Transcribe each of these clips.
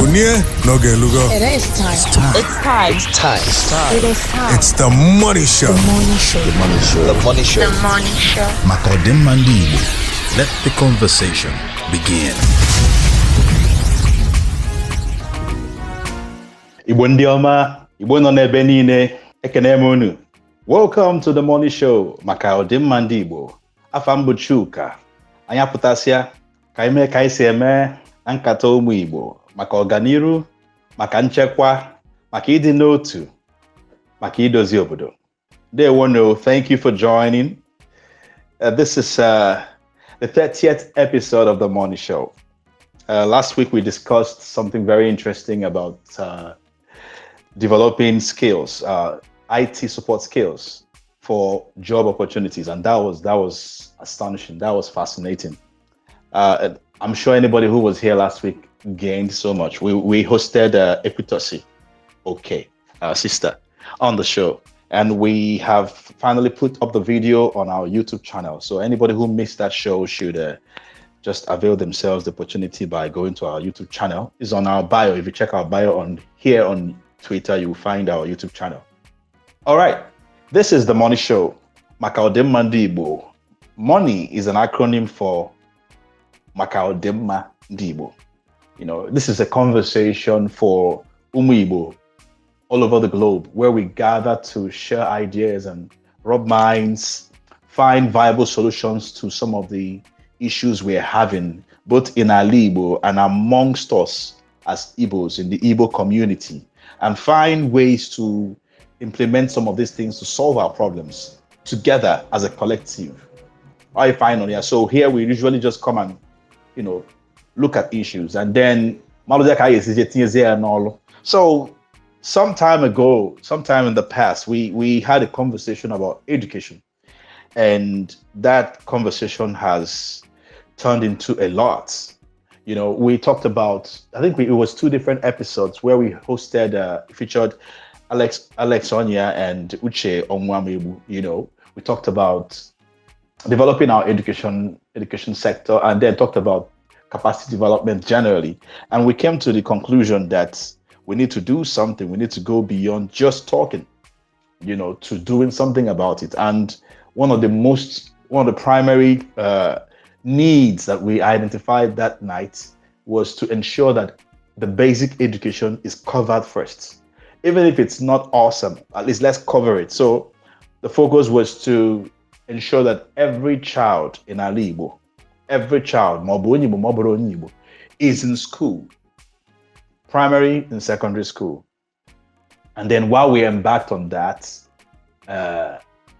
It is time. It's time. It's time. It's time. It's time. It is time. It's the Money Show. The Money Show. The Money Show. The Money Show. The Money Show. Makodem Mandibo. Let the conversation begin. Igbo ndị ọma, Igbo nọ n'ebe niile, ekene m unu. Welcome to the Money Show maka ọdịmma ndị Igbo. Afa m bụ Chuka. Anyị apụtasịa ka ime ka anyị si eme na nkata ụmụ Igbo maka ọganiru, maka nchekwa, maka ịdị n'otu, maka idozi obodo. Ndewono, thank you for joining. This is the 30th episode of the Money Show. Last week we discussed something very interesting about developing skills, IT support skills for job opportunities, and that was astonishing. That was fascinating. I'm sure anybody who was here last week gained so much. We hosted Equitosi, sister, on the show, and we have finally put up the video on our YouTube channel. So anybody who missed that show should just avail themselves the opportunity by going to our YouTube channel. It's on our bio. If you check our bio on Twitter, you will find our YouTube channel. All right, this is the Money Show. Makaodem Mandibo. MONI is an acronym for Makaodem Mandibo. You know, this is a conversation for Igbo all over the globe, where we gather to share ideas and rub minds, find viable solutions to some of the issues we're having, both in our Igbo and amongst us as Igbos in the Igbo community, and find ways to implement some of these things to solve our problems together as a collective. I find on here. So here we usually just come and, look at issues, and then so some time in the past, we had a conversation about education, and that conversation has turned into a lot. We talked about, I think it was 2 different episodes where we featured Alex Onya and Uche Onwamebu. We talked about developing our education sector, and then talked about capacity development generally. And we came to the conclusion that we need to do something. We need to go beyond just talking, to doing something about it. And one of the primary needs that we identified that night was to ensure that the basic education is covered first. Even if it's not awesome, at least let's cover it. So the focus was to ensure that every child in Igbo, every child, is in school, primary and secondary school. And then while we embarked on that,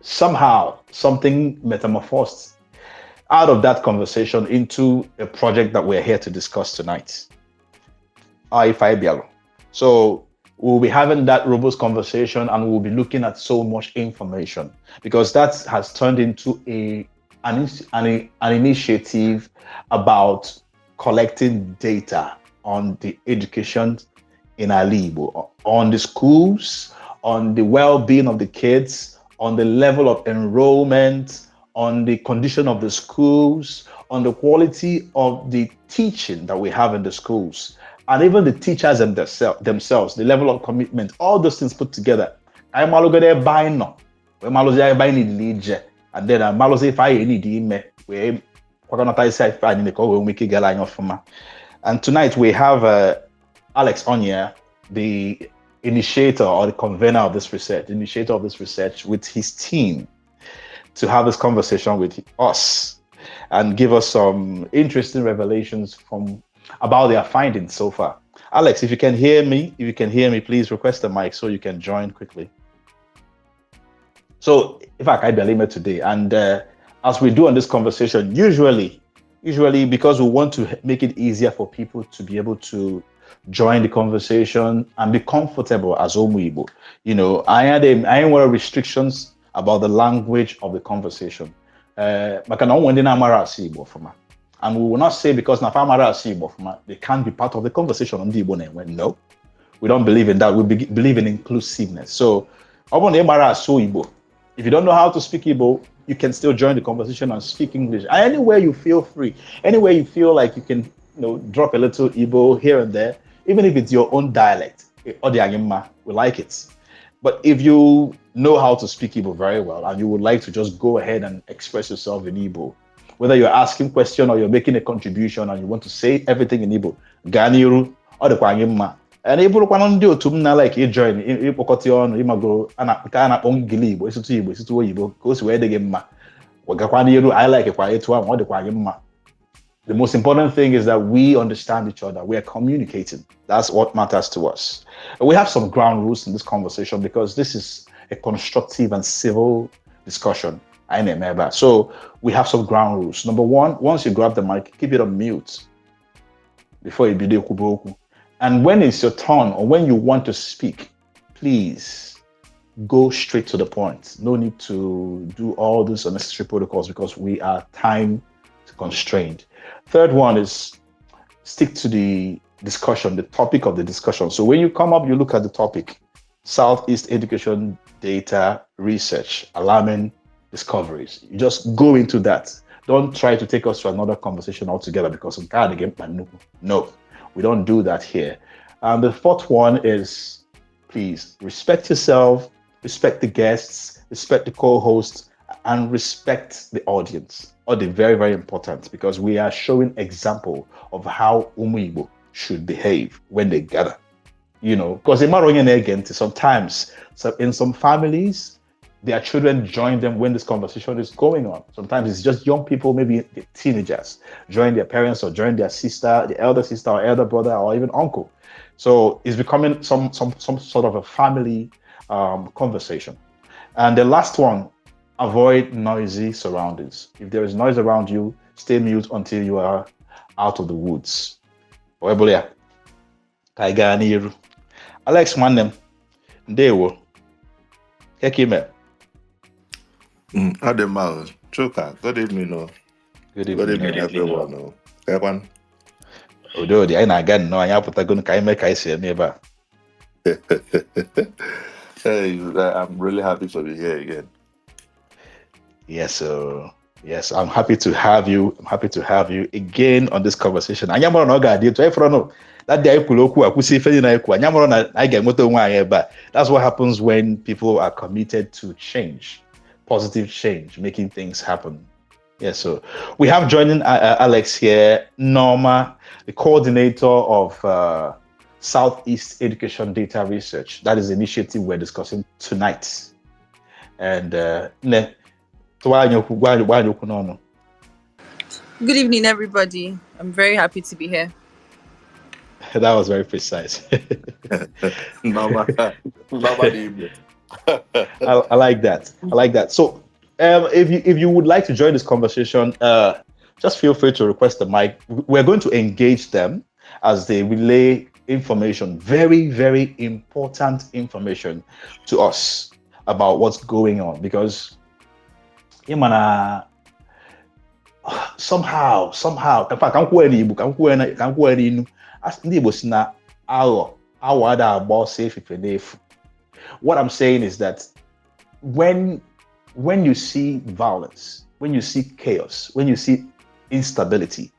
somehow something metamorphosed out of that conversation into a project that we're here to discuss tonight. So we'll be having that robust conversation, and we'll be looking at so much information, because that has turned into an initiative about collecting data on the education in Igbo, on the schools, on the well-being of the kids, on the level of enrollment, on the condition of the schools, on the quality of the teaching that we have in the schools, and even the teachers themselves, the level of commitment, all those things put together. And tonight we have Alex Onya, the initiator or the convener of this research, with his team, to have this conversation with us and give us some interesting revelations about their findings so far. Alex, if you can hear me, please request the mic so you can join quickly. So, in fact, I believe today, and as we do on this conversation, usually because we want to make it easier for people to be able to join the conversation and be comfortable as Igbo. I ain't want restrictions about the language of the conversation. And we will not say because they can't be part of the conversation on the Igbo. No, we don't believe in that. We believe in inclusiveness. So, if you don't know how to speak Igbo, you can still join the conversation and speak English. Anywhere you feel free, anywhere you feel like you can, drop a little Igbo here and there, even if it's your own dialect, we like it. But if you know how to speak Igbo very well and you would like to just go ahead and express yourself in Igbo, whether you're asking question or you're making a contribution and you want to say everything in Igbo, Ganiru, or the Kwanyima. And Igbo kwanon do to na like you join ịkpọkọta ọnụ ịmago nke a na-akpọ ngili Igbo esitu Igbo esitu oyibo ka o si wee dị gị mma wegakwa n'iru I like kwa etu ahụ ọ dịkwa gị mma. The most important thing is that we understand each other. We are communicating. That's what matters to us. And we have some ground rules in this conversation because this is a constructive and civil discussion. I remember. So we have some ground rules. Number one, once you grab the mic, keep it on mute before you do kuboku. And when it's your turn or when you want to speak, please go straight to the point. No need to do all these unnecessary protocols because we are time constrained. Third one is stick to the discussion, the topic of the discussion. So when you come up, you look at the topic, Southeast Education Data Research, Alarming Discoveries. You just go into that. Don't try to take us to another conversation altogether because no, we don't do that here. And the fourth one is, please respect yourself, respect the guests, respect the co-hosts, and respect the audience. Or the very, very important because we are showing example of how Igbo should behave when they gather. You know, because sometimes, so in some families, their children join them when this conversation is going on. Sometimes it's just young people, maybe teenagers, join their parents or join their sister, the elder sister or elder brother or even uncle. So it's becoming some sort of a family conversation. And the last one, avoid noisy surroundings. If there is noise around you, stay mute until you are out of the woods. Alex Mandem, Ndewo. Kekime. Ademal, Choka, good evening. Good Good evening. evening, everyone. Everyone. Ododi, I again no anya putagon kai me kai se neba. Hey, I'm really happy to be here again. Yes, yes, I'm happy to have you. I'm happy to have you again on this conversation. Anyamoro no ga dey to efro that day kuloku akusi fedi na eku anyamoro na I get moto nwa anya ba. That's what happens when people are committed to change, positive change, making things happen. Yes, so we have joining Alex here, Norma, the coordinator of Southeast Education Data Research. That is the initiative we're discussing tonight. And Good evening, everybody. I'm very happy to be here. that was very precise. Nobody. I like that. I like that. So if you would like to join this conversation, just feel free to request the mic. We're going to engage them as they relay information, very, very important information to us about what's going on because somehow in fact what I'm saying is that when you see violence, when you see chaos, when you see instability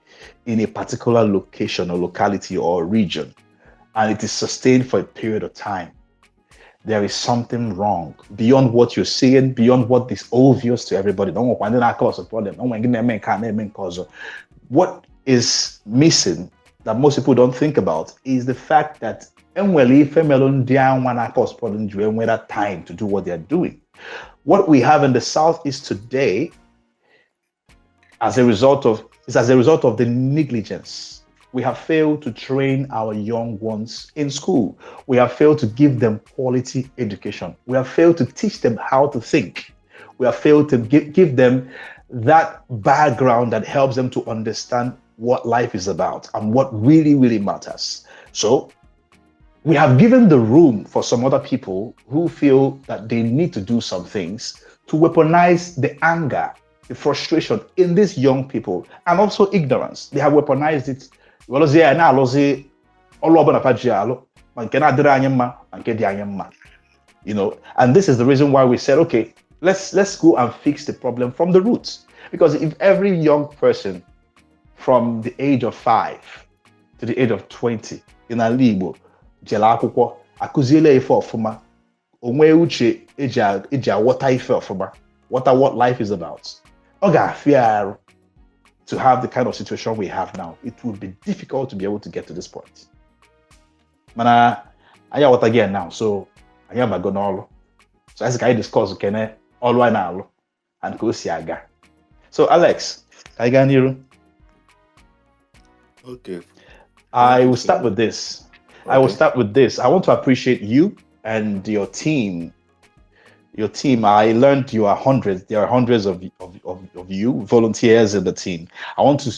in a particular location or locality or region and it is sustained for a period of time, there is something wrong beyond what you're seeing, beyond what is obvious to everybody. What is missing that most people don't think about is the fact that that time to do what they're doing. What we have in the Southeast today, as a result of the negligence. We have failed to train our young ones in school. We have failed to give them quality education. We have failed to teach them how to think. We have failed to give them that background that helps them to understand what life is about and what really, really matters. So we have given the room for some other people who feel that they need to do some things to weaponize the anger, the frustration in these young people, and also ignorance. They have weaponized it. You know, and this is the reason why we said, okay, let's go and fix the problem from the roots. Because if every young person from the age of 5 to the age of 20 in ala Igbo jele akwụkwọ akụziele ife ọfụma onwe uche eji aghọta ife ọfụma what life is about. Ọ ga-afịa arụ to have the kind of situation we have now. It would be difficult to be able to get to this point. Mana anyị aghọta again now, so anyị abago n'ọlụ. So as I discuss kene ọlụ anyị na-alụ and ka o si aga. So Alex, ka anyị gaa n'iru. Okay. I will start with this. Okay. I will start with this. I want to appreciate you and your team. Your team, I learned you are hundreds. There are hundreds of you volunteers in the team. I want to,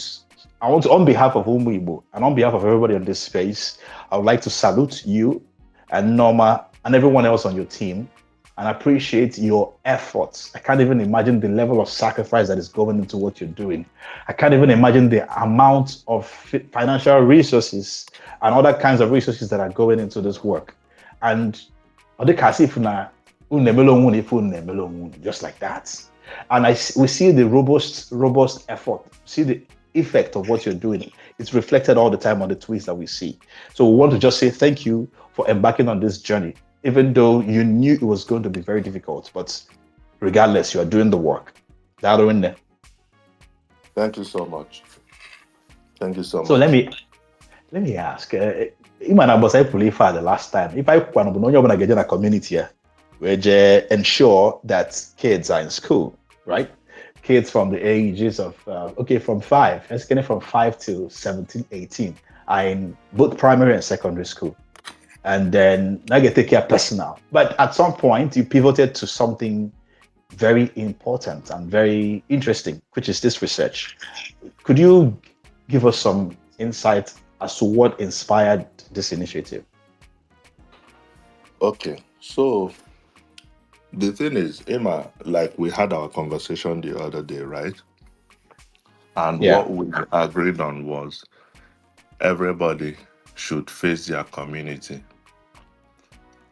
on behalf of Umuibo and on behalf of everybody on this space, I would like to salute you and Norma and everyone else on your team and appreciate your efforts. I can't even imagine the level of sacrifice that is going into what you're doing. I can't even imagine the amount of financial resources and other kinds of resources that are going into this work. And just like that. And we see the robust effort, see the effect of what you're doing. It's reflected all the time on the tweets that we see. So we want to just say thank you for embarking on this journey, even though you knew it was going to be very difficult. But regardless, you are doing the work. Thank you so much. Thank you so much. So let me ask. The last time, if I want to get in a community here, we ensure that kids are in school, right? Kids from the ages of, from 5 to 17, 18 are in both primary and secondary school. And then now you take care of personal. But at some point, you pivoted to something very important and very interesting, which is this research. Could you give us some insight as to what inspired this initiative? Okay, so the thing is, Emma, like we had our conversation the other day, right? And what we agreed on was everybody should face their community.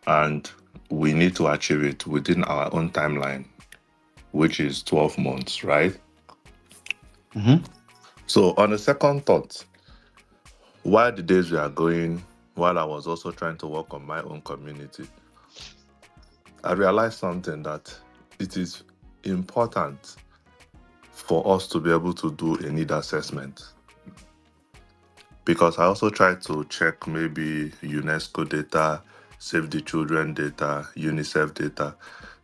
And we need to achieve it within our own timeline, which is 12 months, right? Mm-hmm. So on the second thought, while the days we are going, while I was also trying to work on my own community, I realized something, that it is important for us to be able to do a need assessment. Because I also tried to check maybe UNESCO data, Save the Children data, UNICEF data,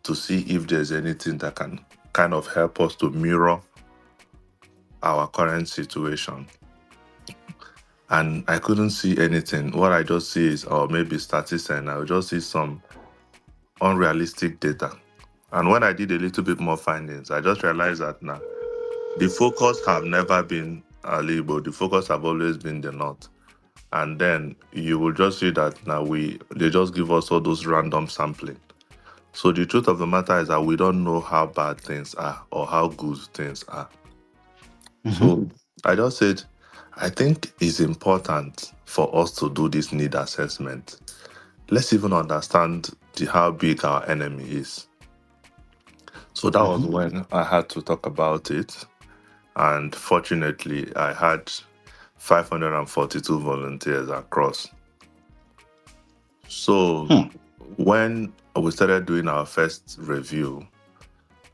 to see if there's anything that can kind of help us to mirror our current situation. And I couldn't see anything. What I just see is, or maybe statistics, and I would just see some unrealistic data. And when I did a little bit more findings, I just realized that now the focus have never been Alibo. The focus have always been the North. And then you will just see that now they just give us all those random sampling. So the truth of the matter is that we don't know how bad things are or how good things are. Mm-hmm. So I just said, I think it's important for us to do this need assessment. Let's even understand how big our enemy is. So that was when I had to talk about it. And fortunately, I had 542 volunteers across. So when we started doing our first review,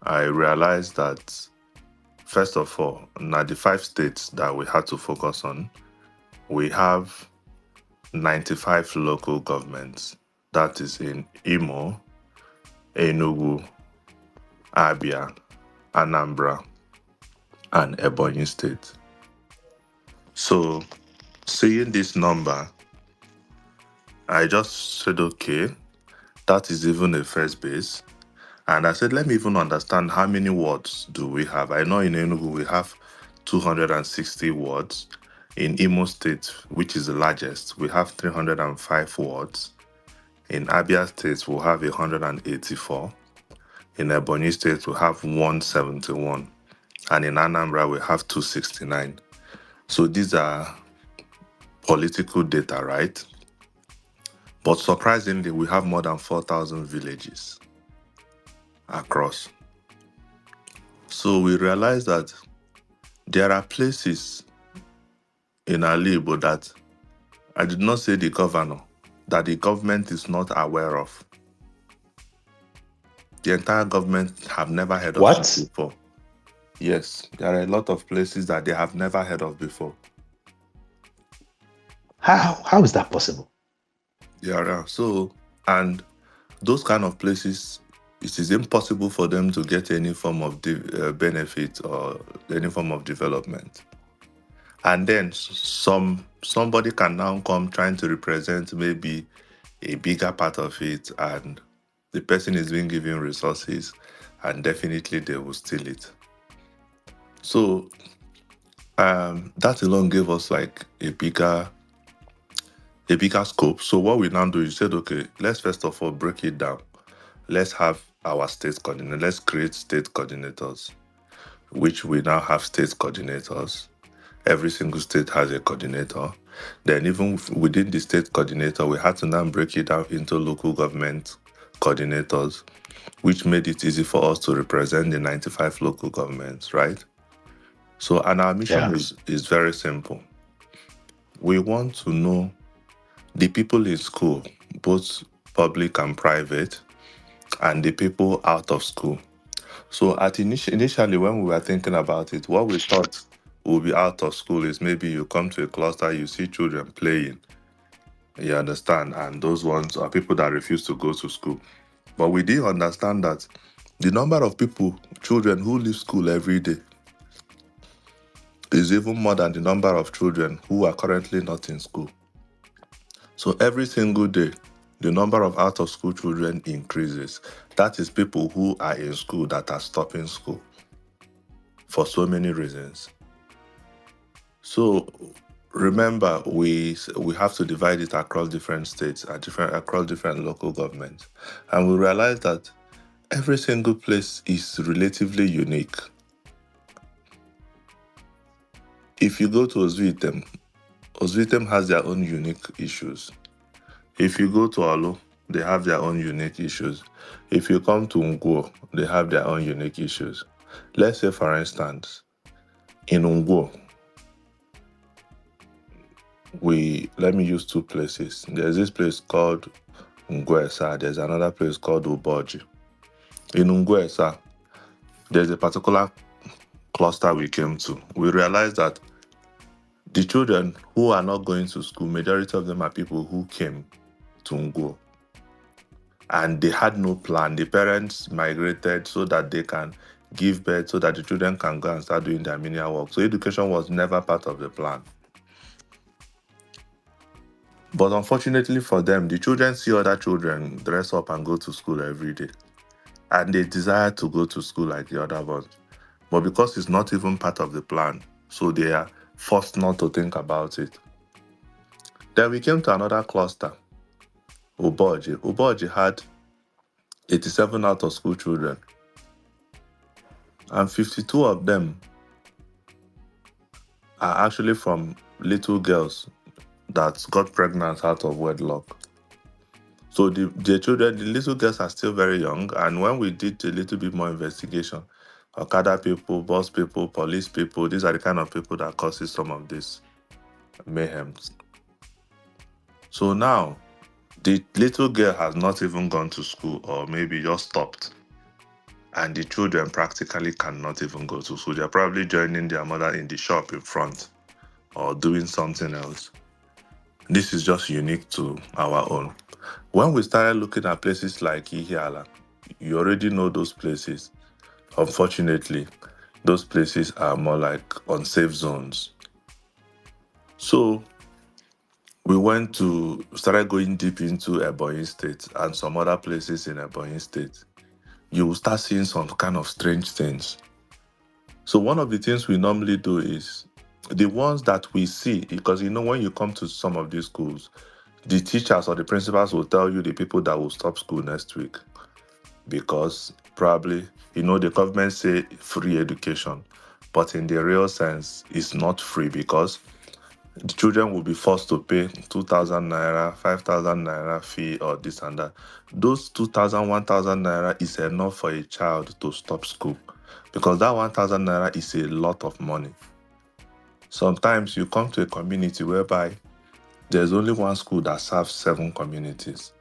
I realized that, first of all, now the 5 states that we had to focus on, we have 95 local governments. That is in Imo, Enugu, Abia, Anambra, and Ebonyi State. So, seeing this number, I just said, okay, that is even a first base. And I said, let me even understand how many wards do we have. I know in Enugu we have 260 wards. In Imo State, which is the largest, we have 305 wards. In Abia State, we have 184. In Ebonyi State, we have 171. And in Anambra, we have 269. So these are political data, right? But surprisingly, we have more than 4,000 villages across. So we realized that there are places in Alibo that I did not say the governor, that the government is not aware of. The entire government have never heard of it What? before. Yes, there are a lot of places that they have never heard of before. How is that possible? Yeah. So, and those kind of places, it is impossible for them to get any form of benefit or any form of development. And then somebody can now come trying to represent maybe a bigger part of it, and the person is being given resources, and definitely they will steal it. So that alone gave us like a bigger scope. So what we now do is said, okay, let's first of all break it down. Let's have our state coordinator. Let's create state coordinators, which we now have state coordinators. Every single state has a coordinator. Then even within the state coordinator, we had to now break it down into local government coordinators, which made it easy for us to represent the 95 local governments, right? So, and our mission Yeah. is very simple. We want to know the people in school, both public and private, and the people out of school. So at initially when we were thinking about it, what we thought would be out of school is maybe you come to a cluster, you see children playing, you understand, and those ones are people that refuse to go to school. But we did understand that the number of people, children who leave school every day is even more than the number of children who are currently not in school. So every single day, the number of out of school children increases. That is people who are in school that are stopping school for so many reasons. So remember, we have to divide it across different states, across different local governments, and we realize that every single place is relatively unique. If you go to Osvitem has their own unique issues. If you go to Alo, they have their own unique issues. If you come to Ngwo, they have their own unique issues. Let's say, for instance, in Ngwo, let me use two places. There's this place called Ngwesa, there's another place called Uboji. In Ngwesa, there's a particular cluster we came to. We realized that the children who are not going to school, majority of them are people who came to Ngwo. And they had no plan. The parents migrated so that they can give birth, so that the children can go and start doing their menial work. So education was never part of the plan. But unfortunately for them, the children see other children dress up and go to school every day. And they desire to go to school like the other ones. But because it's not even part of the plan, so they are forced not to think about it. Then we came to another cluster, Uboji. Uboji had 87 out of school children, and 52 of them are actually from little girls that got pregnant out of wedlock. So the children, the little girls are still very young, and when we did a little bit more investigation, Okada people, bus people, police people, these are the kind of people that causes some of this mayhem. So now, the little girl has not even gone to school, or maybe just stopped. And the children practically cannot even go to school. They're probably joining their mother in the shop in front or doing something else. This is just unique to our own. When we started looking at places like Ihiala, you already know those places. Unfortunately, those places are more like unsafe zones. So we started going deep into Ebonyi State and some other places in Ebonyi State. You will start seeing some kind of strange things. So one of the things we normally do is the ones that we see, because when you come to some of these schools, the teachers or the principals will tell you the people that will stop school next week, because probably, the government say free education, but in the real sense, it's not free, because the children will be forced to pay 2,000 naira, 5,000 naira fee or this and that. Those 2,000, 1,000 naira is enough for a child to stop school, because that 1,000 naira is a lot of money. Sometimes you come to a community whereby there's only one school that serves 7 communities.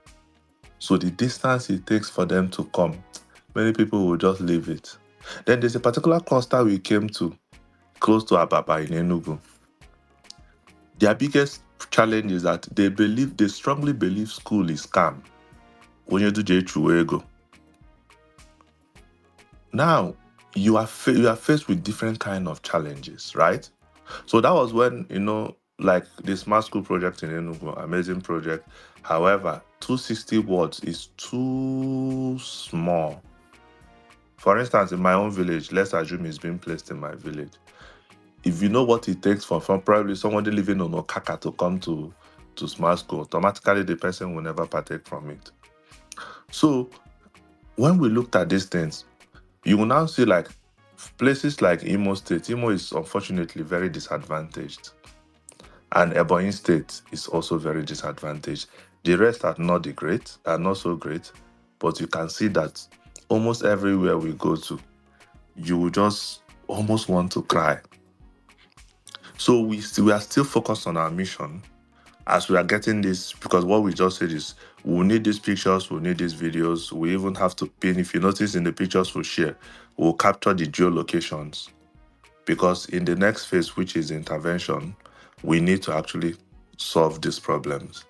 So the distance it takes for them to come, many people will just leave it. Then there's a particular cluster we came to, close to Ababa in Enugu. Their biggest challenge is that they strongly believe school is scam. When you do J2 now, you are faced with different kind of challenges, right? So that was when, like the smart school project in Enugu, amazing project. However, 260 words is too small. For instance, in my own village, let's assume it's being placed in my village. If you know what it takes for probably somebody living on Okaka to come to smart school, automatically the person will never partake from it. So when we looked at these things, you will now see like places like Imo State. Imo is unfortunately very disadvantaged. And Ebonyi State is also very disadvantaged. The rest are not so great, but you can see that almost everywhere we go to, you will just almost want to cry. So we are still focused on our mission as we are getting this, because what we just said is we'll need these pictures, we'll need these videos, we even have to pin, if you notice in the pictures we share, we'll capture the geolocations, because in the next phase, which is intervention, we need to actually solve these problems.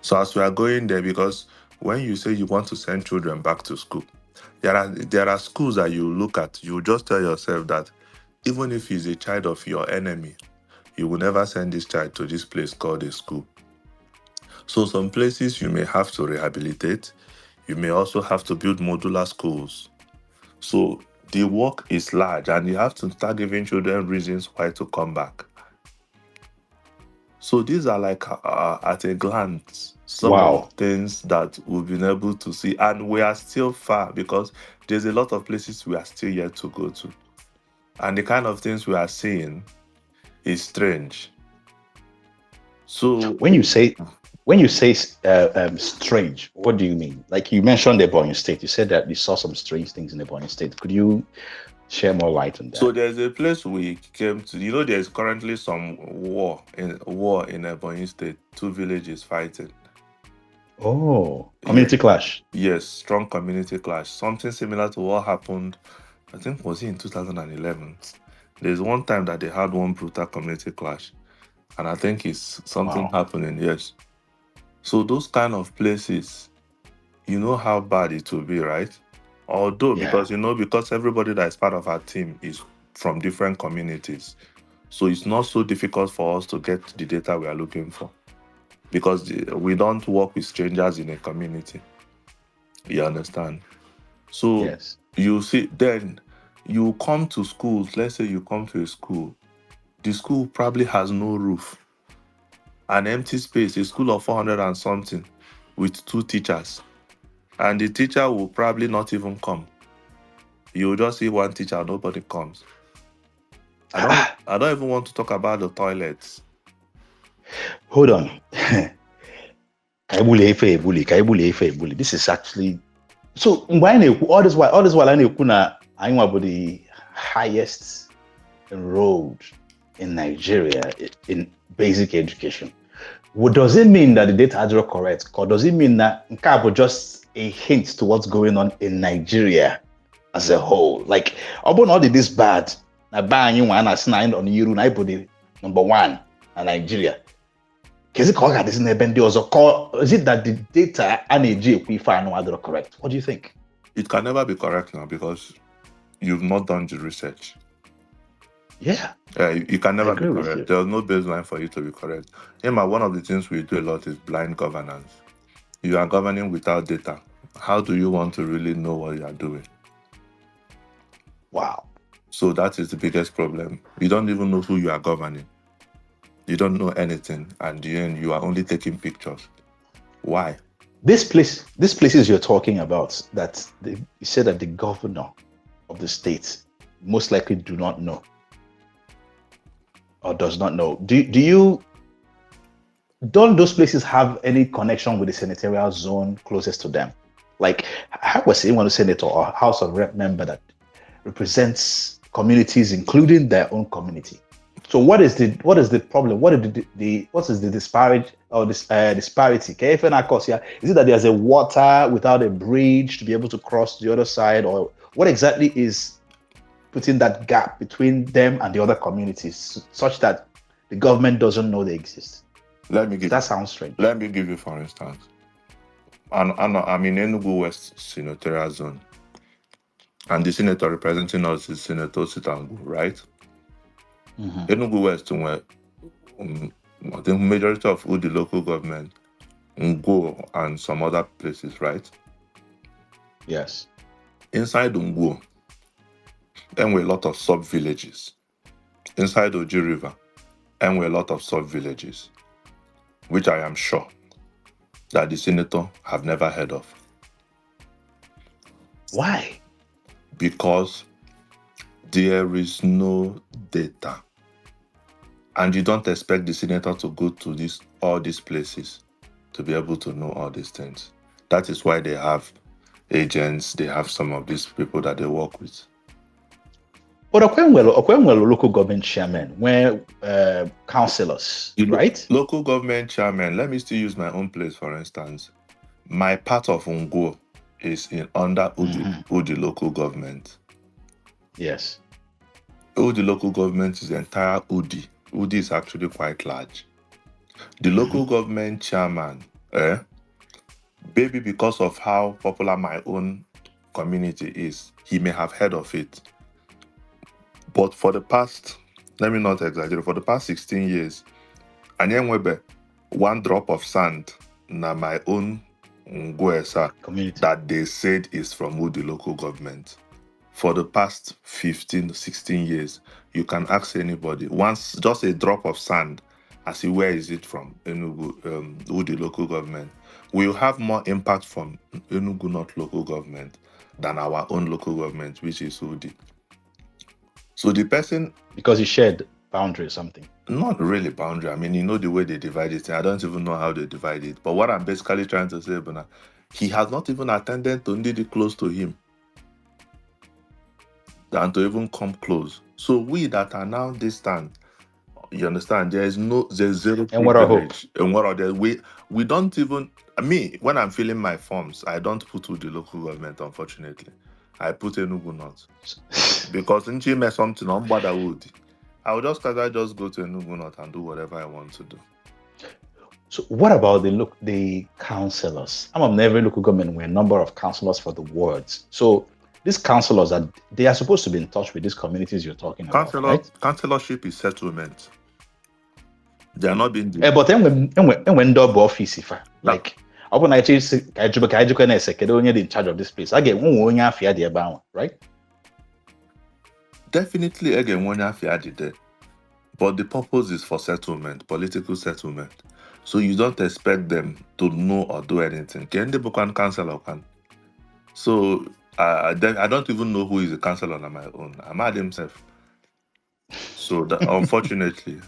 So as we are going there, because when you say you want to send children back to school, there are schools that you look at, you just tell yourself that even if he's a child of your enemy, you will never send this child to this place called a school. So some places you may have to rehabilitate. You may also have to build modular schools. So the work is large, and you have to start giving children reasons why to come back. So these are like, at a glance, some of the things that we've been able to see. And we are still far, because there's a lot of places we are still yet to go to. And the kind of things we are seeing is strange. So when you say strange, what do you mean? Like you mentioned the Ebonyi State, you said that you saw some strange things in the Ebonyi State. Could you share more light on that? So there's a place we came to. There's currently some war in Ebonyi State. 2 villages fighting. Oh, community clash. Yes, strong community clash. Something similar to what happened, I think, was it in 2011? There's one time that they had one brutal community clash, and I think it's something happening. Yes. So those kind of places, you know how bad it will be, right? Although, because everybody that is part of our team is from different communities, so it's not so difficult for us to get the data we are looking for, because we don't work with strangers in a community. You understand? So yes. You see, then you come to schools. Let's say you come to a school. The school probably has no roof, an empty space, a school of 400 and something with 2 teachers. And the teacher will probably not even come. You'll just see one teacher, nobody comes. I don't even want to talk about the toilets. Hold on. This is actually so. All this while I know I'm about the highest enrolled in Nigeria in basic education. What does it mean that the data are correct? Or does it mean that Nkabo just a hint to what's going on in Nigeria as a whole? Like, about all this bad, na ban you one as 9 on Euro, na ibody number 1 in Nigeria. Is it that the data and we find are correct? What do you think? It can never be correct now, because you've not done the research. Yeah. You can never be correct. There's no baseline for you to be correct. One of the things we do a lot is blind governance. You are governing without data. How do you want to really know what you are doing? Wow. So that is the biggest problem. You don't even know who you are governing. You don't know anything, and you are only taking pictures. Why? These places you're talking about, that you said that the governor of the state most likely do not know or does not know. Don't those places have any connection with the senatorial zone closest to them? Like, how was anyone a senator or House of Rep member that represents communities, including their own community? So what is the problem? What is the disparity or this disparity? Is it that there's a water without a bridge to be able to cross the other side, or what exactly is putting that gap between them and the other communities such that the government doesn't know they exist? That sounds strange. Let me give you for instance. I'm in Enugu West Senatorial Zone, and the senator representing us is Senator Sitangu, right? Mm-hmm. Enugu West, where I think majority of the local government Ngo and some other places, right? Yes. Inside Ngo, there were a lot of sub-villages. Inside Oji River, there were a lot of sub-villages, which I am sure that the senator have never heard of. Why? Because there is no data. And you don't expect the senator to go to all these places to be able to know all these things. That is why they have agents, they have some of these people that they work with. But Okwemwelo local government chairman, where councillors, right? Local government chairman, let me still use my own place, for instance. My part of Ungo is under Udi local government. Yes. Udi local government is the entire Udi. Udi is actually quite large. The local government chairman, maybe because of how popular my own community is, he may have heard of it. But for the past, let me not exaggerate, for the past 16 years, Anyenwebe, one drop of sand na my own Ngwesa community that they said is from Udi local government. For the past 15, 16 years, you can ask anybody, once just a drop of sand, I see where is it from, Enugu, Udi local government. We'll have more impact from Enugu North local government than our own local government, which is Udi. So the person... Because he shared boundary or something. Not really boundary. I mean, you know the way they divide it. I don't even know how they divide it. But what I'm basically trying to say, Buna, he has not even attended to Ndidi close to him than to even come close. So we that are now distant, you understand, there's zero and what I hope. And what are there? We don't even, me, when I'm filling my forms, I don't put with the local government, unfortunately. I put Enugu North. Because in Chime something on Badawood, I will just go to Enugu North and do whatever I want to do. So what about the councillors? I'm of every local government where a number of councillors for the wards. So these councillors they are supposed to be in touch with these communities you're talking about, right? Councillorship is settlement. They are not being. But then when double office, like open I in charge of this place. I get one right? Definitely again one there. But the purpose is for settlement, political settlement. So you don't expect them to know or do anything. Can they book one councillor can? So I don't even know who is the councillor on my own. I'm at himself. So unfortunately.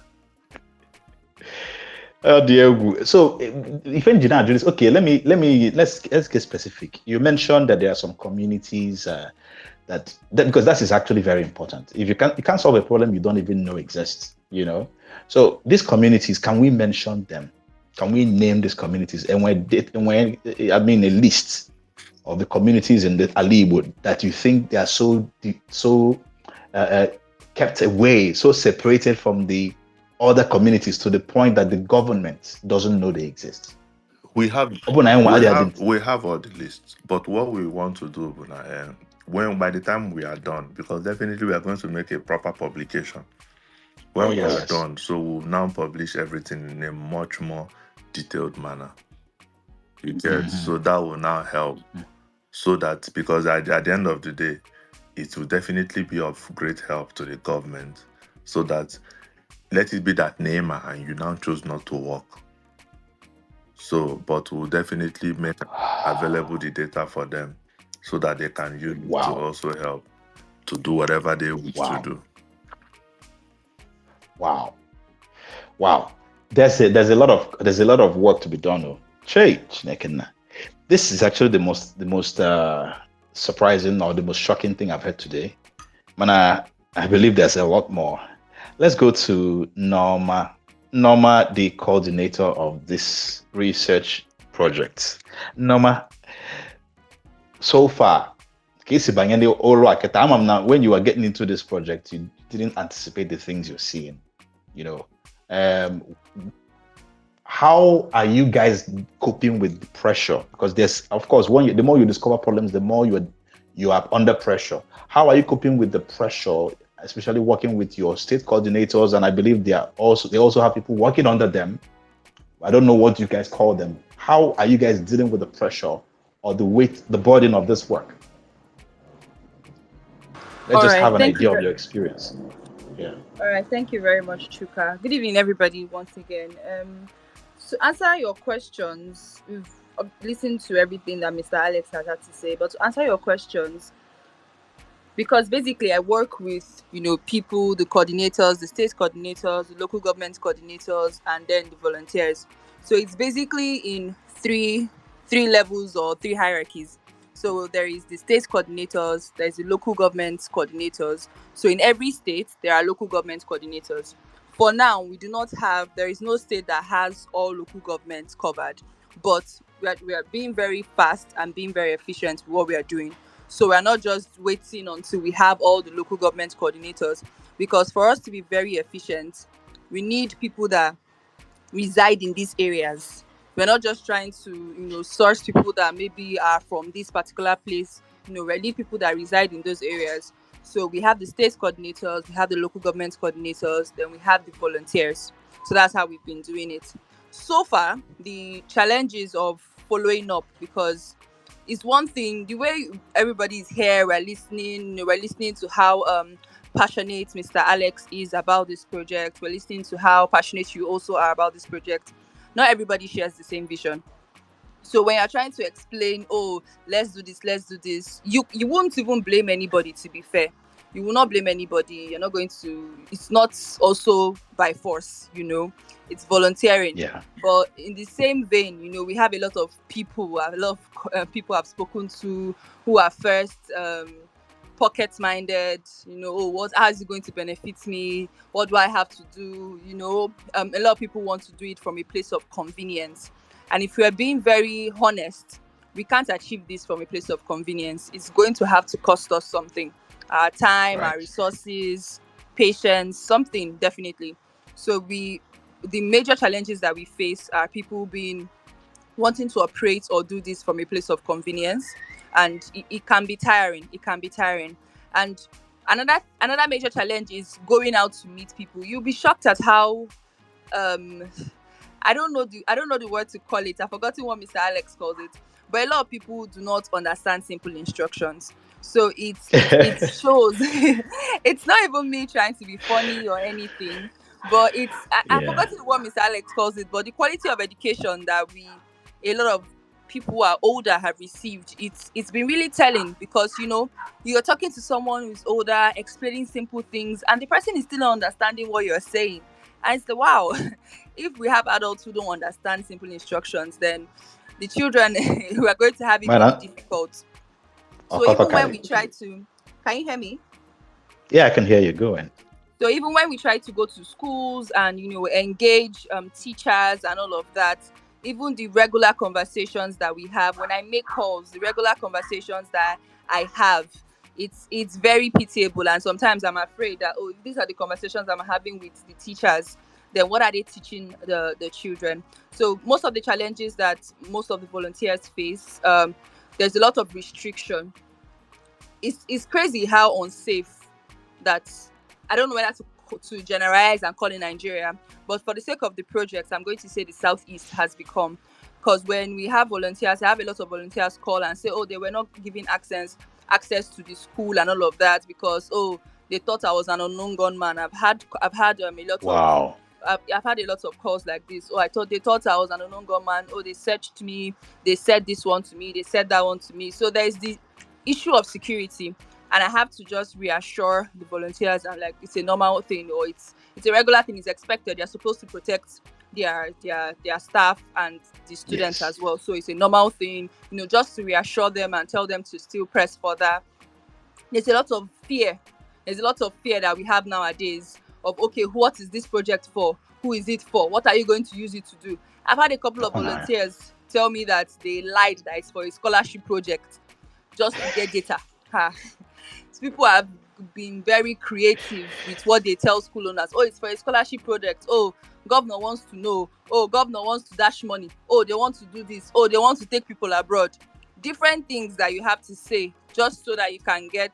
Oh dear. So if engineer do this, okay, let's get specific. You mentioned that there are some communities that because that is actually very important. If you can't solve a problem you don't even know exists, you know. So these communities, can we mention them? Can we name these communities? And when I mean a list of the communities in the Aliwood that you think they are so kept away, so separated from the other communities to the point that the government doesn't know they exist. We have all the lists, but what we want to do, when by the time we are done, because definitely we are going to make a proper publication. When we are done, so we'll now publish everything in a much more detailed manner. You get so that will now help. So that because at the end of the day, it will definitely be of great help to the government, so that let it be that Neymar and you now choose not to work. So, but we'll definitely make available the data for them so that they can use it to also help to do whatever they wish to do. Wow. There's a lot of work to be done. This is actually the most surprising or the most shocking thing I've heard today. Man, I believe there's a lot more. Let's go to Norma. Norma, the coordinator of this research project. Norma, so far, when you are getting into this project, you didn't anticipate the things you're seeing. You know, um, how are you guys coping with the pressure? Because there's, of course, the more you discover problems, the more you are under pressure. How are you coping with the pressure, especially working with your state coordinators? And I believe they also have people working under them. I don't know what you guys call them. How are you guys dealing with the pressure or the weight, the burden of this work? Let's just have an idea of your experience. Yeah. All right. Thank you very much, Chuka. Good evening, everybody, once again. To answer your questions, we've listened to everything that Mr. Alex has had to say, but to answer your questions, because basically I work with, people, the coordinators, the state coordinators, the local government coordinators, and then the volunteers. So it's basically in three levels or three hierarchies. So there is the state coordinators, there's the local government coordinators. So in every state, there are local government coordinators. For now, there is no state that has all local governments covered, but we are being very fast and being very efficient with what we are doing. So we're not just waiting until we have all the local government coordinators, because for us to be very efficient, we need people that reside in these areas. We're not just trying to, source people that maybe are from this particular place. We need people that reside in those areas. So we have the state coordinators, we have the local government coordinators, then we have the volunteers. So that's how we've been doing it. So far, the challenges of following up, because it's one thing, the way everybody is here, we're listening to how passionate Mr. Alex is about this project. We're listening to how passionate you also are about this project. Not everybody shares the same vision. So when you're trying to explain, let's do this, you won't even blame anybody, to be fair. You will not blame anybody. You're not going to, it's not also by force, it's volunteering. Yeah. But in the same vein, we have a lot of people, people I've spoken to who are first pocket-minded, how is it going to benefit me? What do I have to do? A lot of people want to do it from a place of convenience. And if we are being very honest, we can't achieve this from a place of convenience. It's going to have to cost us something. Our time, right. Our resources, patience, something, definitely. So the major challenges that we face are people wanting to operate or do this from a place of convenience. And it can be tiring. And another major challenge is going out to meet people. You'll be shocked at how I don't know the word to call it. I've forgotten what Mr. Alex calls it. But a lot of people do not understand simple instructions. So it shows. It's not even me trying to be funny or anything, but I've forgotten what Mr. Alex calls it. But the quality of education that a lot of people who are older have received, it's been really telling, because you're talking to someone who's older, explaining simple things, and the person is still not understanding what you're saying. And it's wow, if we have adults who don't understand simple instructions, then the children who are going to have it more difficult. So even when we try to, can you hear me? Yeah, I can hear you. Go on. So even when we try to go to schools and engage teachers and all of that, even the regular conversations that we have, when I make calls, the regular conversations that I have, it's very pitiable. And sometimes I'm afraid that, if these are the conversations I'm having with the teachers, then what are they teaching the children? So most of the challenges that most of the volunteers face, there's a lot of restriction. It's crazy how unsafe that, I don't know whether to generalize and call in Nigeria, but for the sake of the project, I'm going to say the Southeast has become. Because when we have volunteers, I have a lot of volunteers call and say, they were not given access to the school and all of that, because they thought I was an unknown gunman. I've had a lot wow. I've had a lot of calls like this. They thought I was an unknown gunman. They searched me. They said this one to me. They said that one to me. So there's the issue of security, and I have to just reassure the volunteers, and it's a normal thing, or it's a regular thing. It's expected. They're supposed to protect their staff and the students as well. So it's a normal thing, just to reassure them and tell them to still press further. There's a lot of fear that we have nowadays of, okay, what is this project for? Who is it for? What are you going to use it to do? I've had a couple of Oh, no. volunteers tell me that they lied that it's for a scholarship project just to get data. So people have been very creative with what they tell school owners. Oh, it's for a scholarship project. Oh, governor wants to know. Oh, governor wants to dash money. Oh, they want to do this. Oh, they want to take people abroad. Different things that you have to say just so that you can get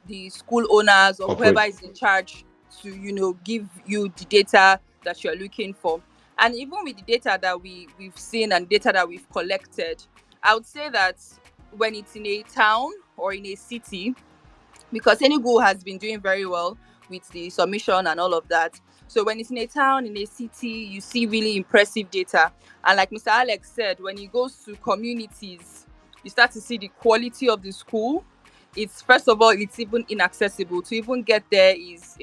the school owners or whoever is in charge to give you the data that you're looking for. And even with the data that we've seen and data that we've collected, I would say that when it's in a town or in a city, because Enugu has been doing very well with the submission and all of that. So when it's in a town, in a city, you see really impressive data. And like Mr. Alex said, when he goes to communities, you start to see the quality of the school. It's, first of all, it's even inaccessible. To even get there it's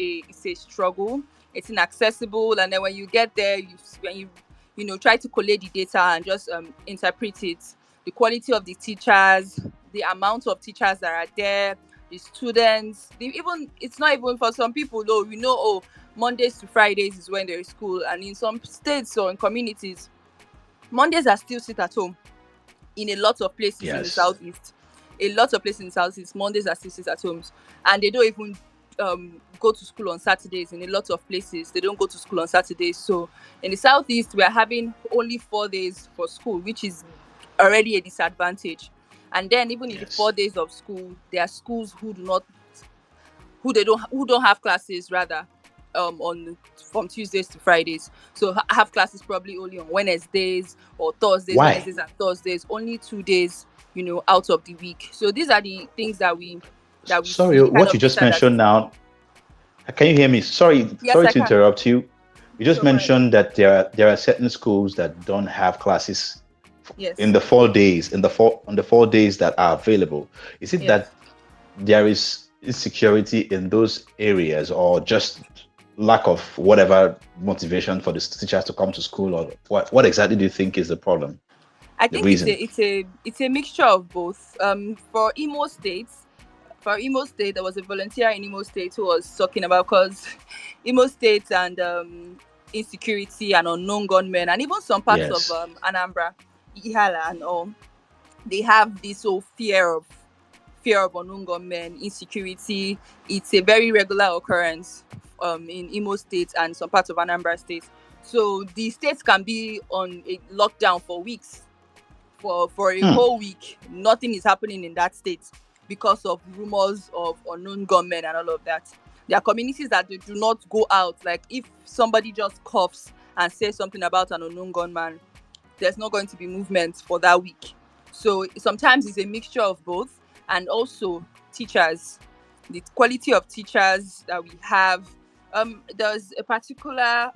a struggle. It's inaccessible, and then when you get there, when you try to collate the data and just interpret it, the quality of the teachers, the amount of teachers that are there, the students, it's not even for some people though. Mondays to Fridays is when there is school, and in some states or in communities, Mondays are still sit at home. In a lot of places in the southeast, Mondays are still sit at homes, and they don't even go to school on Saturdays. In a lot of places, they don't go to school on Saturdays. So in the southeast, we are having only 4 days for school, which is already a disadvantage. And then even in the 4 days of school, there are schools who don't have classes rather from Tuesdays to Fridays. So have classes probably only on Wednesdays or Thursdays. Why? Wednesdays and Thursdays, only 2 days, out of the week. So these are the things that we Sorry, see, what you just mentioned now. Can you hear me? Sorry to interrupt you. You just mentioned that there are certain schools that don't have classes in the 4 days, on the 4 days that are available. Is it that there is insecurity in those areas, or just lack of whatever motivation for the teachers to come to school, or what exactly do you think is the problem? I think it's a mixture of both. For Imo State, there was a volunteer in Imo State who was talking about, because Imo State and insecurity and unknown gunmen, and even some parts of Anambra, Ihala and all, they have this whole fear of unknown gunmen, insecurity. It's a very regular occurrence in Imo State and some parts of Anambra State. So the states can be on a lockdown for weeks, for a whole week. Nothing is happening in that state because of rumors of unknown gunmen and all of that. There are communities that they do not go out. Like if somebody just coughs and says something about an unknown gunman, there's not going to be movement for that week. So sometimes it's a mixture of both, and also teachers, the quality of teachers that we have. There's a particular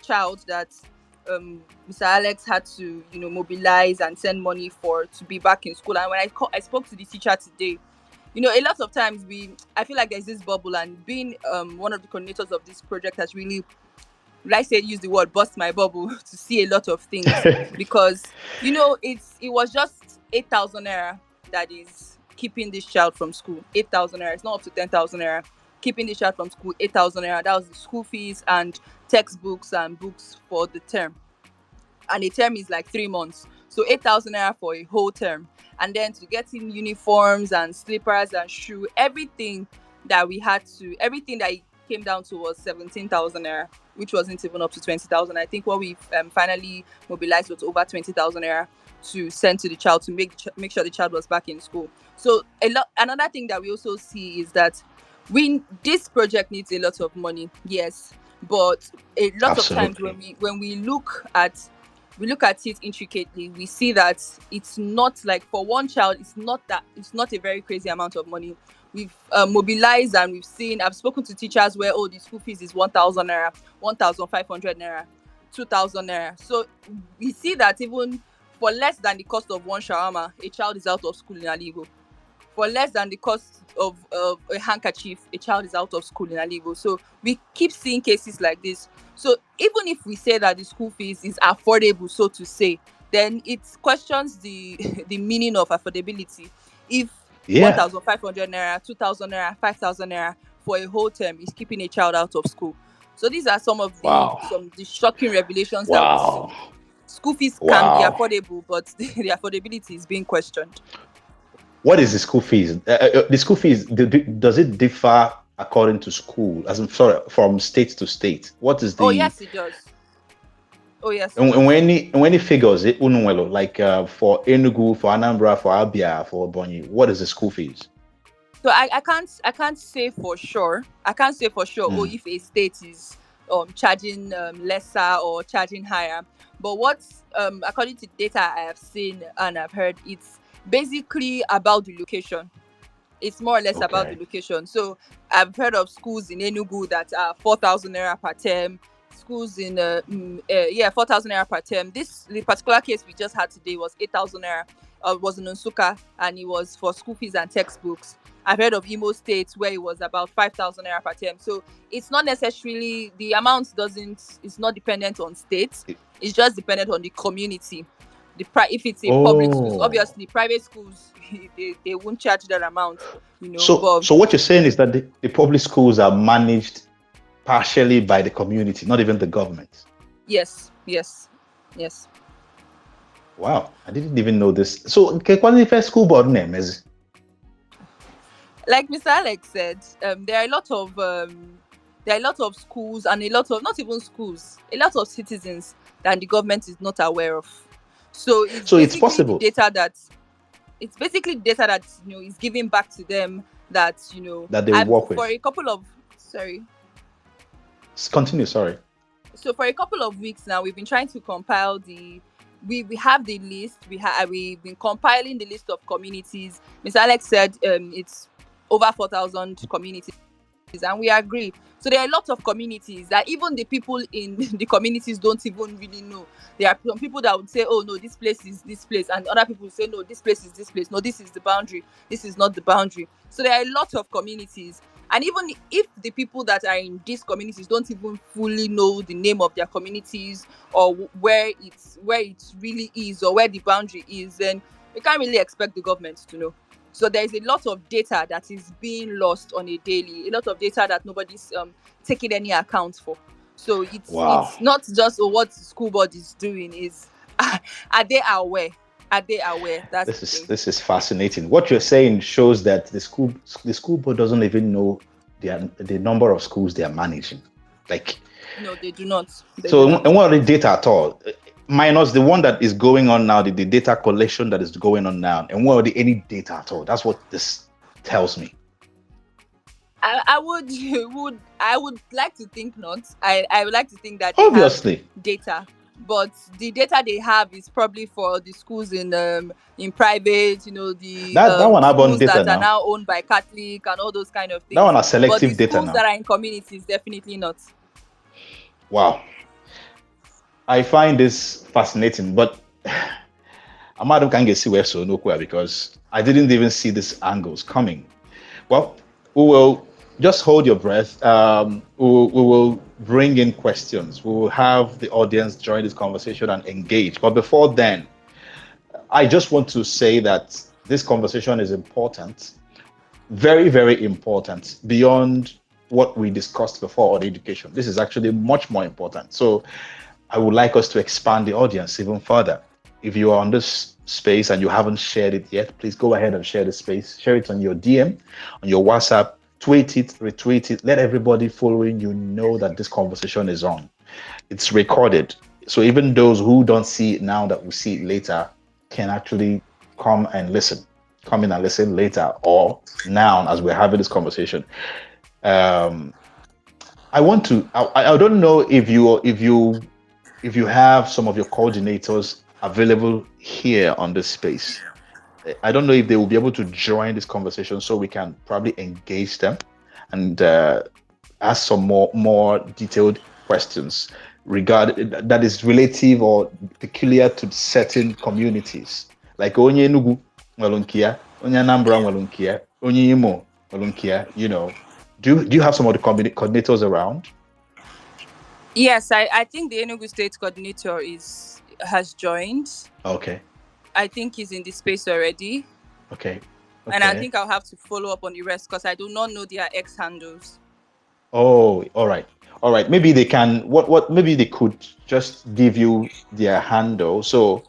child that Mr. Alex had to mobilize and send money for to be back in school. And when I spoke to the teacher today, a lot of times I feel like there's this bubble, and being one of the coordinators of this project has really, use the word bust my bubble to see a lot of things. Because it was just 8,000 naira that is keeping this child from school. 8,000 naira. It's not up to 10,000 naira. Keeping this child from school, 8,000 naira. That was the school fees and textbooks and books for the term. And a term is like 3 months. So 8,000 naira for a whole term. And then to get in uniforms and slippers and shoe, everything that it came down to was 17,000 naira, which wasn't even up to 20,000. I think what we finally mobilized was over 20,000 naira to send to the child to make sure the child was back in school. So another thing that we also see is that this project needs a lot of money, yes, but a lot of times when we look at it intricately, we see that it's not like, for one child, it's not a very crazy amount of money. We've mobilized and I've spoken to teachers where the school fees is 1,000 naira, 1,500 naira, 2,000 naira. So we see that even for less than the cost of one shawarma, a child is out of school in Aligo. For less than the cost of a handkerchief, a child is out of school in Aligo. So we keep seeing cases like this. So even if we say that the school fees is affordable, so to say, then it questions the meaning of affordability. If 1,500 naira, 2,000 naira, 5,000 naira for a whole term is keeping a child out of school. So these are some of Wow. the shocking revelations that we Wow. see. School fees can be Wow. affordable, but the affordability is being questioned. What is the school fees? The school fees, does it differ according to school? As in, sorry, from state to state. What is Oh the yes, it does. Oh yes, it and does. when it figures it unwelo like for Enugu, for Anambra, for Abia, for Bonny, what is the school fees? So I can't say for sure. I can't say for sure. Oh, Mm. if a state is charging lesser or charging higher. But what according to data I have seen and I've heard, it's basically about the location. It's more or less about the Okay. location. So I've heard of schools in Enugu that are 4,000 naira per term. Schools in 4,000 naira per term. The particular case we just had today was 8,000 naira. Was in Nsuka, and it was for school fees and textbooks. I've heard of Imo State where it was about 5,000 naira per term. So it's not necessarily the amount it's not dependent on states. It's just dependent on the community. If it's a public schools, Oh. obviously private schools they won't charge that amount, So But what you're saying is that the public schools are managed partially by the community, not even the government. yes. Wow, I didn't even know this. So, what is the school board name is? Like Mr. Alex said, there are a lot of schools and a lot of not even schools, a lot of citizens that the government is not aware of. So it's So it's basically possible. the data that is giving back to them that That they work for with. a couple of sorry. Continue, sorry. So for a couple of weeks now, we've been trying to compile we have the list. We've been compiling the list of communities. Mr. Alex said it's over 4,000 communities, and we agree. So there are a lot of communities that even the people in the communities don't even really know. There are some people that would say, oh no, this place is this place, and other people say, no, this place is this place. No, this is the boundary. This is not the boundary. So there are a lot of communities. And even if the people that are in these communities don't even fully know the name of their communities or where it really is or where the boundary is, then we can't really expect the government to know. So there is a lot of data that is being lost on a daily, a lot of data that nobody's taking any account for. So it's not just what the school board is doing, is are they aware? Are they aware? This is fascinating. What you're saying shows that the school board doesn't even know the number of schools they are managing. Like, no, they do not. And what are the data at all? Minus the one that is going on now, the data collection that is going on now, and what are any data at all? That's what this tells me. I would like to think not. I would like to think that obviously they have data, but the data they have is probably for the schools in private, that one schools data that are now owned by Catholic and all those kind of things. That one are selective but the data schools now. that are in communities, definitely not. Wow. I find this fascinating, but Amado can't get where so nowhere because I didn't even see these angles coming. Well, we will just hold your breath. We will bring in questions. We will have the audience join this conversation and engage. But before then, I just want to say that this conversation is important, very, very important, beyond what we discussed before on education. This is actually much more important. So I would like us to expand the audience even further. If you are on this space and you haven't shared it yet, please go ahead and share the space. Share it on your DM, on your WhatsApp, tweet it, retweet it. Let everybody following you know that this conversation is on. It's recorded. So even those who don't see it now that will see it later can actually come in and listen later or now as we're having this conversation. I don't know if you have some of your coordinators available here on this space. I don't know if they will be able to join this conversation so we can probably engage them and ask some more detailed questions that is relative or peculiar to certain communities. Like Onye Enugu Walunkia, Onye Anambra Walunkia, Onye Imo Walunkia, Do you have some of the coordinators around? Yes, I think the Enugu State coordinator has joined. Okay. I think he's in the space already. Okay. And I Okay. think I'll have to follow up on the rest because I do not know their X handles. Oh, all right. All right. Maybe they can what maybe they could just give you their handle so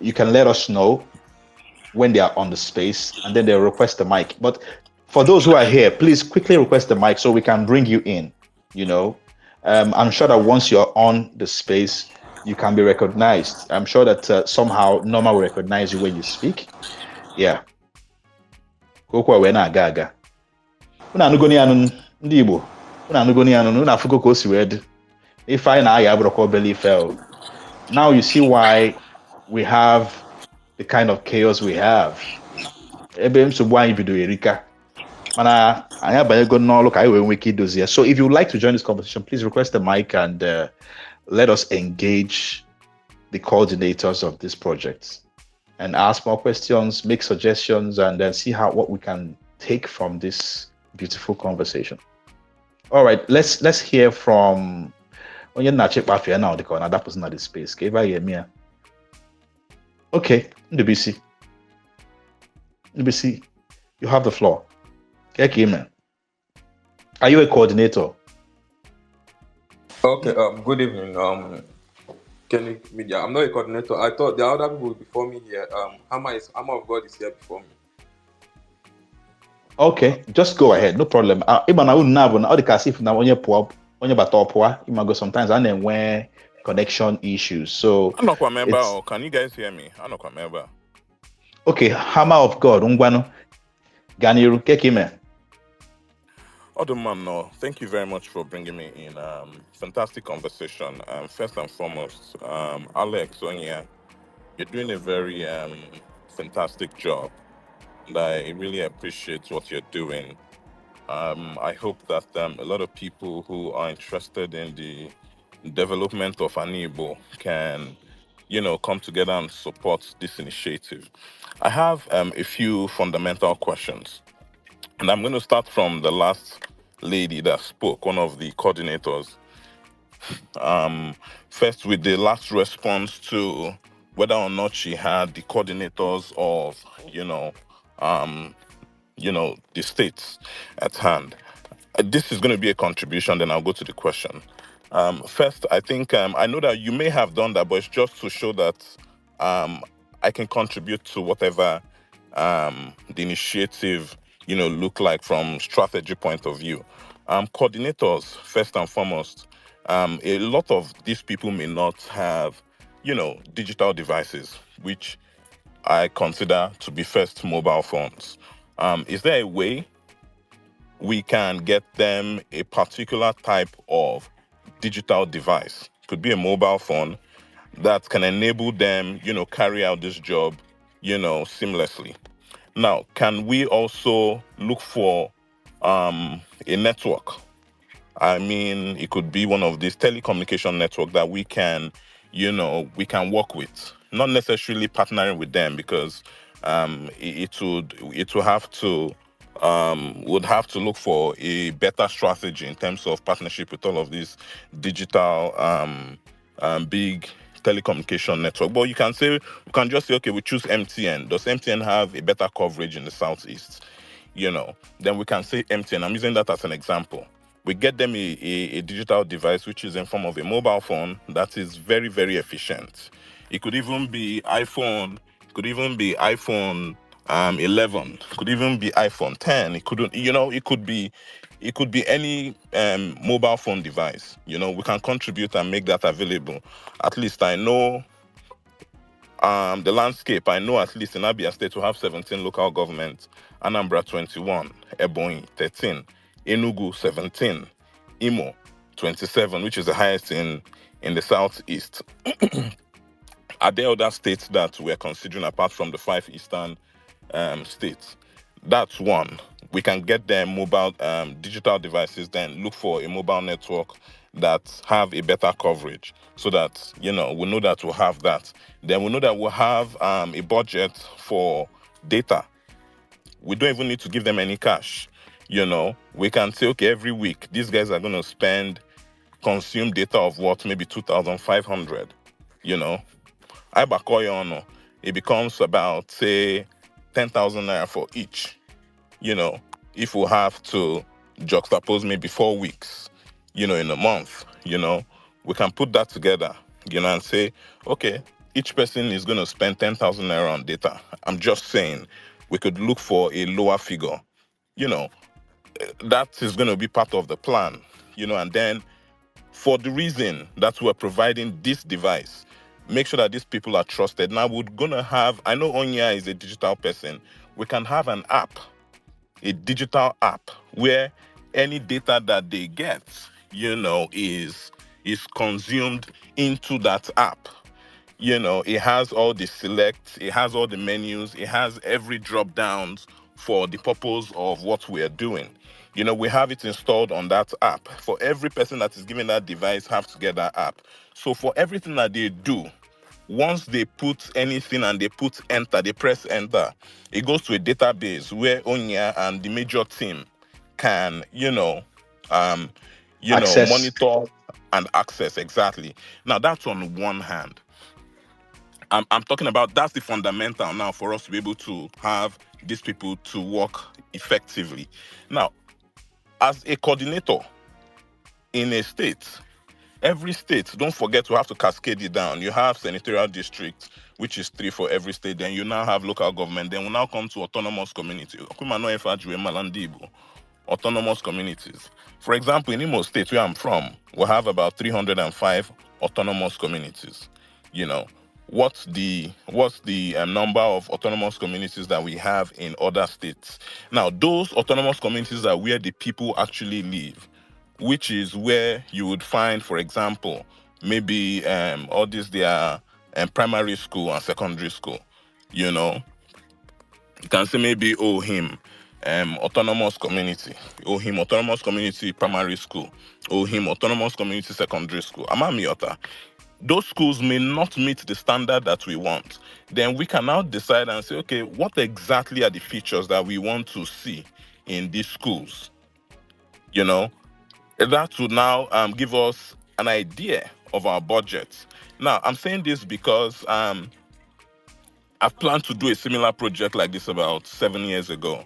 you can let us know when they are on the space and then they'll request the mic. But for those who are here, please quickly request the mic so we can bring you in. You know, I'm sure that once you're on the space, you can be recognized. I'm sure that somehow Norma will recognize you when you speak. Yeah. Kokwa we na-aga aga. Unu anụgoni ya nụ ndị Igbo. Unu anụgoni ya nụ unu afụgo ka o si wee dị. Ife anyị na-aya abụrụkwa obele ife o. Now you see why we have the kind of chaos we have. Ebe nsogbu anyị bido erika. Mana anyị abanyego n'ọrụ ka anyị wee nwee ike idozi ya. So if you would like to join this conversation, please request the mic and let us engage the coordinators of this project and ask more questions, make suggestions, and then see what we can take from this beautiful conversation. All right, let's hear from onye na-achị kpafia now dịka ọ na-adapụzi na the space ka ebe a ga-eme ya. Okay, Ndubisi, you have the floor. Okay, man. Are you a coordinator? Okay, good evening, Kenny Media. I'm not a coordinator. I thought there are other people before me here. Hammer of God is here before me. Okay, just go ahead, no problem. Ịma na unu na-abụ na ọ dị ka asif na onye bata ọpụa, ịmago sometimes a na-enwe connection issues. So I'm not a member. Or can you guys hear me? I'm not a member. Okay, Hammer of God, ngwanu. Ganiru, kekime. Oduman, no. Thank you very much for bringing me in. Fantastic conversation. First and foremost, Alex, Sonia, you're doing a very fantastic job. And I really appreciate what you're doing. I hope that a lot of people who are interested in the development of Anibo can, come together and support this initiative. I have a few fundamental questions. And I'm going to start from the last lady that spoke, one of the coordinators. First, with the last response to whether or not she had the coordinators of, the states at hand. This is going to be a contribution, then I'll go to the question. First, I think I know that you may have done that, but it's just to show that I can contribute to whatever the initiative, look like from strategy point of view. Coordinators, first and foremost, a lot of these people may not have, digital devices, which I consider to be first mobile phones. Is there a way we can get them a particular type of digital device? Could be a mobile phone that can enable them, carry out this job, seamlessly. Now, can we also look for a network? I mean, it could be one of these telecommunication network that we can, we can work with. Not necessarily partnering with them because it would have to would have to look for a better strategy in terms of partnership with all of these digital big telecommunication network. But you can just say, okay, we choose MTN. Does MTN have a better coverage in the southeast? Then we can say MTN. I'm using that as an example. We get them a digital device which is in form of a mobile phone that is very, very efficient. It could even be iPhone. Could even be iPhone 11. Could even be iPhone 10. It couldn't. It could be any mobile phone device. We can contribute and make that available. At least I know the landscape. I know at least in Abia State we have 17 local governments. Anambra 21, Ebonyi 13, Enugu 17, Imo 27, which is the highest in the southeast. Are there other states that we're considering apart from the 5 eastern states? That's one. We can get them mobile digital devices, then look for a mobile network that have a better coverage so that, we know that we'll have that. Then we know that we'll have a budget for data. We don't even need to give them any cash. We can say, okay, every week, these guys are going to consume data of what, maybe 2,500, it becomes about, say, 10,000 naira for each. If we have to juxtapose maybe 4 weeks, in a month, we can put that together, and say, okay, each person is going to spend 10,000 naira on data. I'm just saying we could look for a lower figure, you know, that is going to be part of the plan, and then for the reason that we're providing this device, make sure that these people are trusted. Now we're going to have, I know Onya is a digital person, we can have an app, a digital app where any data that they get, is consumed into that app. It has all the select, it has all the menus, it has every drop downs for the purpose of what we are doing. We have it installed on that app. For every person that is given that device, have to get that app. So for everything that they do, once they put anything and they put enter, they press enter, it goes to a database where Onya and the major team can, Access. monitor and access. Exactly. Now that's on one hand. I'm talking about, that's the fundamental now for us to be able to have these people to work effectively. Now, as a coordinator in a state, every state, don't forget, to have to cascade it down. You have senatorial districts, which is 3 for every state. Then you now have local government. Then we now come to autonomous community. Autonomous communities. For example, in Imo State, where I'm from, we have about 305 autonomous communities. What's the number of autonomous communities that we have in other states? Now, those autonomous communities are where the people actually live, which is where you would find, for example, maybe all these their primary school and secondary school. You can say maybe Ohim, autonomous community, Ohim autonomous community primary school, Ohim autonomous community secondary school, Amamiota. Those schools may not meet the standard that we want. Then we can now decide and say, okay, what exactly are the features that we want to see in these schools? That would now give us an idea of our budget. Now, I'm saying this because I've planned to do a similar project like this about 7 years ago.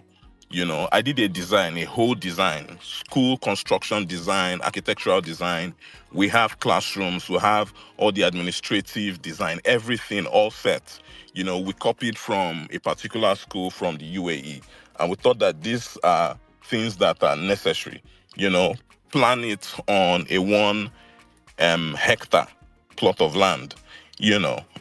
I did a design, a whole design, school construction design, architectural design. We have classrooms, we have all the administrative design, everything all set. We copied from a particular school from the UAE, and we thought that these are things that are necessary. Plan it on a 1 hectare plot of land,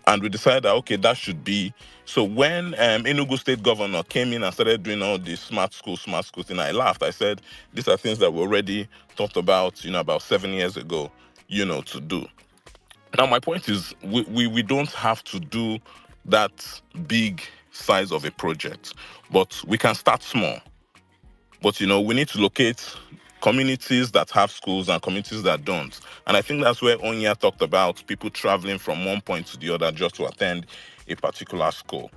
and we decided that, okay, that should be. So when Enugu State Governor came in and started doing all the smart schools thing, I laughed. I said, these are things that we already talked about, about 7 years ago, to do. Now, my point is, we don't have to do that big size of a project, but we can start small. But, we need to locate communities that have schools and communities that don't. And I think that's where Onya talked about people traveling from one point to the other just to attend a particular school.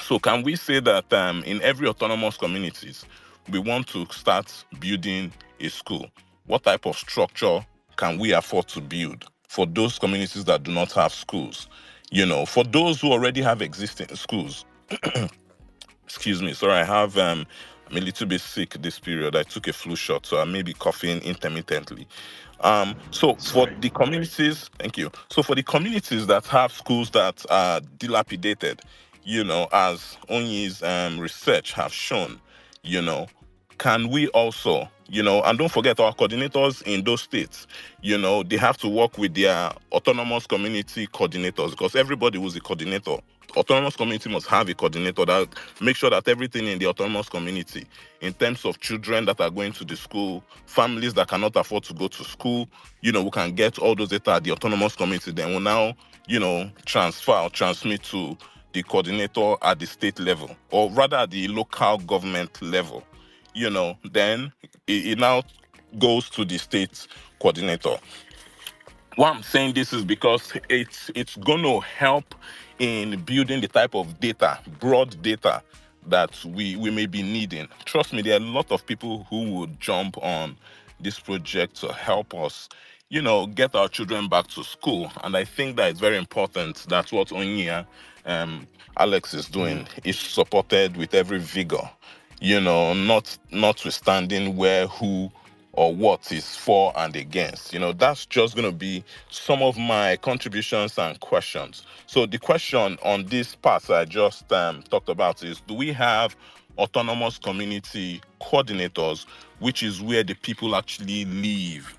So can we say that in every autonomous communities, we want to start building a school? What type of structure can we afford to build for those communities that do not have schools? For those who already have existing schools, excuse me, sorry, I'm a little bit sick this period. I took a flu shot, so I may be coughing intermittently. So for the communities, thank you. So for the communities that have schools that are dilapidated, as Onyi's research have shown, can we also, and don't forget our coordinators in those states, they have to work with their autonomous community coordinators, because everybody who's a coordinator, autonomous community must have a coordinator that make sure that everything in the autonomous community, in terms of children that are going to the school, families that cannot afford to go to school, we can get all those data at the autonomous community. Then we'll now, transfer or transmit to the coordinator at the state level, or rather at the local government level. Then it now goes to the state coordinator. Why I'm saying this is because it's going to help in building the type of data, broad data, that we may be needing. Trust me, there are a lot of people who would jump on this project to help us, get our children back to school. And I think that it's very important. That's what Onya Alex is doing is supported with every vigor. Notwithstanding where, who, or what is for and against. That's just going to be some of my contributions and questions. So the question on this part I just talked about is, do we have autonomous community coordinators, which is where the people actually live?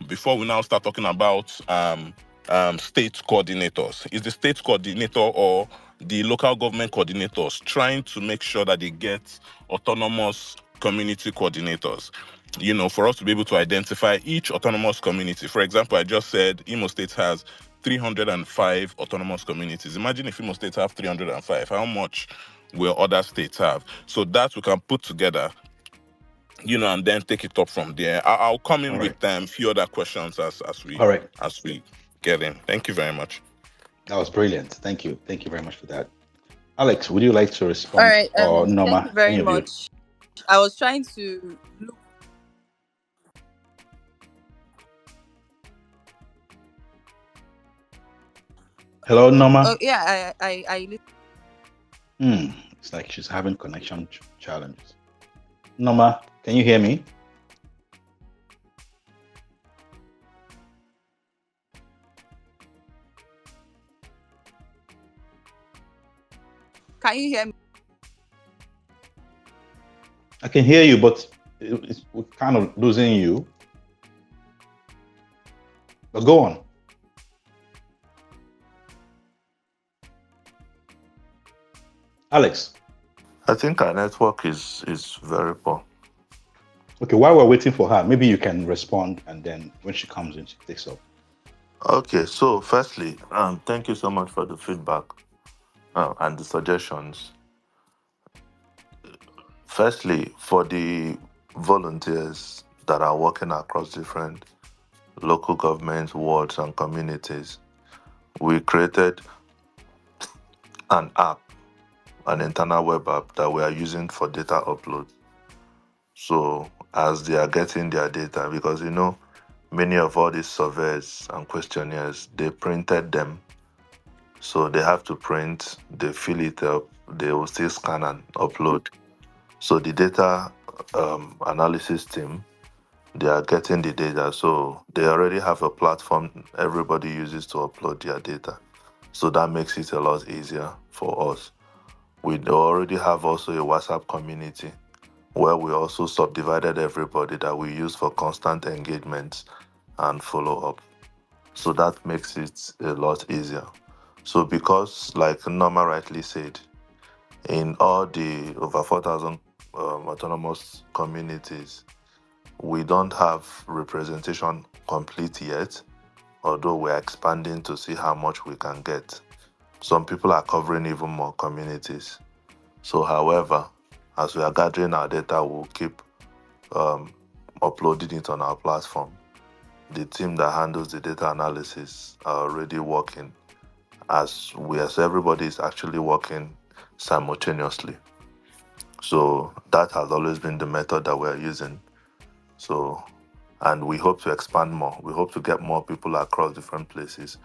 Before we now start talking about state coordinators, is the state coordinator or the local government coordinators trying to make sure that they get autonomous community coordinators, for us to be able to identify each autonomous community. For example, I just said Imo State has 305 autonomous communities. Imagine if Imo State have 305, how much will other states have? So that we can put together, and then take it up from there. I'll come in All right. with a few other questions as All right. we get in. Thank you very much. That was brilliant. Thank you. Thank you very much for that. Alex, would you like to All respond? right. Or Thank you Norma, very any of you? much. I was trying to look. Hello, Norma. Oh yeah, I It's like she's having connection challenges. Norma, can you hear me? Can you hear me? I can hear you, but we're kind of losing you. But go on. Alex. I think our network is very poor. Okay, while we're waiting for her, maybe you can respond, and then when she comes in, she takes up. Okay, so firstly, thank you so much for the feedback and the suggestions. Firstly, for the volunteers that are working across different local governments, wards, and communities, we created an app, an internal web app that we are using for data upload. So as they are getting their data, because many of all these surveys and questionnaires, they printed them. So they have to print, they fill it up, they will still scan and upload. So the data analysis team, they are getting the data. So they already have a platform everybody uses to upload their data. So that makes it a lot easier for us. We already have also a WhatsApp community where we also subdivided everybody that we use for constant engagement and follow up. So that makes it a lot easier. So because, like Norma rightly said, in all the over 4,000 autonomous communities, we don't have representation complete yet, although we're expanding to see how much we can get. Some people are covering even more communities. So, however, as we are gathering our data, we'll keep uploading it on our platform. The team that handles the data analysis are already working as everybody is actually working simultaneously. So that has always been the method that we're using. So, and we hope to expand more. We hope to get more people across different places.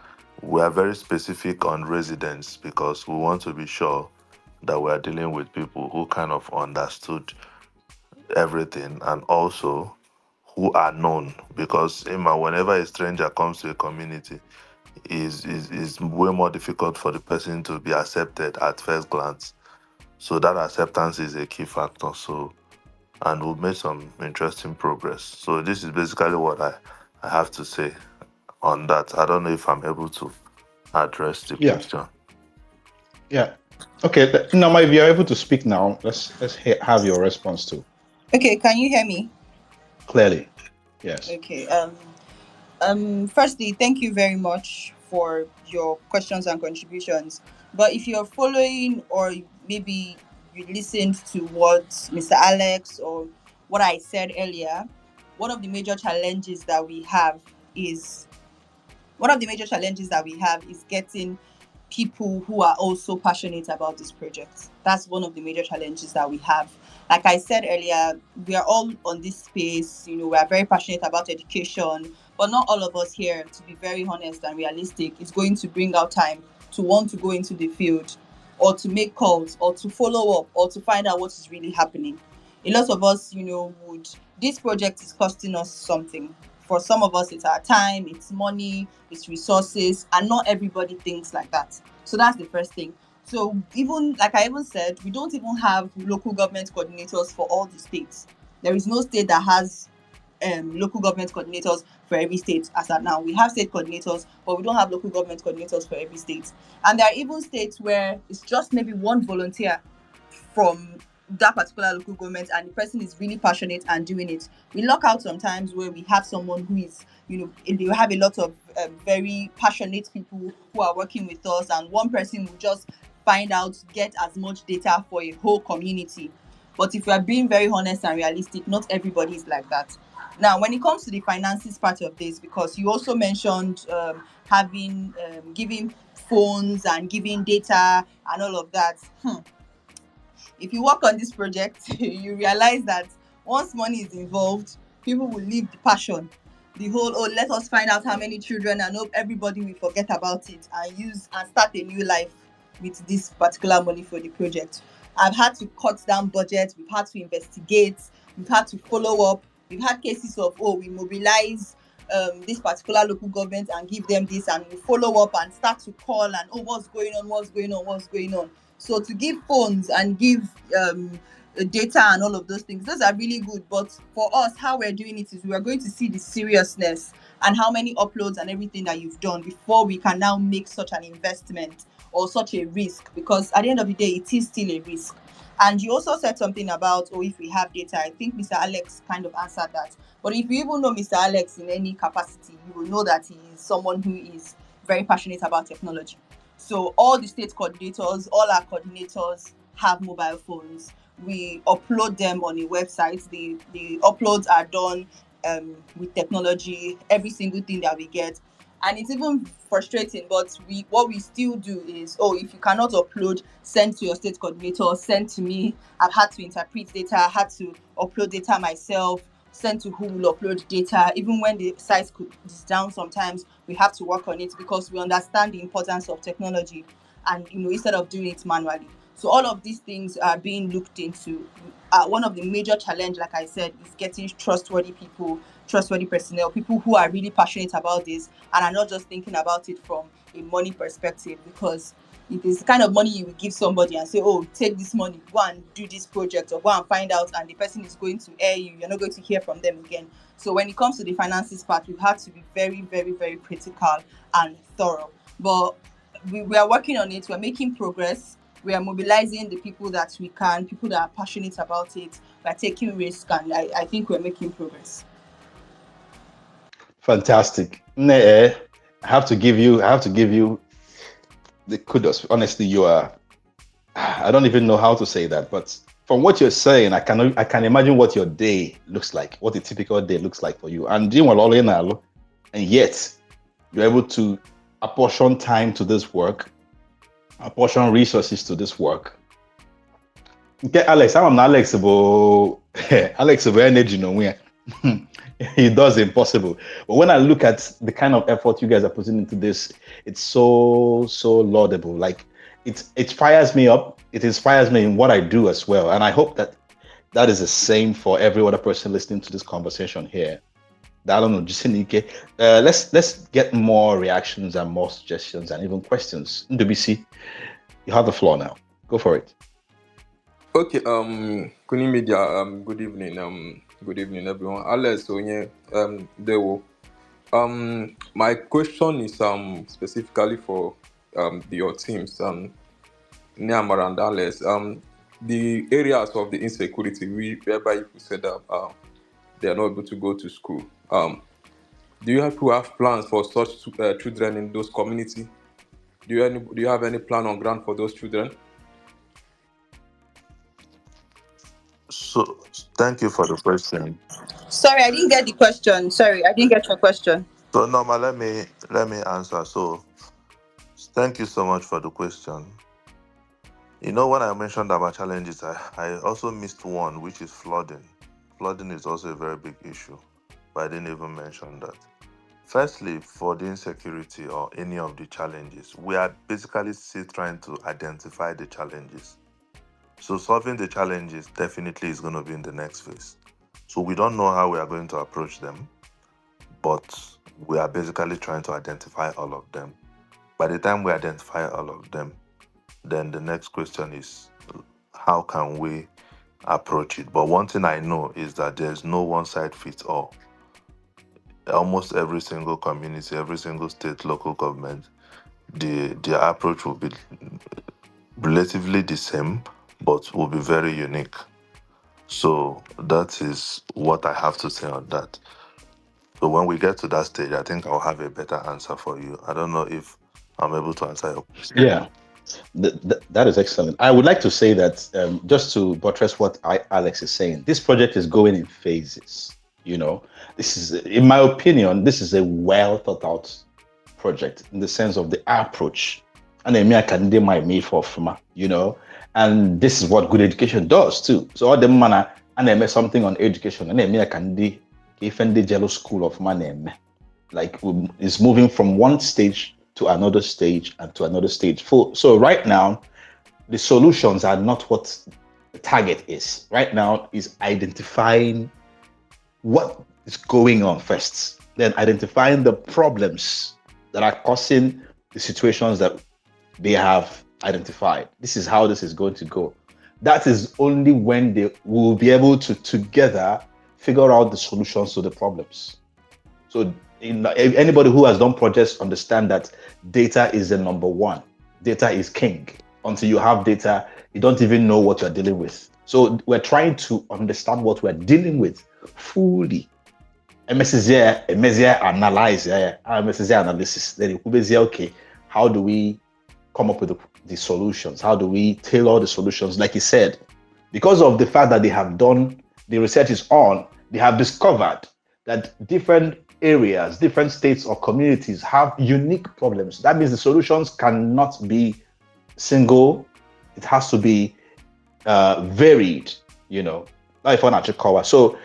We are very specific on residents because we want to be sure that we are dealing with people who kind of understood everything and also who are known. Because whenever a stranger comes to a community, is way more difficult for the person to be accepted at first glance. So that acceptance is a key factor. So, and we've made some interesting progress. So this is basically what I have to say on that. I don't know if I'm able to address the Yeah. question. Yeah. Okay. Norma, if you're able to speak now, let's have your response too. Okay, can you hear me? Clearly. Yes. Okay. Firstly, thank you very much for your questions and contributions. But if you're following, or maybe you listened to what Mr. Alex or what I said earlier, one of the major challenges that we have is getting people who are also passionate about this project. That's one of the major challenges that we have. Like I said earlier, we are all on this space, we are very passionate about education, but not all of us here, to be very honest and realistic, is going to bring out time to want to go into the field, or to make calls, or to follow up, or to find out what is really happening. A lot of us, would this project is costing us something. For some of us, it's our time, it's money, it's resources, and not everybody thinks like that. So that's the first thing. So even like I even said, we don't even have local government coordinators for all the states. There is no state that has local government coordinators for every state as at now. We have state coordinators, but we don't have local government coordinators for every state. And there are even states where it's just maybe one volunteer from that particular local government, and the person is really passionate and doing it. We luck out sometimes where we have someone who is, they have a lot of very passionate people who are working with us, and one person will just find out, get as much data for a whole community. But if we are being very honest and realistic, not everybody is like that. Now, when it comes to the finances part of this, because you also mentioned having giving phones and giving data and all of that. If you work on this project, you realize that once money is involved, people will leave the passion. The whole, oh, let us find out how many children, and hope everybody will forget about it and use and start a new life with this particular money for the project. I've had to cut down budget, we've had to investigate, we've had to follow up. We've had cases of, oh, we mobilize this particular local government and give them this, and we follow up and start to call and, oh, what's going on, what's going on, what's going on. So to give phones and give data and all of those things, those are really good. But for us, how we're doing it is we are going to see the seriousness and how many uploads and everything that you've done before we can now make such an investment or such a risk, because at the end of the day, it is still a risk. And you also said something about, oh, if we have data. I think Mr. Alex kind of answered that. But if you even know Mr. Alex in any capacity, you will know that he is someone who is very passionate about technology. So all the state coordinators, all our coordinators have mobile phones. We upload them on a website. The uploads are done with technology, every single thing that we get. And it's even frustrating, but what we still do is, oh, if you cannot upload, send to your state coordinator, send to me. I've had to interpret data, I had to upload data myself, send to who will upload data. Even when the site is down, sometimes we have to work on it because we understand the importance of technology, and instead of doing it manually. So all of these things are being looked into. One of the major challenge, like I said, is getting trustworthy people, trustworthy personnel, people who are really passionate about this and are not just thinking about it from a money perspective, because it is the kind of money you will give somebody and say, oh, take this money, go and do this project, or go and find out, and the person is going to air you. You're not going to hear from them again. So when it comes to the finances part, we have to be very, very, very critical and thorough. But we are working on it. We're making progress. We are mobilizing the people that we can, people that are passionate about it. We're taking risks, and I think we're making progress. Fantastic. I have to give you the kudos. Honestly, you are, I don't even know how to say that, but from what you're saying, I can imagine what your day looks like, what a typical day looks like for you. And yet you're able to apportion time to this work, apportion resources to this work. Okay, Alex, I'm not Alex about Alex about energy, no. He does the impossible. But when I look at the kind of effort you guys are putting into this, it's so laudable. Like it fires me up. It inspires me in what I do as well. And I hope that is the same for every other person listening to this conversation here. I don't know, Jisinike. Let's get more reactions and more suggestions and even questions. WC, you have the floor now. Go for it. Okay, Kuni Media, good evening. Good evening, everyone. Alex, Dewo. My question is specifically for your teams, Neamar and Alex. The areas of the insecurity whereby you said that they are not able to go to school. Do you have plans for such children in those communities? Do you have any plan on ground for those children? So thank you for the question. Sorry, I didn't get the question. Sorry, I didn't get your question. So Norma, let me answer. So thank you so much for the question. When I mentioned about challenges, I also missed one, which is flooding. Flooding is also a very big issue, but I didn't even mention that. Firstly, for the insecurity or any of the challenges, we are basically still trying to identify the challenges. So solving the challenges definitely is going to be in the next phase. So we don't know how we are going to approach them, but we are basically trying to identify all of them. By the time we identify all of them, then the next question is how can we approach it? But one thing I know is that there's no one size fits all. Almost every single community, every single state, local government, the approach will be relatively the same, but will be very unique. So that is what I have to say on that. So when we get to that stage, I think I'll have a better answer for you. I don't know if I'm able to answer your question. Yeah, that is excellent. I would like to say that just to buttress what Alex is saying, this project is going in phases. You know, this is, in my opinion, this is a well thought out project in the sense of the approach. And then me, I can do my me for you know, and this is what good education does too. So all the manner and then make something on education, and then me, I can do even the jello school of my name. Like it's moving from one stage to another stage and to another stage. So right now, the solutions are not what the target is. Right now is identifying what is going on first, then identifying the problems that are causing the situations that they have identified. This is how this is going to go. That is only when they will be able to together figure out the solutions to the problems. So anybody who has done projects understand that data is the number one. Data is king. Until you have data, you don't even know what you're dealing with. So we're trying to understand what we're dealing with fully. MSZ analyze, MSZ analysis. Then it will be okay. How do we come up with the solutions? How do we tailor the solutions? Like you said, because of the fact that they have done the research is on, they have discovered that different areas, different states or communities have unique problems. That means the solutions cannot be single. It has to be varied, you know. So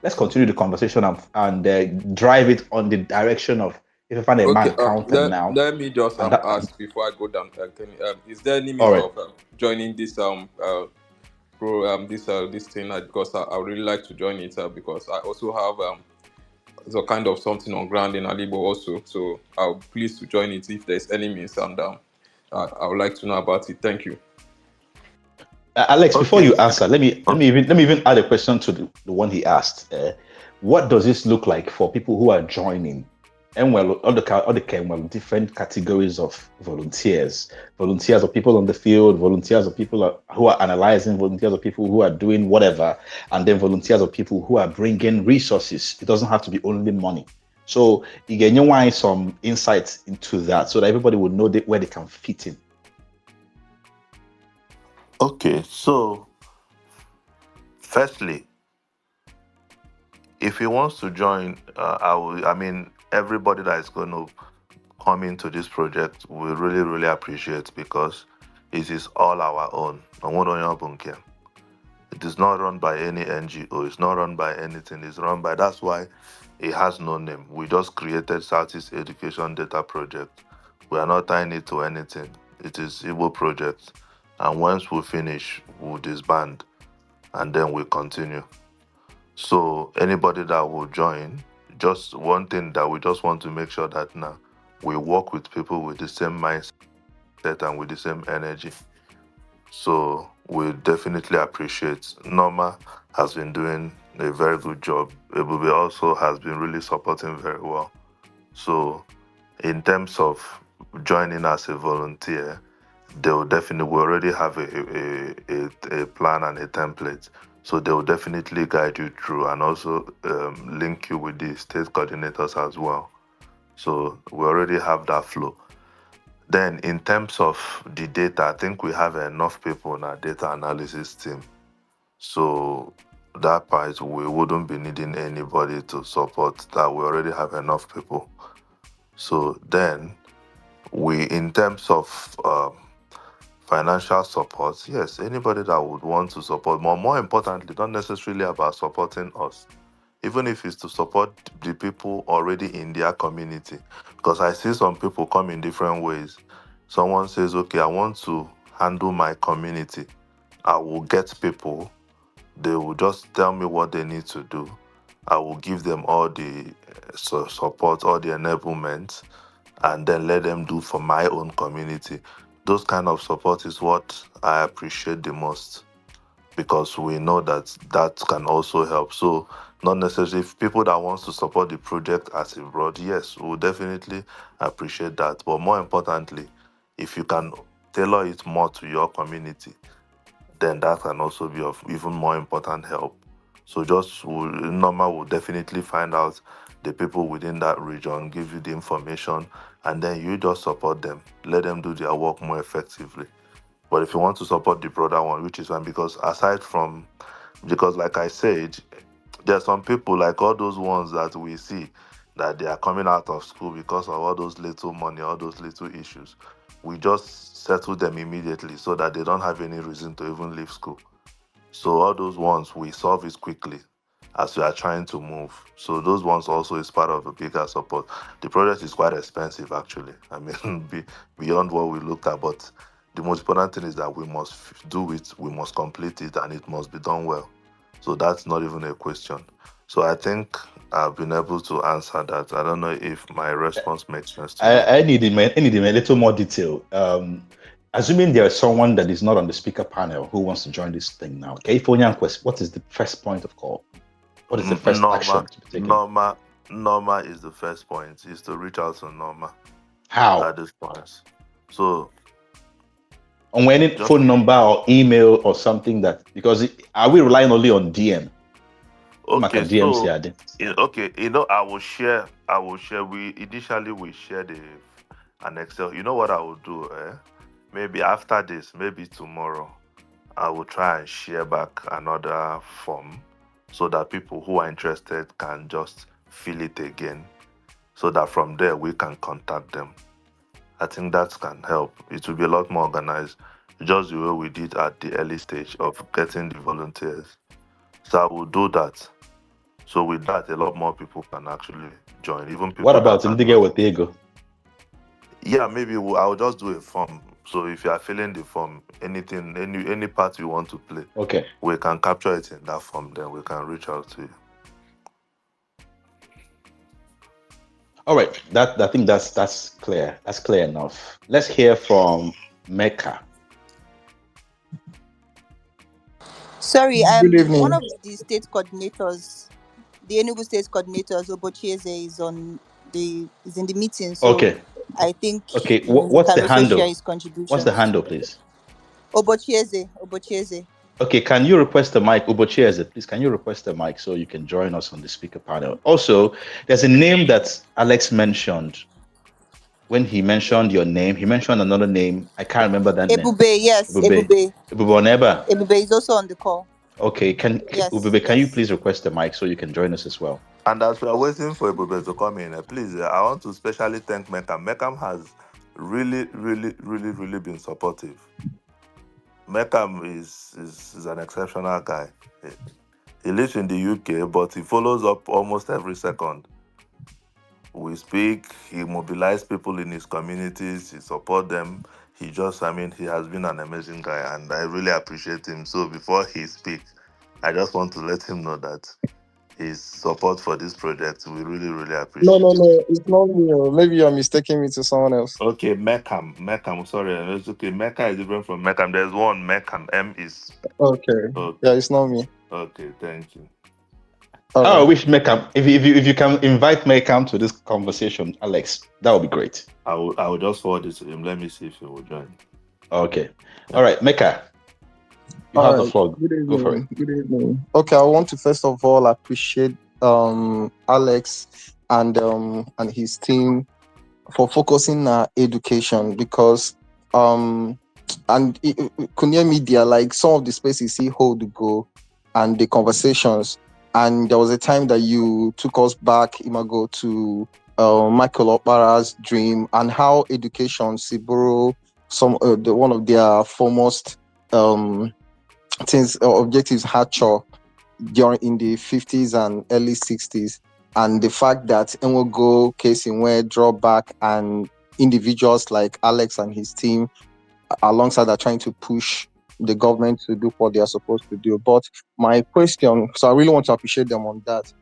let's continue the conversation and drive it on the direction of if I find a Okay. man counting now. Let me just And that, ask before I go down. Is there any all means right. of joining this this thing? Because I would really like to join it because I also have so kind of something on ground in Alibo also. So I'll please to join it if there's any means, and I would like to know about it. Thank you. Alex, before Okay. you answer, let me even add a question to the one he asked. What does this look like for people who are joining? And well, all the different categories of volunteers. Volunteers are people on the field. Volunteers are people who are analyzing. Volunteers are people who are doing whatever, and then volunteers are people who are bringing resources. It doesn't have to be only money. So you get some insights into that, so that everybody would know where they can fit in. Okay. So, firstly, if he wants to join, I mean, everybody that is going to come into this project, we really, really appreciate because it is all our own. It is not run by any NGO. It's not run by anything. It's run by. That's why it has no name. We just created Southeast Education Data Project. We are not tying it to anything. It is Igbo project, and once we finish, we'll disband, and then we continue. So anybody that will join, just one thing that we just want to make sure that now we work with people with the same mindset and with the same energy. So we definitely appreciate. Norma has been doing a very good job. Ebube also has been really supporting very well. So in terms of joining as a volunteer, they will definitely we already have a plan and a template. So they will definitely guide you through and also link you with the state coordinators as well. So we already have that flow. Then, in terms of the data, I think we have enough people in our data analysis team. So, that part, we wouldn't be needing anybody to support that. We already have enough people. So, then, in terms of financial support, yes, anybody that would want to support, more importantly, not necessarily about supporting us. even if it's to support the people already in their community. Because I see some people come in different ways. Someone says, okay, I want to handle my community. I will get people. They will just tell me what they need to do. I will give them all the support, all the enablement, and then let them do for my own community. Those kind of support is what I appreciate the most, because we know that that can also help. So not necessarily if people that wants to support the project as a broad, yes, we will definitely appreciate that. But more importantly, if you can tailor it more to your community, then that can also be of even more important help. So just normal will definitely find out the people within that region, give you the information, and then you just support them, let them do their work more effectively. But if you want to support the broader one, which is fine, because aside from, because like I said, there are some people like all those ones that we see that they are coming out of school because of all those little money, all those little issues. We just settle them immediately so that they don't have any reason to even leave school. So all those ones we solve it quickly as we are trying to move. So those ones also is part of a bigger support. The project is quite expensive actually. I mean, beyond what we looked at, but the most important thing is that we must do it, we must complete it, and it must be done well. So that's not even a question. So I think I've been able to answer that. I don't know if my response makes sense to you. I need a little more detail. Assuming there is someone that is not on the speaker panel who wants to join this thing now, what is the first point of call? What is the first action to be taken? Norma is the first point, is to reach out to Norma How? at this point. So On any just phone number or email or something that, because are we relying only on DM? okay, DMs so here. okay, I will share. We initially shared an Excel. You know what I will do? Maybe after this, maybe tomorrow, I will try and share back another form so that people who are interested can just fill it again, so that from there we can contact them. I think that can help. It will be a lot more organized, just the way we did at the early stage of getting the volunteers. So I will do that. So with that, a lot more people can actually join, even What people about that are Indige not. with Ego? Yeah, maybe I'll just do a form. So if you are filling the form, anything, any part you want to play, Okay. we can capture it in that form. Then we can reach out to you. All right. I think that's clear. That's clear enough. Let's hear from Mecca. Sorry, Good evening. one of the state coordinators, the Enugu state coordinators, Obochieze, is in the meeting. So Okay. I think Okay. he What's can the also share handle? his contributions. What's the handle, please? Obochieze. Okay, can you request the mic? Ubochieze, please, can you request the mic so you can join us on the speaker panel? Also, there's a name that Alex mentioned. When he mentioned your name, he mentioned another name. I can't remember that name. Ebube, yes, Ebube. Ebube Oneba. Ebube is also on the call. Okay, Yes, Ubebe, can you yes. please request the mic so you can join us as well? And as we are waiting for Ebube to come in, please, I want to specially thank Mekam. Mekam has really been supportive. Mekam is an exceptional guy. He lives in the UK, but he follows up almost every second. We speak, he mobilizes people in his communities, he supports them. He has been an amazing guy, and I really appreciate him. So before he speaks, I just want to let him know that his support for this project, we really appreciate. No, it's not me. Maybe you're mistaking me to someone else. Okay, Mekam, sorry, it's okay. Mecca is different from Mekam. There's one Mekam. M is Okay. Yeah, it's not me. okay. Thank you. I wish Mekam, if you can invite Mekam to this conversation, Alex, that would be great. I will just forward this to him. Let me see if he will join. Okay. All right, Mecca. You have the floor. Good evening. Go for it. Good evening. Okay, I want to first of all appreciate Alex and his team for focusing on education, because Kunia Media, like some of the spaces he hold go and the conversations, and there was a time that you took us back, Imago, to Michael Okpara's dream and how education, Siburo, one of their foremost things objectives, Hatcher, during in the 50s and early 60s, and the fact that Enwogo case in where drawback and individuals like Alex and his team alongside are trying to push the government to do what they are supposed to do. But my question, so I really want to appreciate them on that.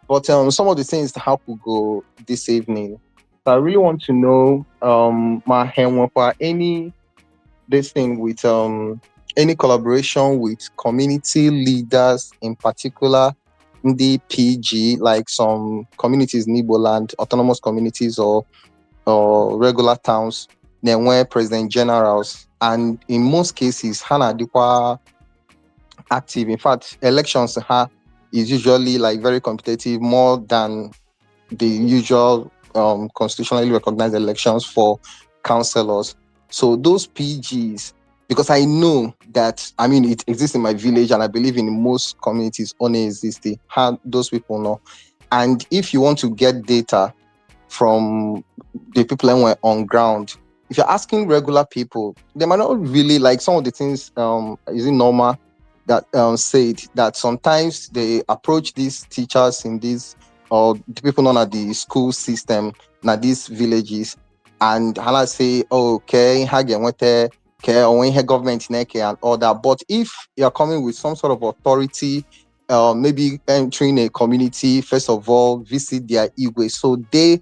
But some of the things that happen go this evening. So I really want to know, any this thing with any collaboration with community leaders, in particular in the PG, like some communities in Igbo land, autonomous communities or regular towns, then where president generals, and in most cases, Hana Dikwa active. In fact, elections is usually like very competitive, more than the usual constitutionally recognized elections for councillors. So those PGs, because I know that, I mean, it exists in my village, and I believe in most communities only existing, how those people know. And if you want to get data from the people who were on ground, if you're asking regular people, they might not really like some of the things. Is it normal that said that sometimes they approach these teachers in these or the people known at the school system na these villages, and Hala say, oh, okay, okay, or when government and all that. But if you're coming with some sort of authority, maybe entering a community, first of all, visit their Igwe. So the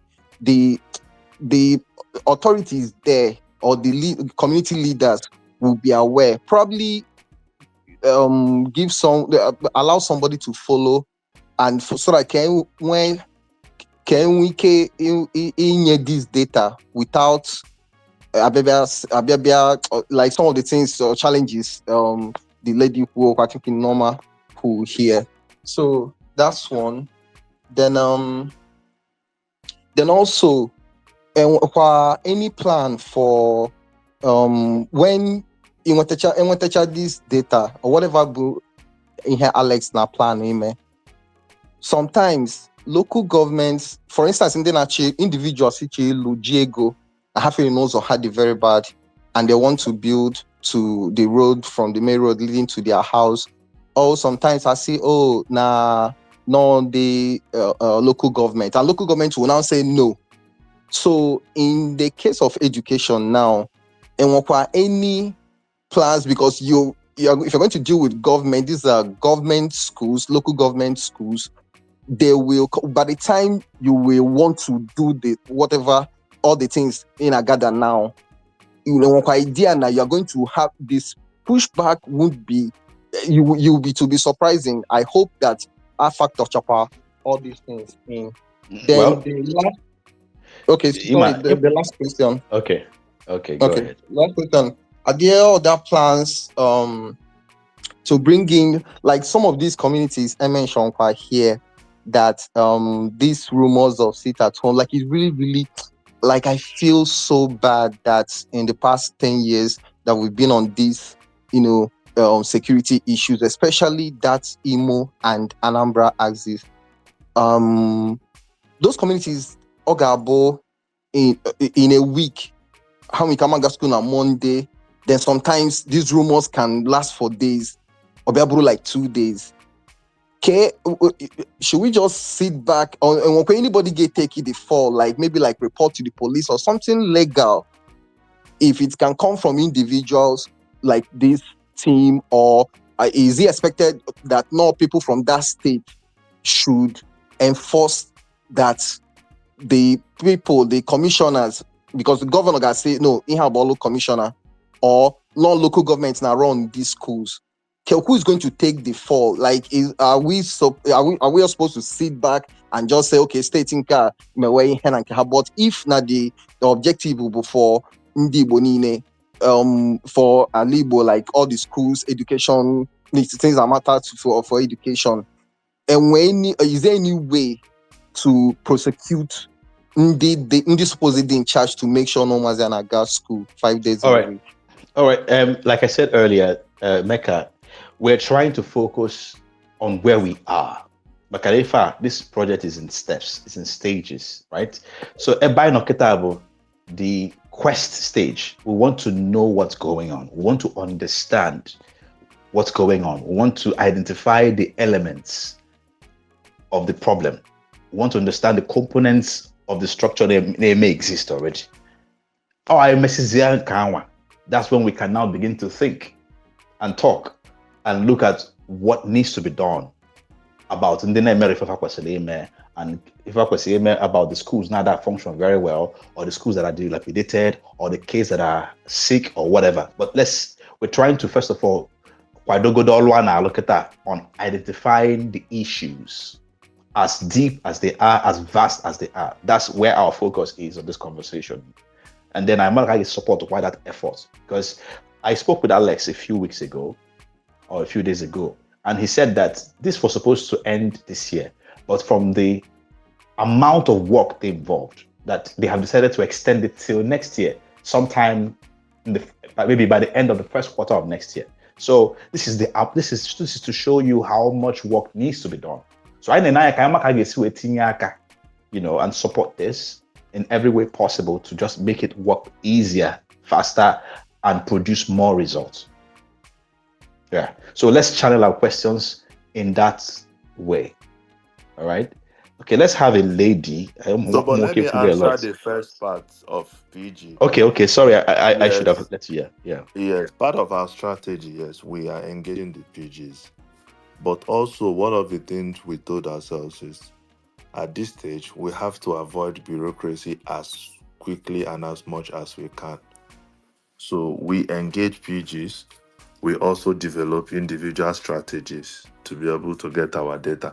authorities there or the community leaders will be aware. Probably give allow somebody to follow, and so that can we in this data without like some of the things or challenges the lady who I think in normal who here. So that's one. Then also any plan for when you want to check this data or whatever in here Alex na plan sometimes local governments, for instance, in the individuals Diego also had it very bad, and they want to build to the road from the main road leading to their house. Or sometimes I see, no, the local government, and local government will now say no. So in the case of education now, and any plans, because if you're going to deal with government, these are government schools, local government schools, they will, by the time you will want to do the whatever, all the things in Agada now, idea now you're going to have this pushback would be, you'll be to be surprising. I hope that our factor chopper, all these things in. Then Well, the last question. Okay, go ahead. Last question. Are there other plans to bring in, like some of these communities I mentioned quite here, that these rumors of sit at home, like it really, really, like I feel so bad that in the past 10 years that we've been on these, security issues, especially that Imo and Anambra axis. Those communities, Ogabo, in a week, how we come to school on Monday, then sometimes these rumors can last for days, or like 2 days. Okay, should we just sit back and when anybody take the fall, like maybe like report to the police or something legal, if it can come from individuals like this team, or is it expected that no people from that state should enforce that the people, the commissioners, because the governor can say no, in have local commissioner or non-local governments now run these schools. Who is going to take the fall? Like, are we all supposed to sit back and just say, okay, state in car, but if not the objective for Ndi Bonine, for Alibo, like all the schools, education, things that matter for education. And is there any way to prosecute Ndi supposedly in charge to make sure no one's in a girls' school 5 days a week? All right. Like I said earlier, Mecca, we're trying to focus on where we are. But Khalifa, this project is in steps, it's in stages, right? So Ebai Noketabo, the quest stage, we want to know what's going on. We want to understand what's going on. We want to identify the elements of the problem. We want to understand the components of the structure that may exist already. That's when we can now begin to think and talk and look at what needs to be done about and if I could say about the schools now that function very well, or the schools that are dilapidated, or the kids that are sick or whatever. But we're trying to first of all look at that on identifying the issues as deep as they are, as vast as they are. That's where our focus is on this conversation. And then I'm not really support why that effort, because I spoke with Alex a few weeks ago or a few days ago, and he said that this was supposed to end this year, but from the amount of work they involved, that they have decided to extend it till next year, sometime maybe by the end of the first quarter of next year. So this is to show you how much work needs to be done. So I and support this in every way possible to just make it work easier, faster, and produce more results. Yeah. So let's channel our questions in that way. All right. Okay, let's have a lady. But let me answer the first part of PG. Okay. Sorry, I should have let you. Yeah. Yes, part of our strategy, yes, we are engaging the PGs. But also, one of the things we told ourselves is, at this stage, we have to avoid bureaucracy as quickly and as much as we can. So we engage PGs. We also develop individual strategies to be able to get our data.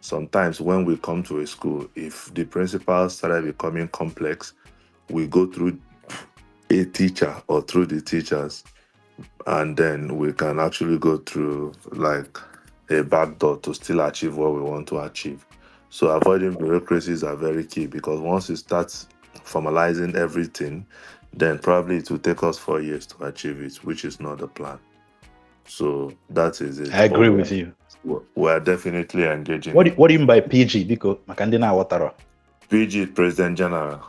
Sometimes when we come to a school, if the principals started becoming complex, we go through a teacher or through the teachers, and then we can actually go through like a backdoor to still achieve what we want to achieve. So avoiding bureaucracies are very key, because once you start formalizing everything, then probably it will take us 4 years to achieve it, which is not the plan. So that is it. I agree with you. We're definitely engaging. What do you mean by PG? Because Makandina Watara. PG is President General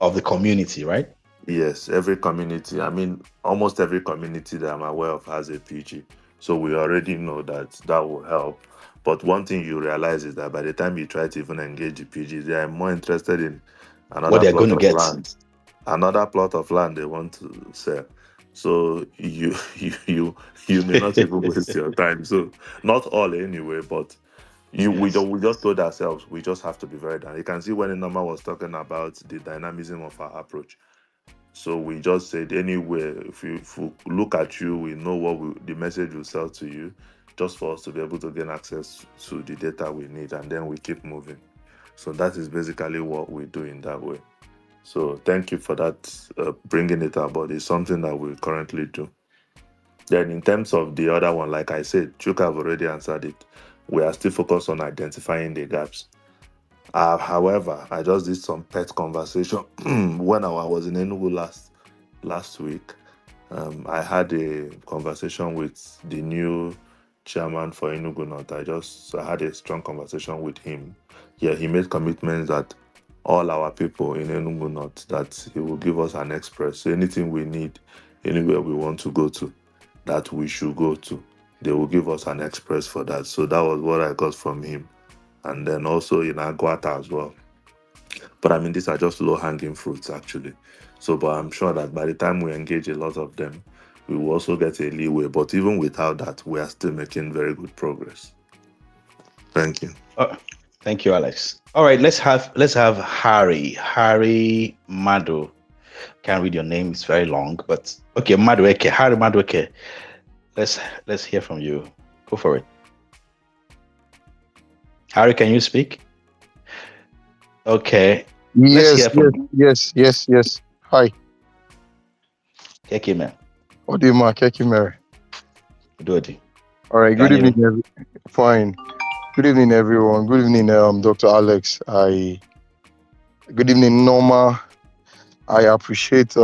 of the community, right? Yes, every community. I mean, almost every community that I'm aware of has a PG. So we already know that will help. But one thing you realize is that by the time you try to even engage the PGs, they are more interested in what they're going to get. Another plot of land they want to sell. So you may not even waste your time. So not all anyway, but we just told ourselves we just have to be very dynamic. You can see when Inoma was talking about the dynamism of our approach. So we just said anywhere, if we look at you, we know the message will sell to you, just for us to be able to gain access to the data we need, and then we keep moving. So that is basically what we do in that way. So thank you for that, bringing it up, but it's something that we currently do. Then in terms of the other one, like I said, Chuka have already answered it. We are still focused on identifying the gaps. However, I just did some pet conversation when I was in Enugu last week. I had a conversation with the new chairman for Enugu North. I had a strong conversation with him. Yeah, he made commitments that all our people in Enugu North, that he will give us an express. So anything we need, anywhere we want to go to, that we should go to, they will give us an express for that. So that was what I got from him. And then also in Aguata as well. But I mean, these are just low-hanging fruits, actually. So, but I'm sure that by the time we engage a lot of them, we will also get a leeway. But even without that, we are still making very good progress. Thank you. Thank you, Alex. All right, let's have Harry Madu. Can't read your name; it's very long. But okay, Madueke, Harry Madueke. Let's hear from you. Go for it. Harry, can you speak? Okay. Yes. Hi. Keki man. Odima, Keki Mary. Do it. All right. Good evening. Fine. Good evening, everyone. Good evening, Dr. Alex. Good evening, Norma. I appreciate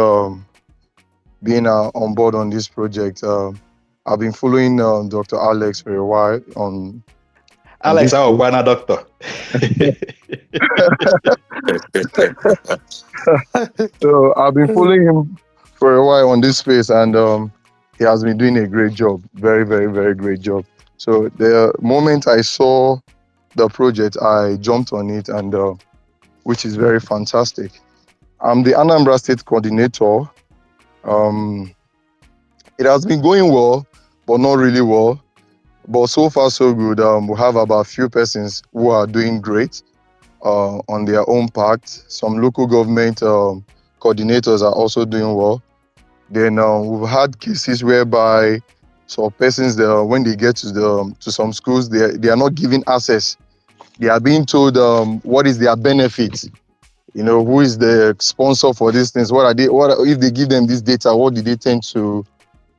being on board on this project. I've been following Dr. Alex for a while on. Alex, our partner doctor. So I've been following him for a while on this space, and he has been doing a great job. Very, very, very great job. So the moment I saw the project, I jumped on it, and which is very fantastic. I'm the Anambra State coordinator. It has been going well, but not really well. But so far, so good. We have about a few persons who are doing great on their own part. Some local government coordinators are also doing well. Then we've had cases whereby some persons, when they get to some schools, they are not given access. They are being told what is their benefit. Who is the sponsor for these things? What are they? What if they give them this data? What do they tend to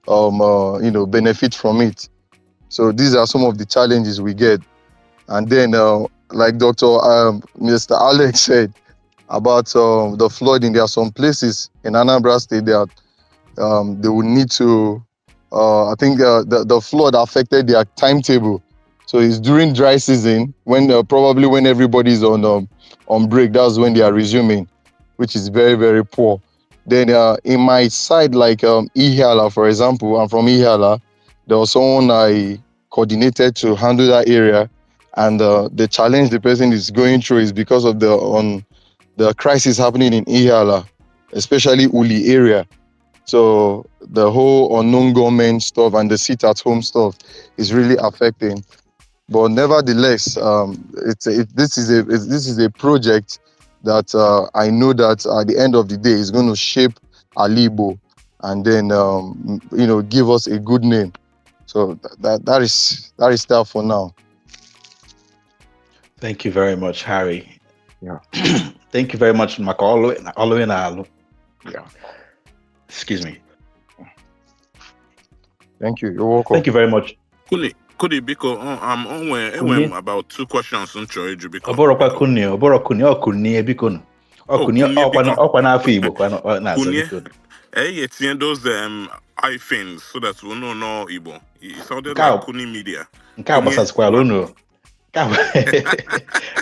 benefit from it? So these are some of the challenges we get. And then, like Mr. Alex said about the flooding, there are some places in Anambra State that they will need to. I think the flood affected their timetable. So it's during dry season when probably when everybody's on break. That's when they are resuming, which is very, very poor. Then in my side, like Ihiala, for example, I'm from Ihiala. There was someone I coordinated to handle that area, and the challenge the person is going through is because of the crisis happening in Ihiala, especially Uli area. So the whole unknown government stuff and the sit-at-home stuff is really affecting. But nevertheless, this is a project that I know that at the end of the day is going to shape Alibo and then give us a good name. So that is that for now. Thank you very much, Harry. Yeah. Thank you very much, Makolo. Yeah. Excuse me. Thank you. You're welcome. Thank you very much. Kuni biko, I'm on about 2 questions on Choiju biko. Oboro kuni biko. Okwa na afọ Igbo kwa na asọ biko. It's those iPhones so that we know Igbo. It sounded like Kuni Media. Nke a gbasasịkwara unu.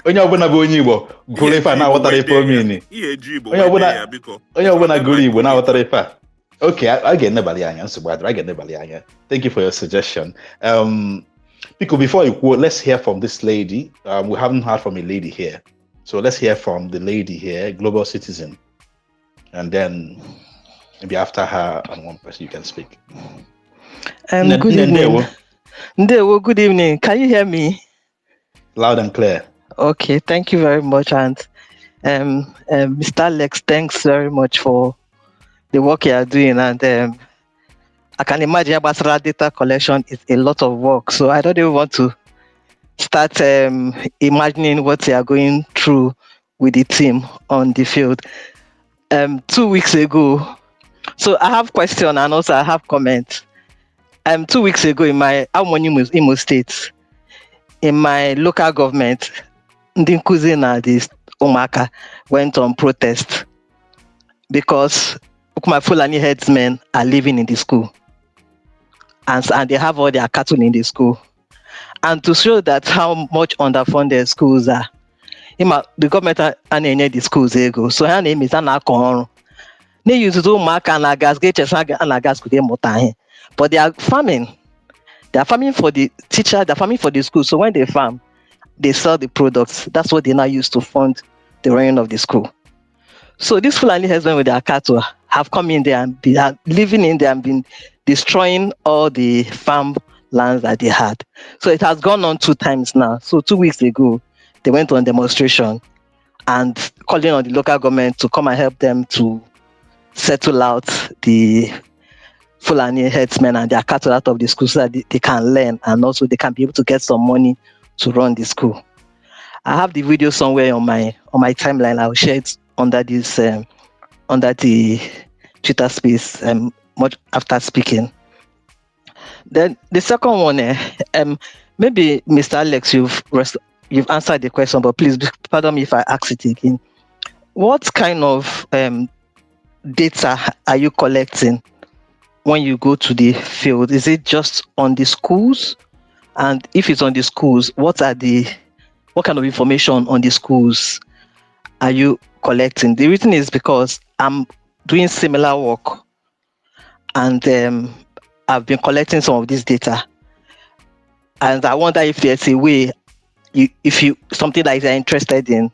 Onye ọbụla bụ onye Igbo gụrụ ife a na-aghọtara ife omini. Onye ọbụla gụrụ Igbo na-aghọtara ife a. Okay, I get nobody anya. I get nobody anya. Thank you for your suggestion. Because before you quote, let's hear from this lady. We haven't heard from a lady here. So let's hear from the lady here, Global Citizen. And then maybe after her and one person you can speak. Good evening. Ndewo, good evening. Can you hear me? Loud and clear. Okay, thank you very much. And Mr. Alex, thanks very much for the work you are doing. And I can imagine Basra data collection is a lot of work. So I don't even want to start imagining what you are going through with the team on the field. 2 weeks ago, so I have question and also I have comment. 2 weeks ago in my Imo State, in my local government, ndị nkuzi na the ụmụaka went on protest because my Fulani headsmen are living in the school and they have all their cattle in the school. And to show that how much underfunded schools are, the government na-enye the schools ego, so ha na-emeta na-akọ ọrụ na-eyuzuzi ụmụaka na gas ga-echesa na gas kude mụta ihe, but they are farming for the teacher, they're farming for the school. So when they farm, they sell the products. That's what they now use to fund the running of the school. So these Fulani husbands with their cattle have come in there and are living in there and been destroying all the farm lands that they had. So it has gone on 2 times now. So 2 weeks ago, they went on demonstration and calling on the local government to come and help them to settle out the Fulani headsmen and their cattle out of the school so that they can learn and also they can be able to get some money to run the school. I have the video somewhere on my timeline. I'll share it under this under the Twitter space much after speaking. Then the second one, maybe Mr. Alex, you've answered the question, but please pardon me if I ask it again. What kind of data are you collecting when you go to the field? Is it just on the schools? And if it's on the schools, what kind of information on the schools are you collecting? The reason is because I'm doing similar work, and I've been collecting some of this data, and I wonder if there's a way, if you something that you're interested in,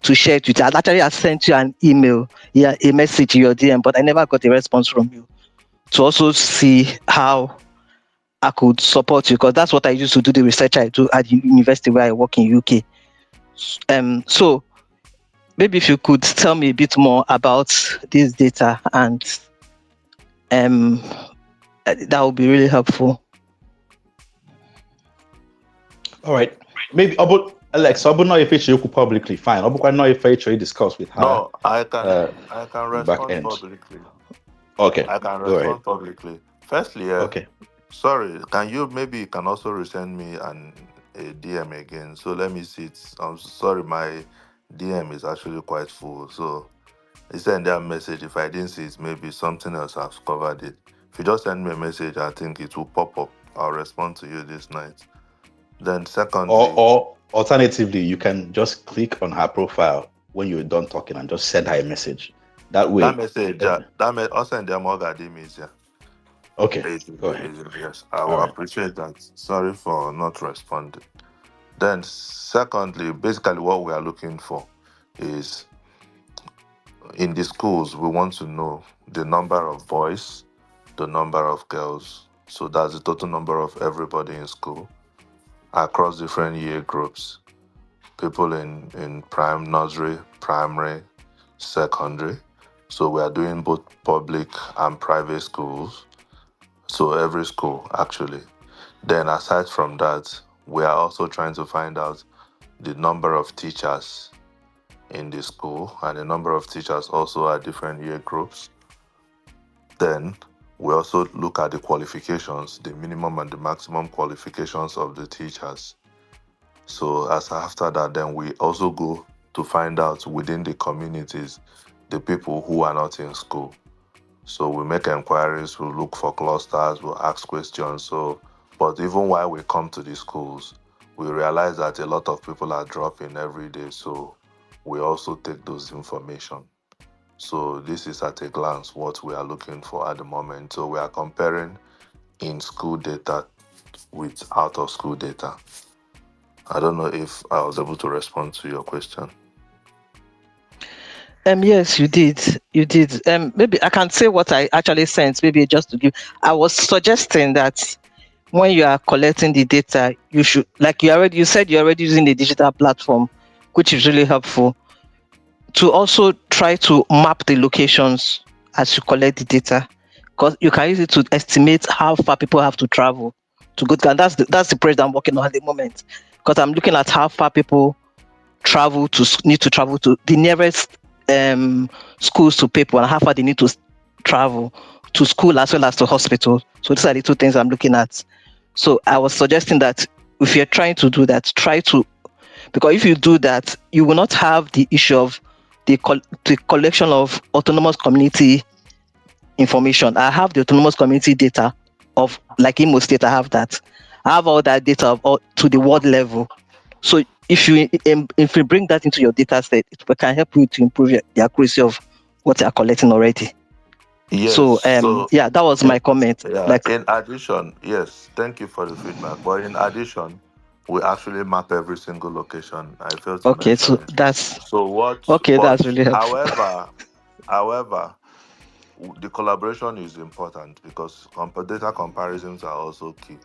to share it with you. I sent you an email, a message in your DM, but I never got a response from you to also see how I could support you, because that's what I used to do, the research I do at the university where I work in UK. So maybe if you could tell me a bit more about this data, and that would be really helpful. All right. Maybe about Alex, I don't know if it's publicly fine. I don't know if it's discussed with her. No, I can Back respond end. publicly. Okay. I can Go ahead. respond publicly. Firstly, Okay. sorry, you can also resend me a DM again. So let me see it. I'm sorry, my DM is actually quite full. So send that message. If I didn't see it, maybe something else has covered it. If you just send me a message, I think it will pop up. I'll respond to you this night. Then secondly, Or alternatively, you can just click on her profile when you're done talking and just send her a message. That way. that message, I'll send them all that yeah. Okay. Go ahead. Yes, I All will right. appreciate that. Sorry for not responding. Then, secondly, basically, what we are looking for is in the schools, we want to know the number of boys, the number of girls. So that's the total number of everybody in school across different year groups. People in nursery, primary, secondary. So we are doing both public and private schools. So every school, actually. Then, aside from that, we are also trying to find out the number of teachers in the school and the number of teachers also at different year groups. Then, we also look at the qualifications, the minimum and the maximum qualifications of the teachers. So, as after that, then we also go to find out within the communities the people who are not in school. So we make inquiries, we look for clusters, we ask questions. So, but even while we come to the schools, we realize that a lot of people are dropping every day. So we also take those information. So this is at a glance what we are looking for at the moment. So we are comparing in school data with out of school data. I don't know if I was able to respond to your question. Yes, you did. You did. Maybe I can say what I actually sent. Maybe just to give. I was suggesting that when you are collecting the data, you should, like you said, you're already using the digital platform, which is really helpful. To also try to map the locations as you collect the data, because you can use it to estimate how far people have to travel to go to. And that's the project I'm working on at the moment, because I'm looking at how far people need to travel to the nearest schools to people, and how far they need to travel to school as well as to hospital. So these are the two things I'm looking at. So I was suggesting that if you're trying to do that, because if you do that, you will not have the issue of the collection of autonomous community information. I have the autonomous community data of, like Imo State, I have that. I have all that data to the world level. So if you bring that into your data set, it can help you to improve the accuracy of what you are collecting already. Yes. So that was my comment. Yeah. In addition, yes, thank you for the feedback. But in addition, we actually map every single location. I failed to okay, mention so it. that's So what? okay. But That's really helpful. however, the collaboration is important because data comparisons are also key.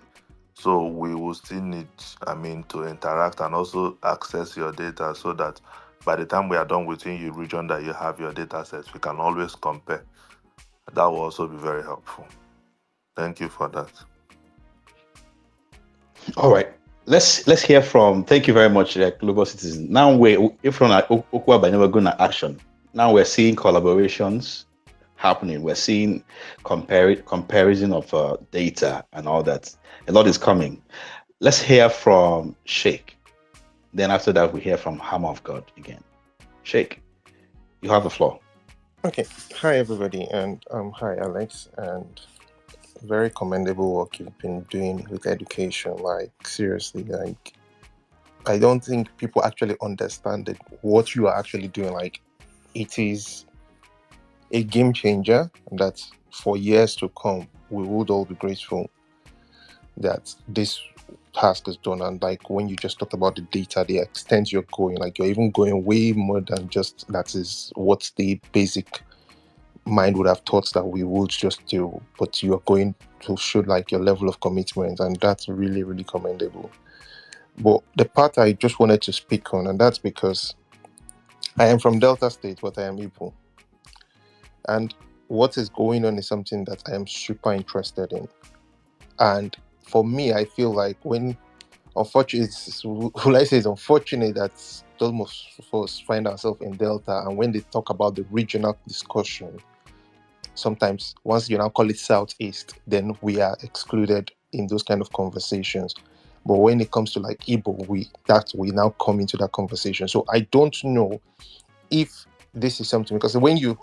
So we will still need, to interact and also access your data so that by the time we are done within your region that you have your data sets, we can always compare. That will also be very helpful. Thank you for that. All right. Let's hear from. Thank you very much, Global Citizen. Now if from Okwa by never going to action. Now we're seeing collaborations happening. We're seeing comparison of data and all that. A lot is coming. Let's hear from Sheikh. Then after that, we hear from Hammer of God again. Sheikh, you have the floor. Okay. Hi, everybody, and hi, Alex, and very commendable work you've been doing with education. Like, seriously, like, I don't think people actually understand what you are actually doing. Like, it is a game changer that for years to come, we would all be grateful that this task is done. And like when you just talked about the data, the extent you're going, like you're even going way more than just that is what the basic mind would have thought that we would just do, but you're going to show like your level of commitment, and that's really, really commendable. But the part I just wanted to speak on, and that's because I am from Delta State, but I am Igbo. And what is going on is something that I am super interested in. And for me, I feel like when, unfortunately, will I say it's unfortunate that almost of us find ourselves in Delta, and when they talk about the regional discussion, sometimes once you now call it Southeast, then we are excluded in those kind of conversations. But when it comes to like Igbo, we now come into that conversation. So I don't know if this is something, because when you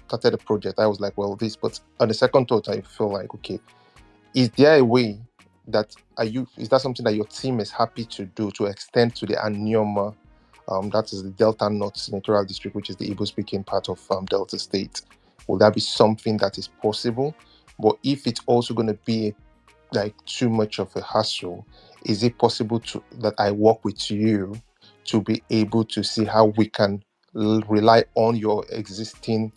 started the project, I was like, well, this, but on the second thought, I feel like, okay, is there a way that is that something that your team is happy to do to extend to the Anioma, that is the Delta North Senatorial District, which is the Igbo-speaking part of Delta State? Will that be something that is possible? But if it's also going to be like too much of a hassle, is it possible that I work with you to be able to see how we can rely on your existing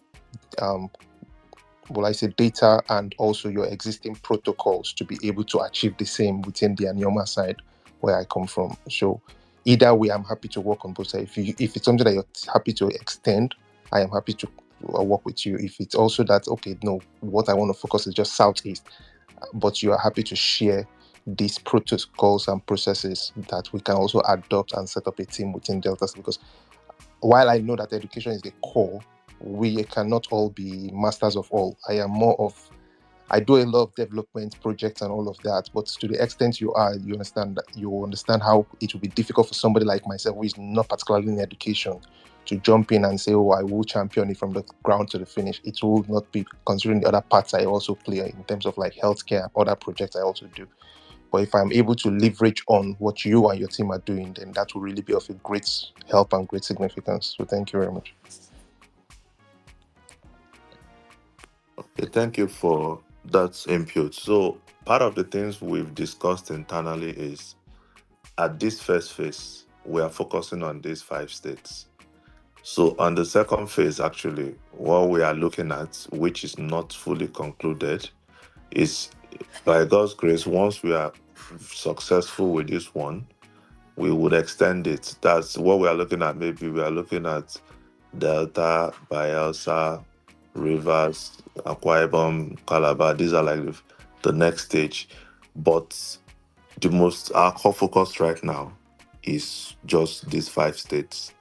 data and also your existing protocols to be able to achieve the same within the Anioma side where I come from? So either way, I'm happy to work on both sides. If it's something that you're happy to extend, I am happy to work with you. If it's also that, okay, no, what I want to focus is just Southeast, but you are happy to share these protocols and processes that we can also adopt and set up a team within Delta, because while I know that education is the core, we cannot all be masters of all. I do a lot of development projects and all of that, but to the extent you understand how it will be difficult for somebody like myself who is not particularly in education to jump in and say, oh, I will champion it from the ground to the finish. It will not be, considering the other parts I also play in terms of like healthcare and other projects I also do. But if I'm able to leverage on what you and your team are doing, then that will really be of a great help and great significance. So thank you very much. Okay, thank you for that input. So part of the things we've discussed internally is at this first phase, we are focusing on these 5 states. So on the second phase, actually, what we are looking at, which is not fully concluded, is by God's grace, once we are successful with this one, we would extend it. That's what we are looking at. Maybe we are looking at Delta, Bayelsa, Rivers, Akwa Ibom, Calabar. These are like the next stage. But our core focus right now is just these 5 states.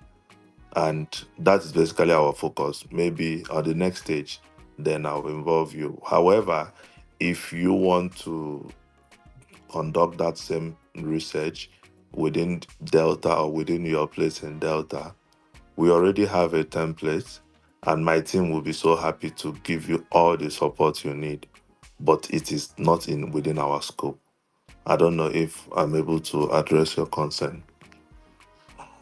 And that is basically our focus. Maybe on the next stage, then I'll involve you. However, if you want to conduct that same research within Delta or within your place in Delta, we already have a template, and my team will be so happy to give you all the support you need. But it is not within our scope. I don't know if I'm able to address your concern.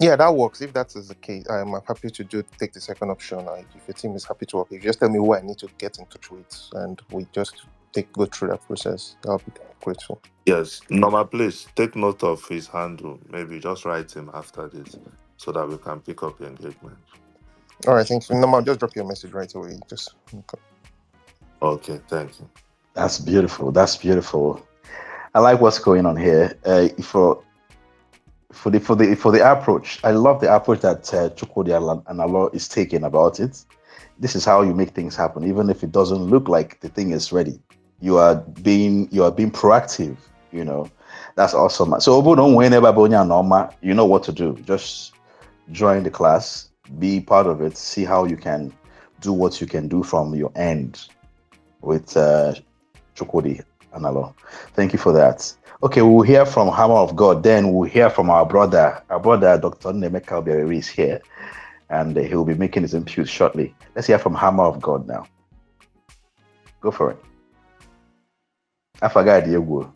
Yeah, that works. If that is the case, I'm happy to take the second option. If your team is happy to work, if you just tell me who I need to get in touch with, and we just go through that process, I'll be grateful. Yes, Norma, please take note of his handle. Maybe just write him after this so that we can pick up the engagement. All right, thanks. Norma, I'll just drop you a message right away. Okay, thank you. That's beautiful. That's beautiful. I like what's going on here. For the approach, I love the approach that Chukwudi and Allah is taking about it. This is how you make things happen, even if it doesn't look like the thing is ready. You are being proactive. You know, that's awesome. So you know what to do. Just join the class, be part of it, see how you can do what you can do from your end with Chukwudi and Allah. Thank you for that. Okay, we'll hear from Hammer of God. Then we'll hear from our brother Dr. Nemeka Obiari is here, and he'll be making his input shortly. Let's hear from Hammer of God now. Go for it. I forgot Diego.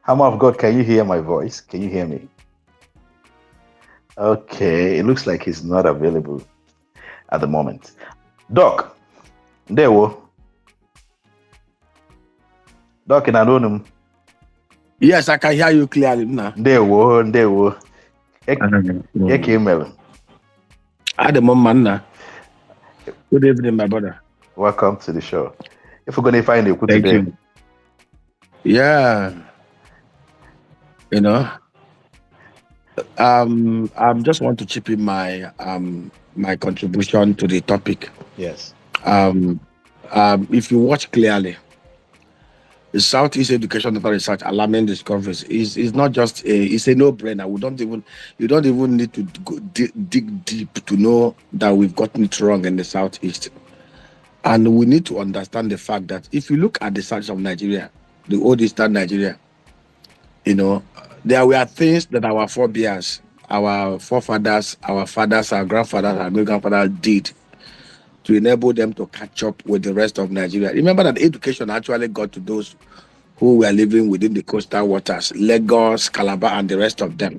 Hammer of God, can you hear my voice? Can you hear me? Okay, it looks like he's not available. at the moment. Doc, there we. Doc, in Anonum. Yes, I can hear you clearly now. There we. Ekemel. At the moment now. Good evening, my brother. Welcome to the show. If we're gonna find you, thank you. Yeah. You know, I just want to chip in my my contribution to the topic. Yes. If you watch clearly, the Southeast Education Data Research alarming discoveries is not just it's a no-brainer. You don't even need to go dig deep to know that we've gotten it wrong in the Southeast. And we need to understand the fact that if you look at the south of Nigeria, the old eastern Nigeria, you know, there were things that our forebears, our forefathers, our fathers, our grandfathers, our great-grandfathers did to enable them to catch up with the rest of Nigeria. Remember that education actually got to those who were living within the coastal waters, Lagos, Calabar, and the rest of them.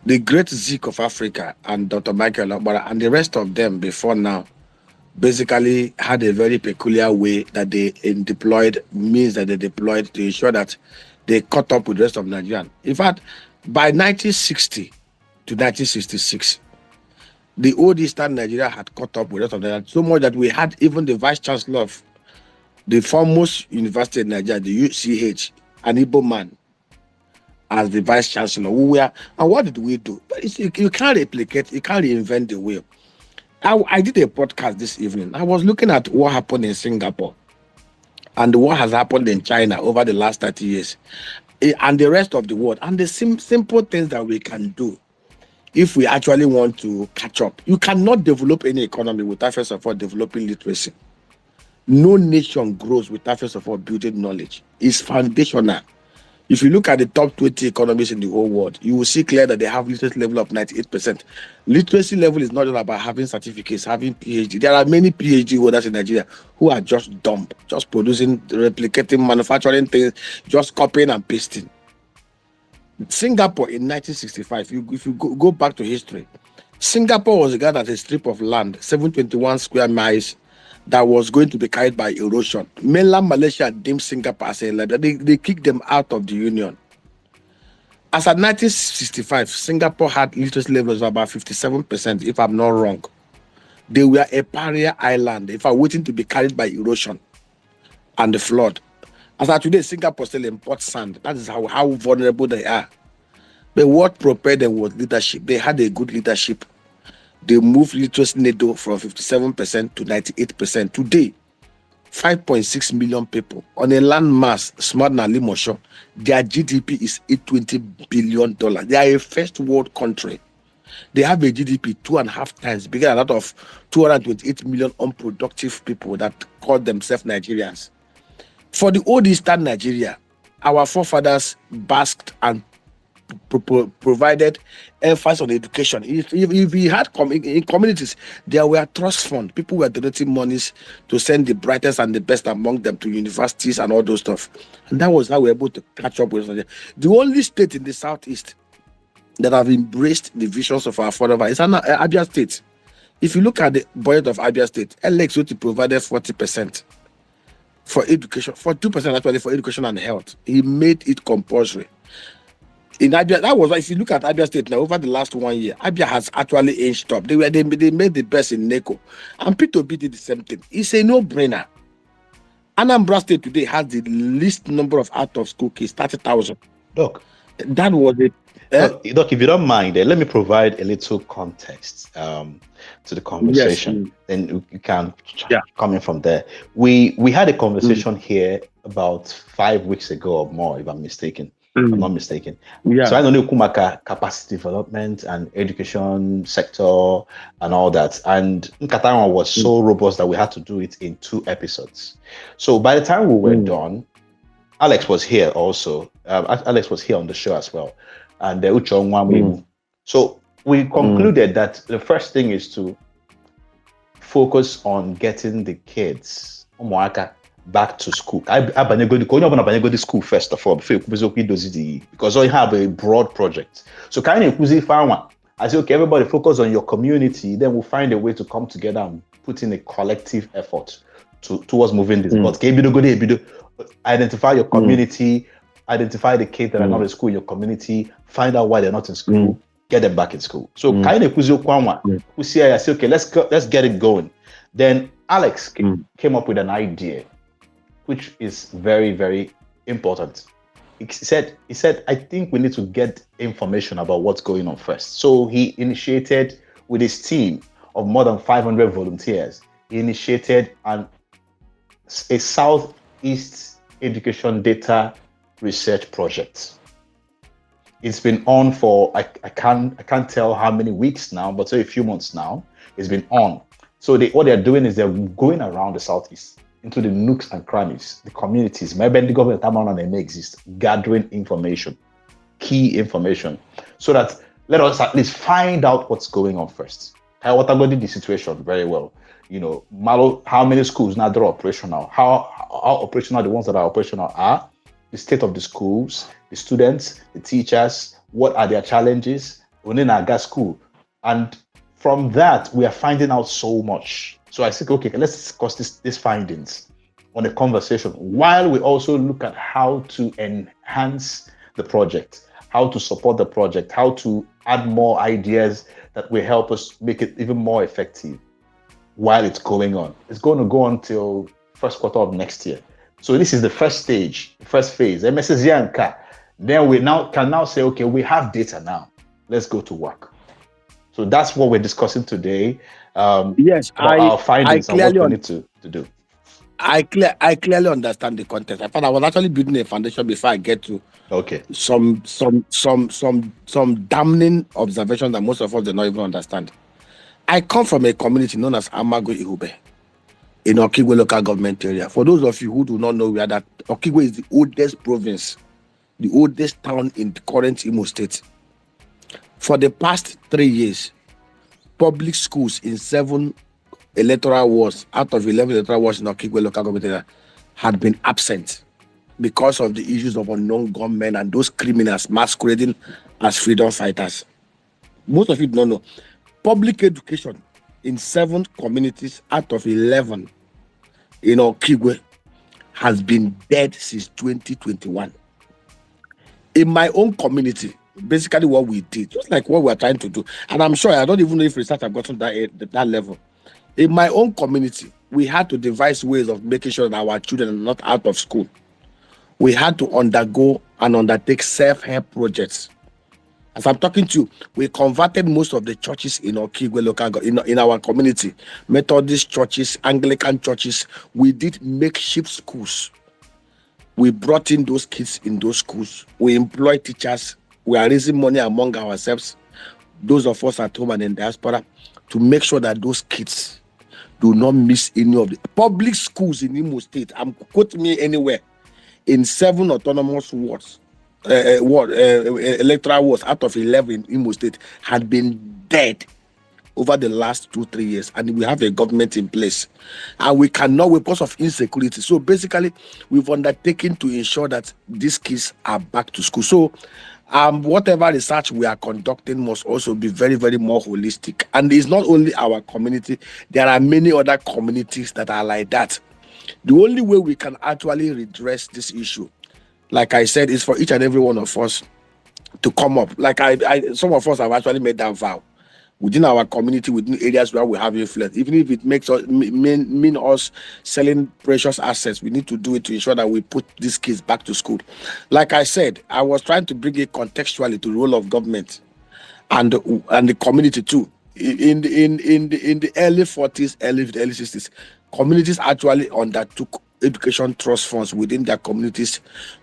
The great Zeke of Africa and Dr. Michael Okpara and the rest of them before now basically had a very peculiar way that they deployed to ensure that they caught up with the rest of Nigeria. In fact, by 1960 to 1966, the old Eastern Nigeria had caught up with the rest of Nigeria so much that we had even the vice chancellor of the foremost university in Nigeria, the UCH, an Igbo man, as the vice chancellor. And what did we do? But you can't replicate, you can't reinvent the wheel. I did a podcast this evening. I was looking at what happened in Singapore and what has happened in China over the last 30 years and the rest of the world, and the simple things that we can do if we actually want to catch up. You cannot develop any economy without, first of all, developing literacy. No nation grows without, first of all, building knowledge. It's foundational. If you look at the top 20 economies in the whole world, you will see clear that they have literacy level of 98%. Literacy level is not just about having certificates, having PhD. There are many PhD holders in Nigeria who are just dumb, just producing, replicating, manufacturing things, just copying and pasting. Singapore in 1965, if you go back to history, Singapore was regarded as a strip of land, 721 square miles, that was going to be carried by erosion. Mainland Malaysia deemed Singapore as a land. They kicked them out of the union. As at 1965, Singapore had literacy levels of about 57%, if I'm not wrong. They were a pariah island, if I'm waiting to be carried by erosion and the flood. As at today, Singapore still imports sand. That is how vulnerable they are. But what propelled them was leadership. They had a good leadership. They moved literacy needle from 57% to 98%. Today, 5.6 million people on a land mass smaller than Limosho. Their GDP is $820 billion. They are a first world country. They have a GDP 2.5 times bigger than that of 228 million unproductive people that call themselves Nigerians. For the old Eastern Nigeria, our forefathers basked and provided emphasis on education. If we had in communities, there were trust funds. People were donating monies to send the brightest and the best among them to universities and all those stuff. And that was how we were able to catch up with it. The only state in the Southeast that have embraced the visions of our forefathers is Abia State. If you look at the budget of Abia State, LX provided 40% for education, 42% actually for education and health. He made it compulsory. In Abia, that was why if you look at Abia State now, over the last 1 year, Abia has actually inched up. They made the best in NECO. And P2B did the same thing. It's a no-brainer. Anambra State today has the least number of out-of-school kids, 30,000. Doc. That was it. Doc, if you don't mind, let me provide a little context to the conversation. Yes. Then you can come in from there. We had a conversation here about 5 weeks ago or more, if I'm mistaken. If I'm not mistaken. Yeah. So I don't know Kumaka capacity development and education sector and all that. And Nkatawa was so robust that we had to do it in 2 episodes. So by the time we were done, Alex was here also. Alex was here on the show as well. And so we concluded that the first thing is to focus on getting the kids back to school. I go to school first of all before because we have a broad project. So can you farmer I say, okay, everybody focus on your community, then we'll find a way to come together and put in a collective effort towards moving this. But identify your community, identify the kids that are not in school in your community, find out why they're not in school, get them back in school. So kind of we see, I say, okay, let's get it going. Then Alex came up with an idea, which is very, very important. He said, I think we need to get information about what's going on first. So he initiated with his team of more than 500 volunteers. He initiated a Southeast Education Data Research Project. It's been on for I can't tell how many weeks now, but a few months now. It's been on. So what they're doing is they're going around the Southeast into the nooks and crannies, the communities. Maybe the government may exist, gathering information, key information, so that let us at least find out what's going on first. What about the situation very well? Malo, how many schools now they're operational? How operational the ones that are operational are? The state of the schools, the students, the teachers. What are their challenges within our school? And from that, we are finding out so much. So I said, okay, let's discuss these findings on a conversation while we also look at how to enhance the project, how to support the project, how to add more ideas that will help us make it even more effective while it's going on. It's going to go on till first quarter of next year. So this is the first stage, the first phase. Then we can now say, okay, we have data now. Let's go to work. So that's what we're discussing today. Yes, our findings and what we need to do. I clearly understand the context. I thought I was actually building a foundation before I get to some damning observations that most of us do not even understand. I come from a community known as Amago Ihube in Okigwe local government area. For those of you who do not know, we are that Okigwe is the oldest province, the oldest town in the current Imo State. For the past 3 years, public schools in 7 electoral wards out of 11 electoral wards in Okigwe local government area had been absent because of the issues of unknown gunmen and those criminals masquerading as freedom fighters. Most of you don't know. Public education in 7 communities out of 11 in Okigwe has been dead since 2021. In my own community, basically what we did, just like what we're trying to do, and I'm sure I don't even know if research have gotten that level. In my own community, we had to devise ways of making sure that our children are not out of school. We had to undergo and undertake self-help projects. As I'm talking to you, we converted most of the churches in Okigwe local in our community, Methodist churches, Anglican churches. We did makeshift schools. We brought in those kids in those schools. We employ teachers. We are raising money among ourselves, those of us at home and in diaspora, to make sure that those kids do not miss any of the public schools in Imo State. Quote me anywhere. In 7 autonomous wards, electoral wards out of 11 in Imo State had been dead over the last 2-3 years, and we have a government in place, and we cannot, because of insecurity. So basically, we've undertaken to ensure that these kids are back to school. So whatever research we are conducting must also be very, very more holistic. And it's not only our community, there are many other communities that are like that. The only way we can actually redress this issue, like I said, is for each and every one of us to come up. Like some of us have actually made that vow within our community, within areas where we have influence. Even if it makes us mean us selling precious assets, we need to do it to ensure that we put these kids back to school. Like I said, I was trying to bring it contextually to the role of government and the community too. In the early 40s, early 60s, communities actually undertook education trust funds within their communities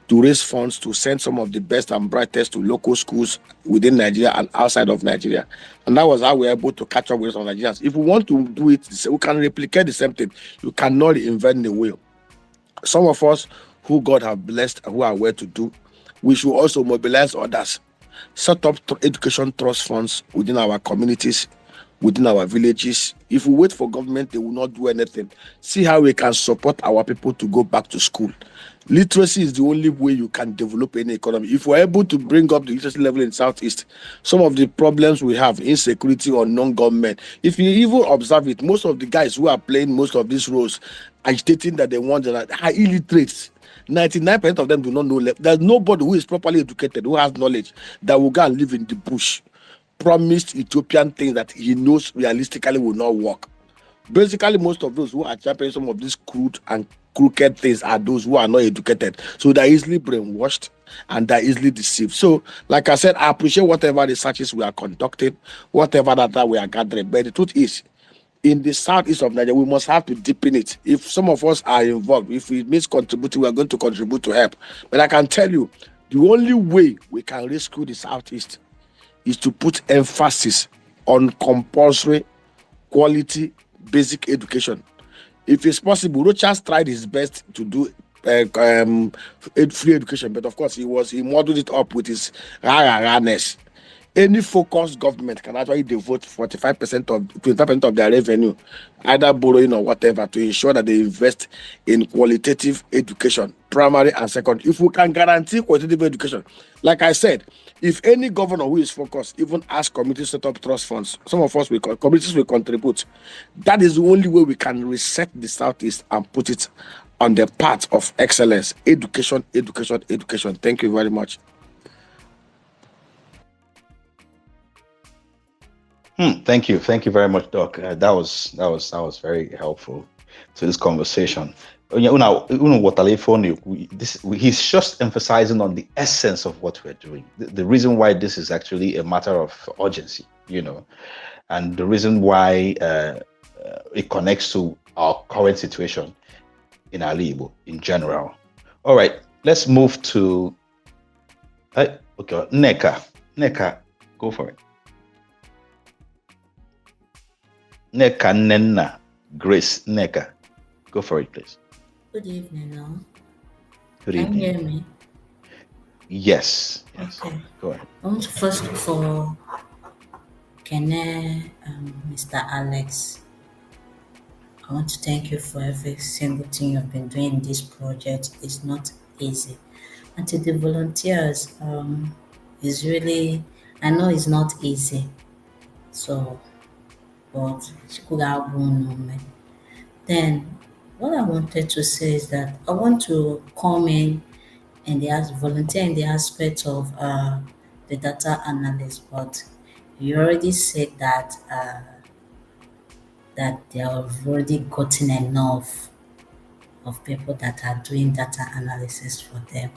to raise funds to send some of the best and brightest to local schools within Nigeria and outside of Nigeria. And that was how we were able to catch up with some Nigerians. If we want to do it, we can replicate the same thing. You cannot reinvent the wheel. Some of us who God have blessed and who are well to do, we should also mobilize others, set up education trust funds within our communities within our villages. If we wait for government, they will not do anything. See how we can support our people to go back to school. Literacy is the only way you can develop any economy. If we're able to bring up the literacy level in Southeast, some of the problems we have, insecurity or non-government, if you even observe it, most of the guys who are playing most of these roles, agitating that they want that are illiterate. 99% of them do not know. There's nobody who is properly educated, who has knowledge, that will go and live in the bush, promised Ethiopian things that he knows realistically will not work. Basically, most of those who are championing some of these crude and crooked things are those who are not educated. So they're easily brainwashed and they're easily deceived. So, like I said, I appreciate whatever researches we are conducting, whatever data we are gathering. But the truth is, in the southeast of Nigeria, we must have to deepen it. If some of us are involved, if we miss contributing, we are going to contribute to help. But I can tell you, the only way we can rescue the southeast is to put emphasis on compulsory, quality, basic education. If it's possible, Rochas tried his best to do free education, but of course he modeled it up with his rah-rah-rahness. Any focused government can actually devote 45% of 25% of their revenue, either borrowing or whatever, to ensure that they invest in qualitative education, primary and secondary. If we can guarantee qualitative education, like I said, if any governor who is focused even ask communities to set up trust funds, some of us communities will contribute. That is the only way we can reset the Southeast and put it on the path of excellence. Education, education, education. Thank you very much. Thank you very much, Doc. That was very helpful to this conversation. He's just emphasizing on the essence of what we're doing. The reason why this is actually a matter of urgency, and the reason why it connects to our current situation in Ali Igbo in general. All right, let's move to Neka, go for it. Neka Nenna, Grace Neka, go for it, please. Good evening, no? Good evening. Can you hear me? Yes. Okay. Go ahead. I want to first of all, Mr. Alex, I want to thank you for every single thing you've been doing in this project. It's not easy. And to the volunteers, it's really, I know it's not easy. So, but then what I wanted to say is that I want to come in and volunteer in the aspect of the data analyst, but you already said that that they have already gotten enough of people that are doing data analysis for them.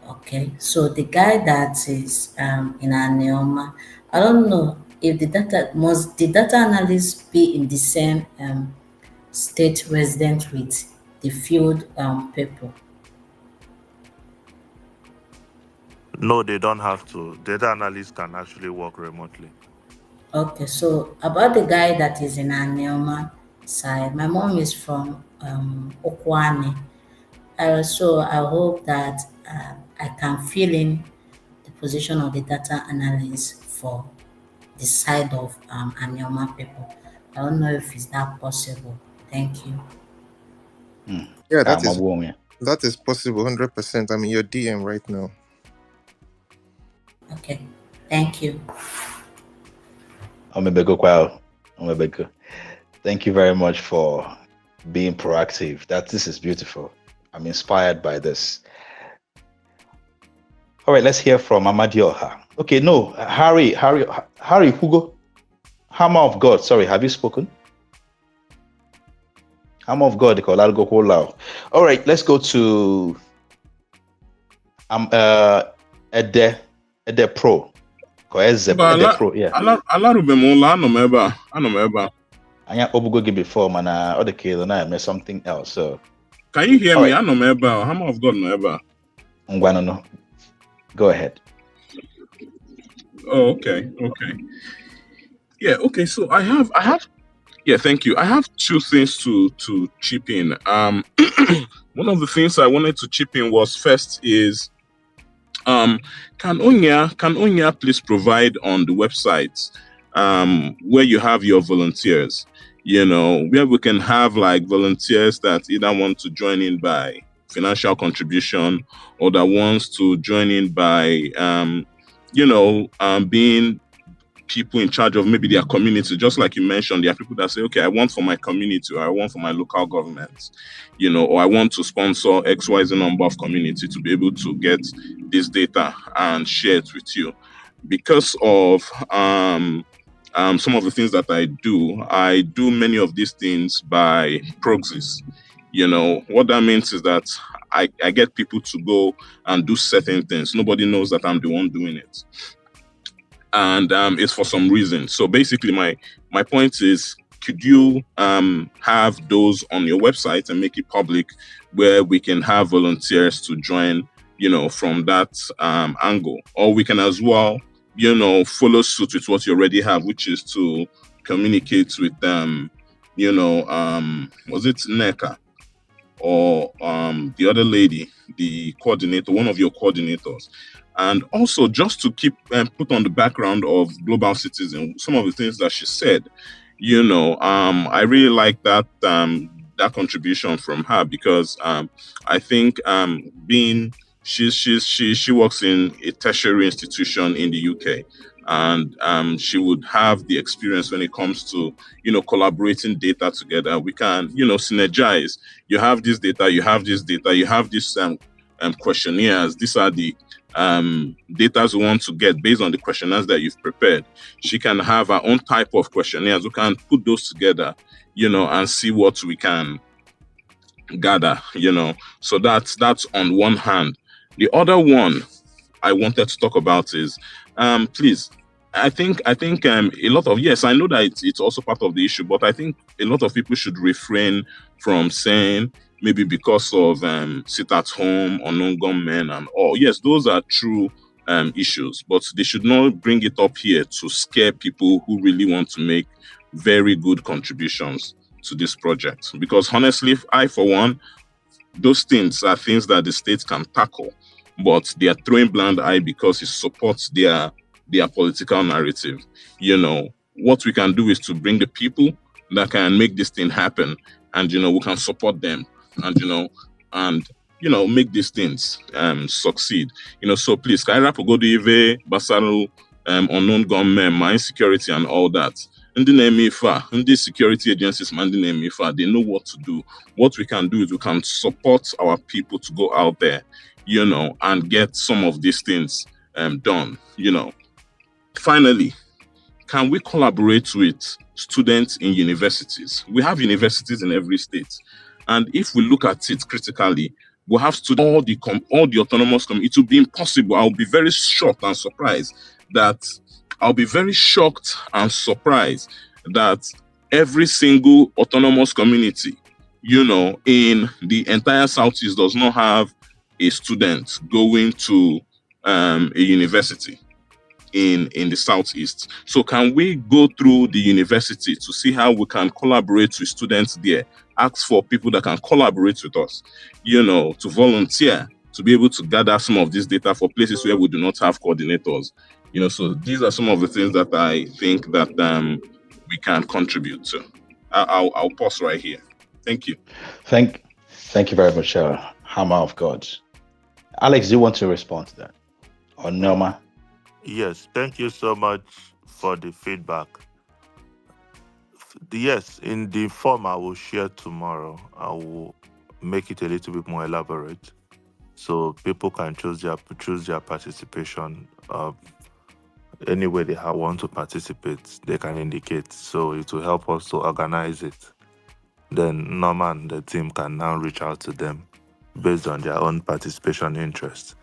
Okay, so the guy that is in Aneoma, I don't know if the data analyst be in the same state resident with the field people? No, they don't have to. Data analysts can actually work remotely. Okay, so about the guy that is in Aneoma side, my mom is from Okwane. So I hope that I can fill in the position of the data analyst for the side of Aneoma people. I don't know if it's that possible. Thank you. Yeah, that is possible, 100%. I'm in your DM right now. Okay, thank you. Thank you very much for being proactive. This is beautiful. I'm inspired by this. All right, let's hear from Amadioha. Okay, no, Harry, Hugo, Hammer of God. Sorry, have you spoken? Hammer of God, all right, let's go to Ede Pro. Ede Pro, yeah. Anya obugo gi before, man. All the kids and I something else. So can you hear me? I know Hammer of God no ever. No. Go ahead. Oh, okay. Yeah, okay. So I have yeah, thank you. I have two things to chip in. One of the things I wanted to chip in was first is can Onya please provide on the website where you have your volunteers, where we can have like volunteers that either want to join in by financial contribution or that wants to join in by, being people in charge of maybe their community. Just like you mentioned, there are people that say, okay, I want for my community, or I want for my local government, or I want to sponsor XYZ number of community to be able to get this data and share it with you. Because of some of the things that I do many of these things by proxies. What that means is that I get people to go and do certain things. Nobody knows that I'm the one doing it, and it's for some reason. So basically, my point is, could you have those on your website and make it public, where we can have volunteers to join, from that angle, or we can as well, follow suit with what you already have, which is to communicate with them. Was it NECA or the other lady, the coordinator, one of your coordinators? And also, just to keep put on the background of Global Citizen, some of the things that she said, I really like that that contribution from her, because I think being she works in a tertiary institution in the UK, and she would have the experience when it comes to collaborating data together. We can synergize. You have this data, you have this data, you have this questionnaires. These are the data we want to get based on the questionnaires that you've prepared. She can have her own type of questionnaires. We can put those together, and see what we can gather, So that's on one hand. The other one I wanted to talk about is, please, I think a lot of, yes, I know that it's also part of the issue, but I think a lot of people should refrain from saying, maybe because of sit at home, unknown gunmen and all. Yes, those are true issues, but they should not bring it up here to scare people who really want to make very good contributions to this project. Because honestly, I, for one, those things are things that the state can tackle, but they are throwing blind eye because it supports their political narrative. What we can do is to bring the people that can make this thing happen, and we can support them, and make these things succeed. So please, Kaira Pogodive, Basaru, unknown gunmen, my insecurity and all that. Ndị na-eme ife a, ndị security agencies, ndị na-eme ife a, they know what to do. What we can do is we can support our people to go out there, and get some of these things done. Finally, can we collaborate with students in universities? We have universities in every state, and if we look at it critically, we have students, all the autonomous community. It will be impossible. I'll be very shocked and surprised that every single autonomous community, in the entire Southeast does not have a student going to a university in the Southeast. So can we go through the university to see how we can collaborate with students there, ask for people that can collaborate with us, to volunteer, to be able to gather some of this data for places where we do not have coordinators. So these are some of the things that I think that we can contribute to. I'll pause right here. Thank you. Thank you very much, Hammer of God. Alex, do you want to respond to that? Or Norma? Yes, thank you so much for the feedback. Yes, in the form I will share tomorrow, I will make it a little bit more elaborate, so people can choose their participation. Any way they want to participate, they can indicate. So it will help us to organize it. Then Norma and the team can now reach out to them based on their own participation interest.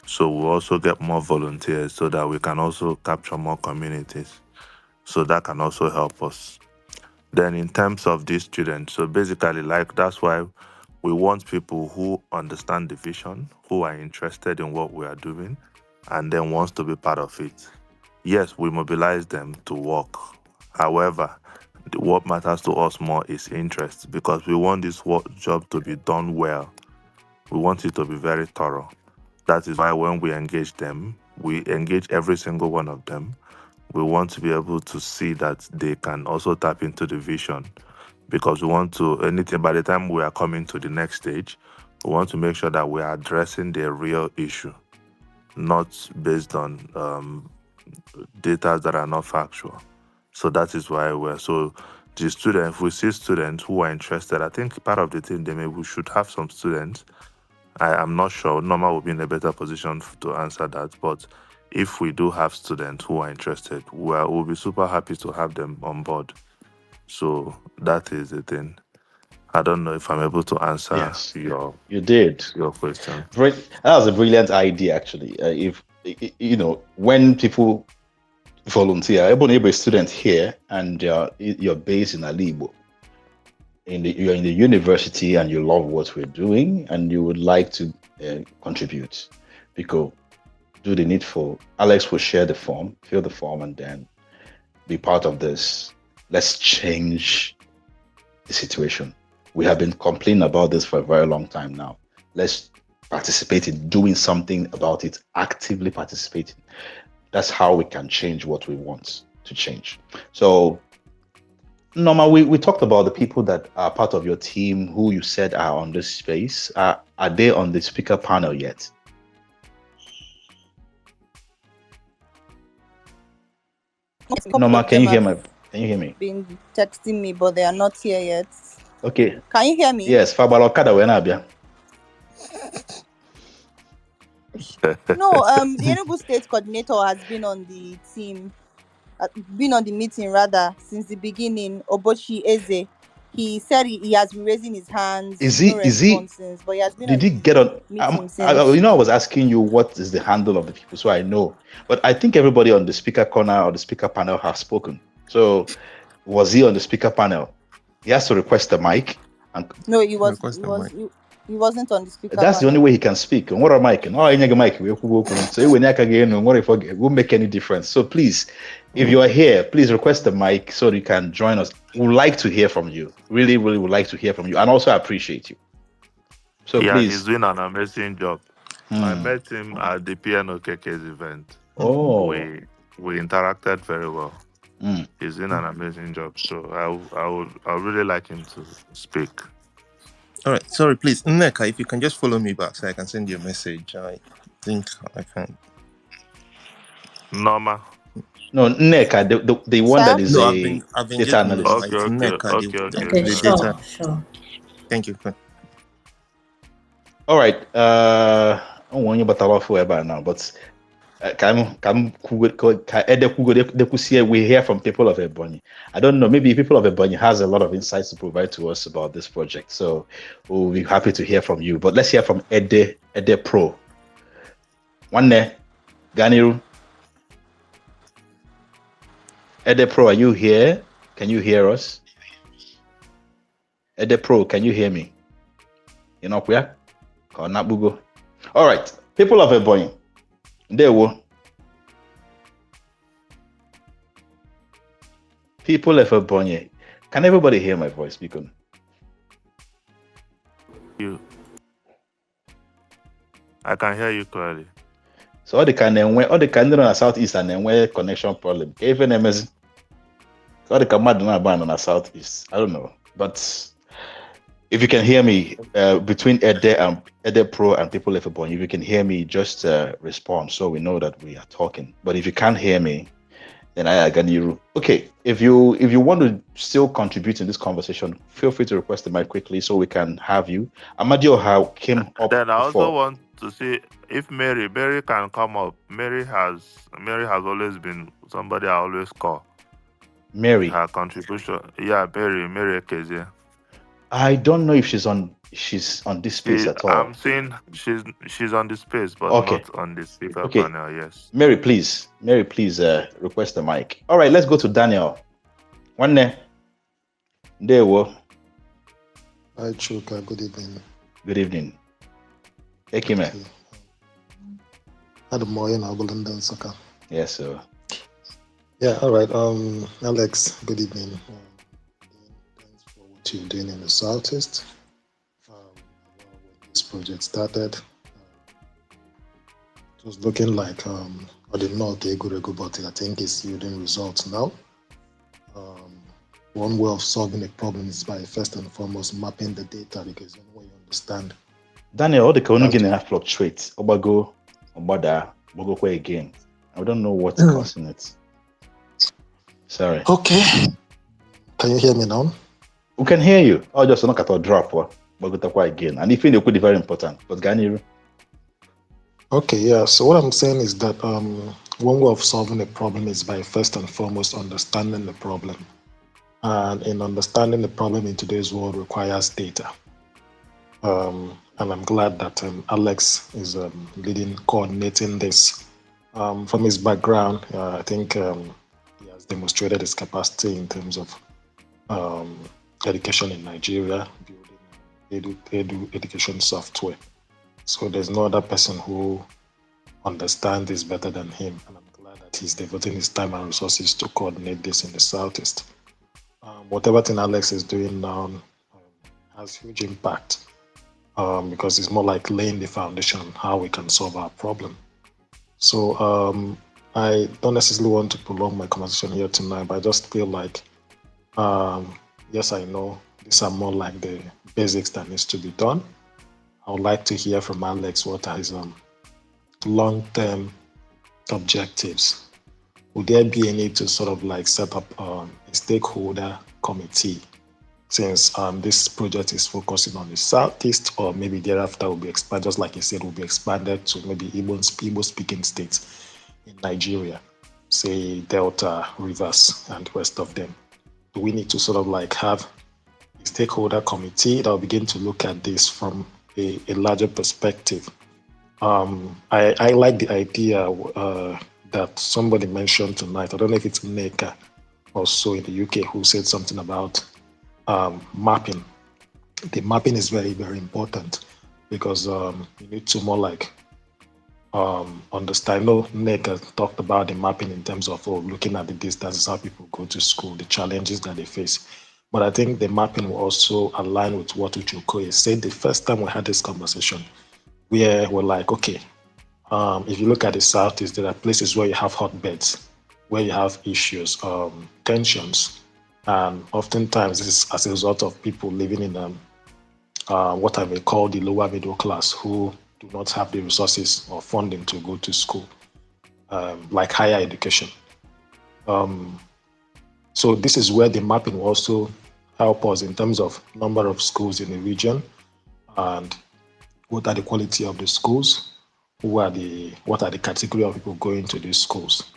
So we'll also get more volunteers so that we can also capture more communities. So that can also help us. Then in terms of these students, so basically, that's why we want people who understand the vision, who are interested in what we are doing, and then wants to be part of it. Yes, we mobilize them to work. However, what matters to us more is interest, because we want this job to be done well. We want it to be very thorough. That is why when we engage them, we engage every single one of them. we want to be able to see that they can also tap into the vision, because we want to, anything, by the time we are coming to the next stage, we want to make sure that we are addressing the real issue, not based on data that are not factual. So that is why the students, if we see students who are interested, I think part of the thing, maybe we should have some students. I am not sure. Norma will be in a better position to answer that. But if we do have students who are interested, we'll be super happy to have them on board. So that is the thing. I don't know if I'm able to answer Yes, your you did. question. That was a brilliant idea, actually. If when people volunteer, even if a student here and you're based in Alibo, you're in the university and you love what we're doing and you would like to contribute, because do the needful. Alex will share the form, fill the form, and then be part of this. Let's change the situation. We have been complaining about this for a very long time now. Let's participate in doing something about it, actively participating. That's how we can change what we want to change. So, Norma, we talked about the people that are part of your team who you said are on this space. Are they on the speaker panel yet? Norma, can you hear me? Can you hear me? Been texting me, but they are not here yet. Okay. Can you hear me? Yes, Fabalokada Wenabia. No, the Enugu State coordinator has been on the team, been on the meeting rather since the beginning. Obochi Eze, he said he has been raising his hands. Is no he? response since, but he has been Did on he the get on? meeting since. I was asking you what is the handle of the people, so I know. But I think everybody on the speaker corner or the speaker panel has spoken. So was he on the speaker panel? He has to request the mic. No, he wasn't on the speaker That's the panel. only way he can speak. And what a mic? No, I need a mic. So when I again, what if it won't make any difference? So please, if you are here, please request the mic so you can join us. We would like to hear from you. Really, really would like to hear from you, and also appreciate you. So Yeah, please. he's doing an amazing job. I met him at the piano KK's event. Oh, we interacted very well. Mm. He's doing an amazing job. So I would really like him to speak. All right, sorry, please, Nneka, if you can just follow me back so I can send you a message. I think I can. Norma. No, Nneka, the one that is no, a I've been data just analyst. it's Nneka, Okay, the sure, data. sure. Thank you. All right. I want you about now, but we hear from people of Ebonyi. I don't know, maybe people of Ebonyi has a lot of insights to provide to us about this project. So we'll be happy to hear from you. But let's hear from Ede Pro. One there, Ganiru. Ede Pro, are you here? Can you hear us? Ede Pro, can you hear me? You know where? All right, people of Ebonyi. There were people of Ebonyi. Can everybody hear my voice? Because I can hear you clearly. So all the kind of southeast and then where connection problem. Even MS. So all the command on the southeast. I don't know, but if you can hear me between Ede Pro and people of Ebonyi, if you can hear me, just respond so we know that we are talking. But if you can't hear me, then I can you. Okay, if you want to still contribute in this conversation, feel free to request the mic quickly so we can have you. Amadio came up. Then I before. also want to see if Mary can come up. Mary has always been somebody I always call. Mary. Her contribution. Yeah, Mary Ekezie. I don't know if she's on this space at all. I'm saying she's on the space, but not on the speaker panel. Yes. Mary, please request the mic. All right, let's go to Daniel. One there. There we go. Hi, Chuka. Good evening. Good evening. Thank you, man. Yes, sir. Yeah, all right. Alex, good evening. Thanks for what you're doing in the Southeast. When this project started, it was looking like I did not take good, but I think it's yielding results now. One way of solving a problem is by first and foremost mapping the data, because then when you understand. Daniel, all the going to fluctuate. Obago, Obada, Bogokwe again. I don't know what's causing it. Sorry. Okay. Can you hear me now? We can hear you. Oh, just look at our drop. Bogokwe again. And if you could be very important. But Ganiru. Okay, yeah. So what I'm saying is that one way of solving a problem is by first and foremost understanding the problem. And in understanding the problem in today's world requires data. And I'm glad that Alex is leading, coordinating this. From his background, I think he has demonstrated his capacity in terms of education in Nigeria, building education software. So there's no other person who understands this better than him. And I'm glad that he's devoting his time and resources to coordinate this in the Southeast. Whatever thing Alex is doing now has huge impact because it's more like laying the foundation on how we can solve our problem. So I don't necessarily want to prolong my conversation here tonight, but I just feel like, yes, I know these are more like the basics that needs to be done. I would like to hear from Alex what are his long-term objectives. Would there be a need to sort of like set up a stakeholder committee since this project is focusing on the Southeast, or maybe thereafter will be expanded, just like you said, will be expanded to maybe Igbo-speaking states in Nigeria, say Delta, Rivers, and the rest of them? Do we need to sort of like have a stakeholder committee that will begin to look at this from a larger perspective? I like the idea that somebody mentioned tonight. I don't know if it's Neka also in the UK who said something about mapping. The mapping is very, very important because you need to more like understand. I know Neka talked about the mapping in terms of looking at the distances, how people go to school, the challenges that they face. But I think the mapping will also align with what Uchukoye said the first time we had this conversation, where we're like, okay, if you look at the Southeast, there are places where you have hotbeds, where you have issues, tensions, and oftentimes this is as a result of people living in what I may call the lower middle class who do not have the resources or funding to go to school, like higher education. So this is where the mapping will also help us in terms of number of schools in the region and what are the quality of the schools, what are the category of people going to these schools.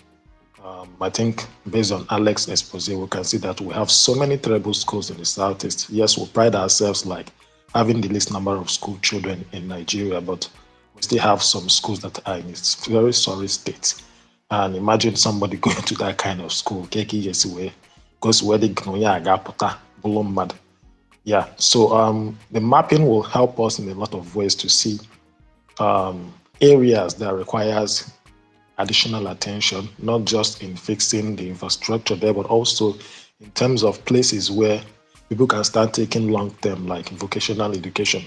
I think based on Alex's expose, we can see that we have so many terrible schools in the Southeast. Yes, we pride ourselves like having the least number of school children in Nigeria, but we still have some schools that are in a very sorry state. And imagine somebody going to that kind of school, goes where they yeah, so the mapping will help us in a lot of ways to see areas that requires additional attention, not just in fixing the infrastructure there, but also in terms of places where people can start taking long-term, like vocational education.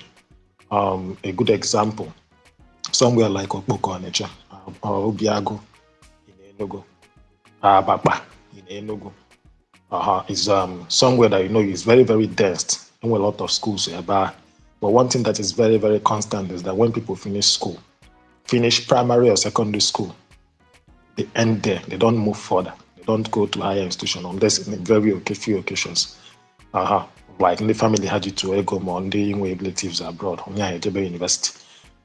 A good example, somewhere like Okpoko Onitsha, or Obiago in Enugu, Abapa in Enugu, is somewhere that is very, very dense, and a lot of schools nearby. But one thing that is very, very constant is that when people finish primary or secondary school, they end there. They don't move further. They don't go to higher institution unless in very few occasions. Like in the family had you to go Monday relatives abroad, university.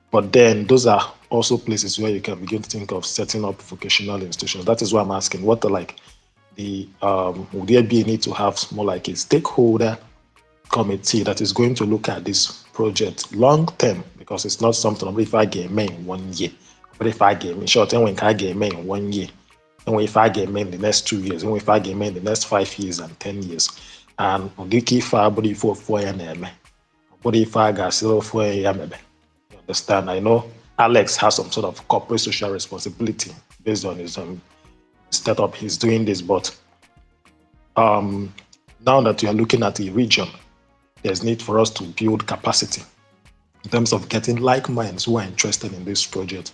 But then those are also places where you can begin to think of setting up vocational institutions. That is why I'm asking, what are like the would there be a need to have more like a stakeholder committee that is going to look at this project long term, because it's not something if I get in 1 year. But if I get in short, and when I get in 1 year, and if I get in the next 2 years, and if I get in the next 5 years and 10 years, and if I body for 4 years, but if I got 4 years, you understand? I know Alex has some sort of corporate social responsibility based on his setup. He's doing this, but now that you are looking at the region, there's need for us to build capacity in terms of getting like minds who are interested in this project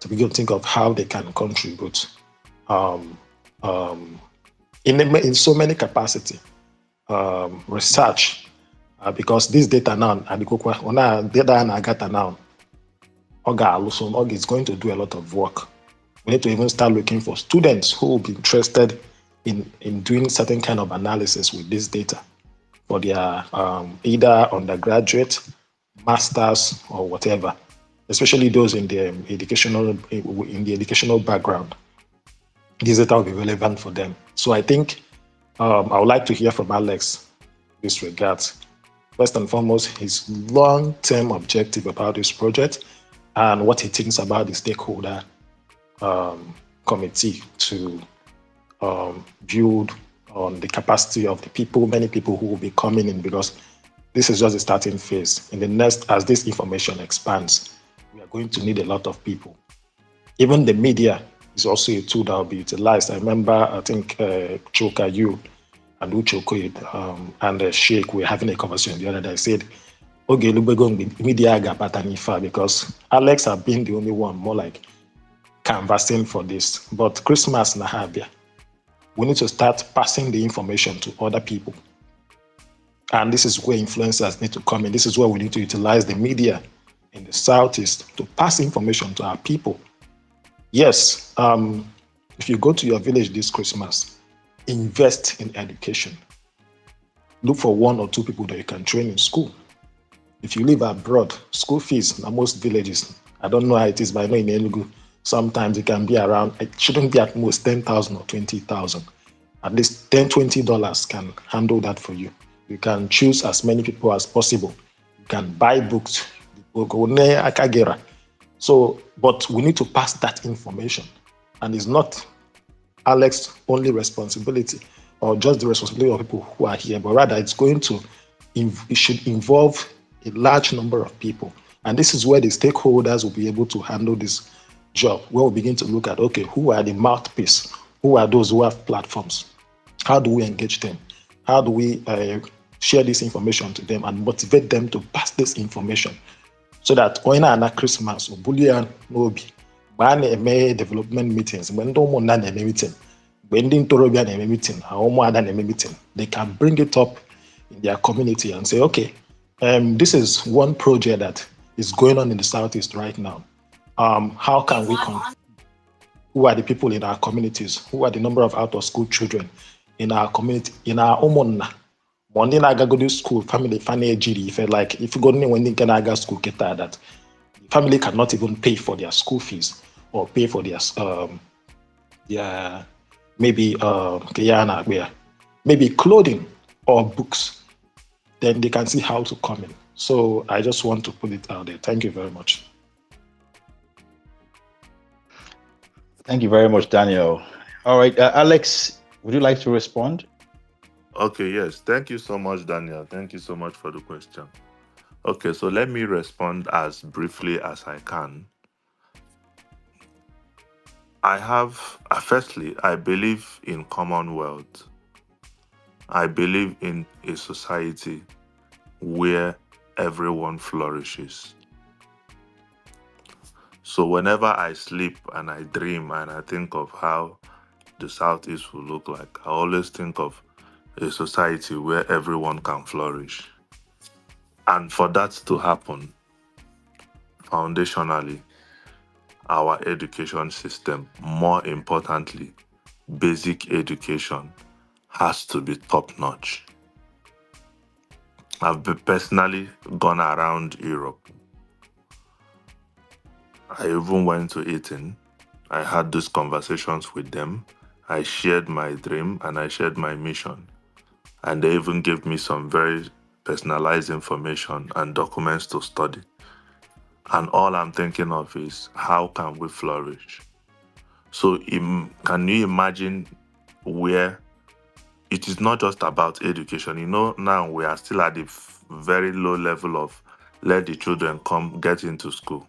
to begin to think of how they can contribute um, in so many capacity. Research, because this data now, data and agata now, Oga is going to do a lot of work. We need to even start looking for students who will be interested in doing certain kind of analysis with this data for their either undergraduate, masters, or whatever, especially those in the educational background. This data will be relevant for them. So I think I would like to hear from Alex in this regard. First and foremost, his long-term objective about this project and what he thinks about the stakeholder committee to build on the capacity of the people, many people who will be coming in, because this is just the starting phase. In the next, as this information expands, we are going to need a lot of people. Even the media is also a tool that will be utilized. I remember, I think Choka, you and Ucho and Sheikh were having a conversation the other day. I said, okay, media because Alex have been the only one more like canvassing for this. But Christmas Nahabia, we need to start passing the information to other people. And this is where influencers need to come in. This is where we need to utilize the media in the Southeast to pass information to our people. Yes, if you go to your village this Christmas, invest in education. Look for one or two people that you can train in school. If you live abroad, school fees in most villages, I don't know how it is, but I know in Enugu, sometimes it can be around, it shouldn't be at most 10,000 or 20,000. At least $10, $20 can handle that for you. You can choose as many people as possible. You can buy books. So, but we need to pass that information. And it's not Alex's only responsibility or just the responsibility of people who are here, but rather it should involve a large number of people. And this is where the stakeholders will be able to handle this job, where we begin to look at, okay, who are the mouthpiece? Who are those who have platforms? How do we engage them? How do we share this information to them and motivate them to pass this information so that when na Christmas or Bullion Nobi, when a development meetings, when don't want a meeting, when the Torobian meeting, how more than a meeting, they can bring it up in their community and say, okay, this is one project that is going on in the Southeast right now. How can we who are the people in our communities? Who are the number of out of school children in our community, in our omonna? Monday na go to school, family felt like if you go when they can go school get that the family cannot even pay for their school fees or pay for their maybe maybe clothing or books, then they can see how to come in. So I just want to put it out there. Thank you very much. Thank you very much, Daniel. All right, Alex, would you like to respond? Okay, yes. Thank you so much, Daniel. Thank you so much for the question. Okay, so let me respond as briefly as I can. Firstly, I believe in Commonwealth. I believe in a society where everyone flourishes. So whenever I sleep and I dream and I think of how the Southeast will look like, I always think of a society where everyone can flourish. And for that to happen, foundationally, our education system, more importantly, basic education, has to be top-notch. I've personally gone around Europe. I even went to Italy. I had these conversations with them. I shared my dream and I shared my mission. And they even gave me some very personalized information and documents to study. And all I'm thinking of is, how can we flourish? So can you imagine where it is not just about education? You know, now we are still at the very low level of let the children come get into school.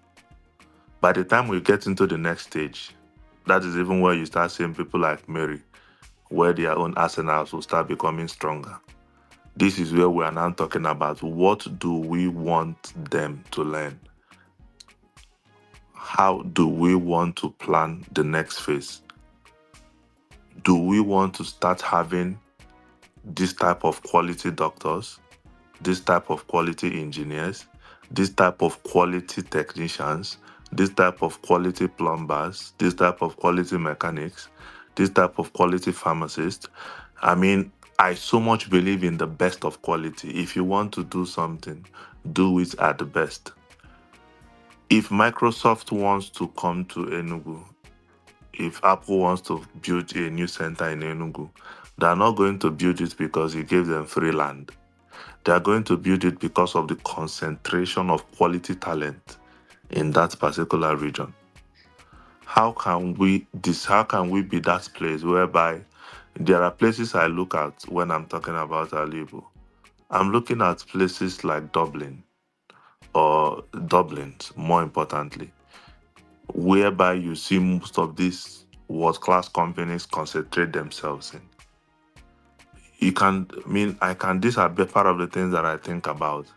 By the time we get into the next stage, that is even where you start seeing people like Mary, where their own arsenals will start becoming stronger. This is where we are now talking about, what do we want them to learn? how do we want to plan the next phase? Do we want to start having this type of quality doctors, this type of quality engineers, this type of quality technicians, this type of quality plumbers, this type of quality mechanics, this type of quality pharmacists? I mean, I so much believe in the best of quality. If you want to do something, do it at the best. If Microsoft wants to come to Enugu, if Apple wants to build a new center in Enugu, they are not going to build it because you gave them free land. They are going to build it because of the concentration of quality talent in that particular region. How can we be that place whereby there are places I look at when I'm talking about Alibu? I'm looking at places like Dublin, or Dublin, more importantly, whereby you see most of these world-class companies concentrate themselves in. These are part of the things that I think about.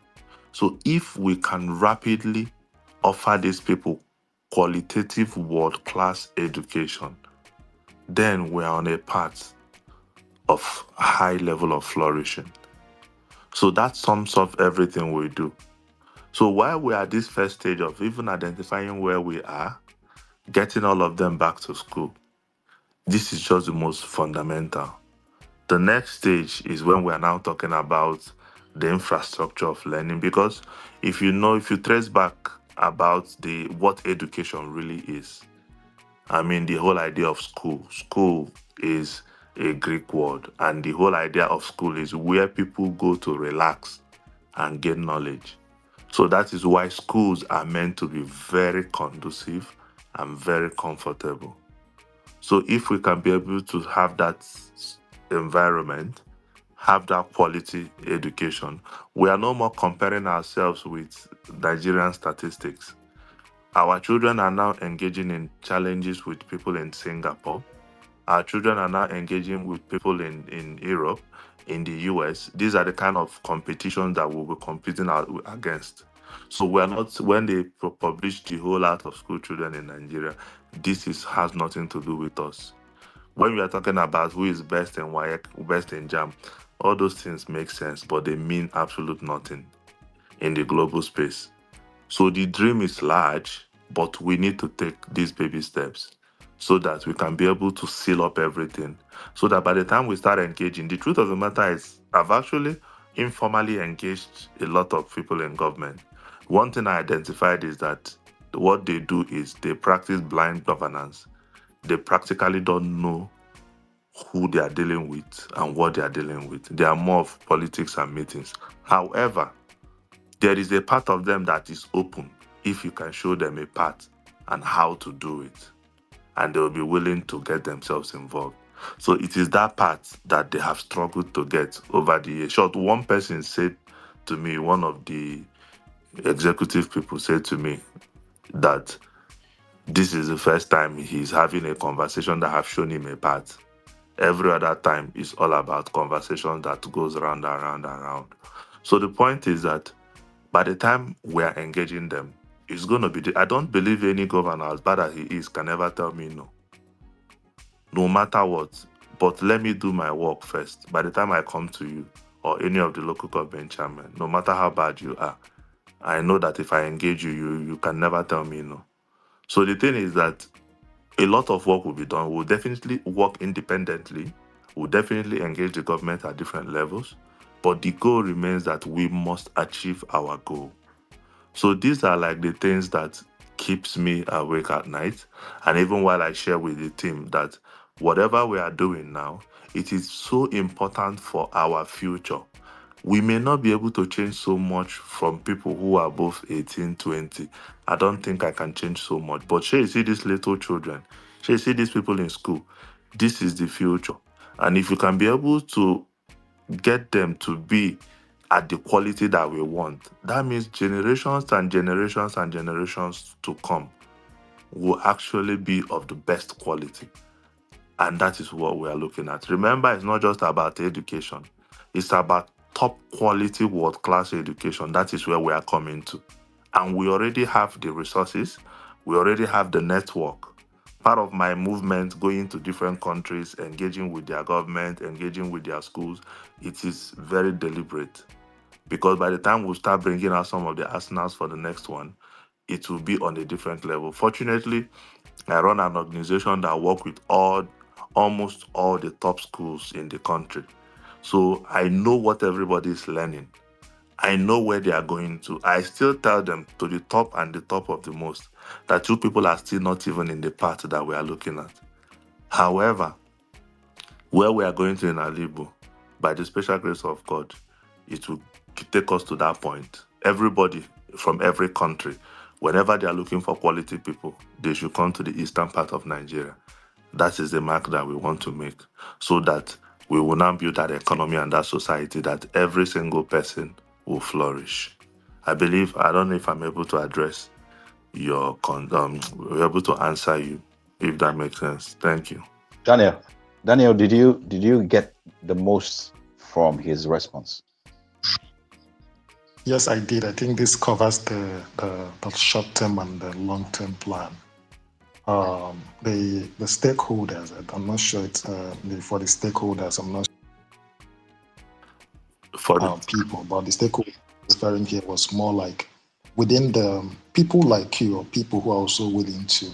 So if we can rapidly offer these people qualitative world-class education, then we're on a path of high level of flourishing. So that sums up everything we do. So while we are at this first stage of even identifying where we are, getting all of them back to school, this is just the most fundamental. The next stage is when we are now talking about the infrastructure of learning, because if you trace back about what education really is, I mean, the whole idea of school is a Greek word, and the whole idea of school is where people go to relax and gain knowledge. So that is why schools are meant to be very conducive and very comfortable. So if we can be able to have that environment, have that quality education, we are no more comparing ourselves with Nigerian statistics. Our children are now engaging in challenges with people in Singapore. Our children are now engaging with people in Europe, in the US. These are the kind of competitions that we'll be competing against. So we're not, when they publish the whole out of school children in Nigeria, has nothing to do with us. When we are talking about who is best in WAEC, best in JAM, all those things make sense, but they mean absolute nothing in the global space. So the dream is large, but we need to take these baby steps so that we can be able to seal up everything. So that by the time we start engaging, the truth of the matter is I've actually informally engaged a lot of people in government. One thing I identified is that what they do is they practice blind governance. They practically don't know who they are dealing with and what they are dealing with. They are more of politics and meetings. However, there is a part of them that is open if you can show them a path and how to do it, and they will be willing to get themselves involved. So it is that part that they have struggled to get over the years. Short, one person said to me, one of the executive people said to me that this is the first time he's having a conversation that have shown him a path. Every other time is all about conversation that goes round and round and round. So the point is that by the time we are engaging them, it's going to be. I don't believe any governor, as bad as he is, can ever tell me no. No matter what. But let me do my work first. By the time I come to you or any of the local government chairmen, no matter how bad you are, I know that if I engage you, you can never tell me no. So the thing is that a lot of work will be done. We'll definitely work independently. We'll definitely engage the government at different levels. But the goal remains that we must achieve our goal. So these are like the things that keeps me awake at night. And even while I share with the team that whatever we are doing now, it is so important for our future. We may not be able to change so much from people who are both 18, 20. I don't think I can change so much. But shall you see these little children? Shall you see these people in school? This is the future. And if you can be able to get them to be at the quality that we want, that means generations and generations and generations to come will actually be of the best quality. And that is what we are looking at. Remember, it's not just about education. It's about top quality world-class education. That is where we are coming to. And we already have the resources. We already have the network. Part of my movement going to different countries, engaging with their government, engaging with their schools, it is very deliberate. Because by the time we start bringing out some of the arsenals for the next one, it will be on a different level. Fortunately, I run an organization that work with almost all the top schools in the country. So I know what everybody is learning. I know where they are going to. I still tell them to the top and the top of the most that you people are still not even in the path that we are looking at. However, where we are going to in Alibu, by the special grace of God, it will take us to that point. Everybody from every country, whenever they are looking for quality people, they should come to the eastern part of Nigeria. That is the mark that we want to make, so that we will now build that economy and that society that every single person will flourish. I believe, I don't know if I'm able to address your, able to answer you, if that makes sense. Thank you. Daniel, did you get the most from his response? Yes, I did. I think this covers the short-term and the long-term plan. The stakeholders, I'm not sure it's for the stakeholders, I'm not for the people, but the stakeholders referring here was more like within the people like you, or people who are also willing to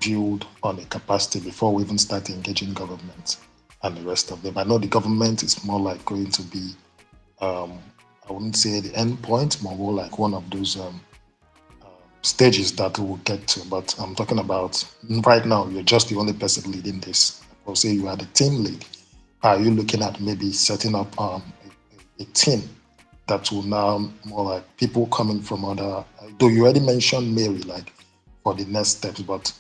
build on a capacity before we even start engaging government and the rest of them. I know the government is more like going to be, I wouldn't say the end point, but more like one of those stages that we'll get to. But I'm talking about right now, you're just the only person leading this. Or say you are the team lead. Are you looking at maybe setting up a team that will now more like people coming from other, though you already mentioned Mary, like for the next steps, but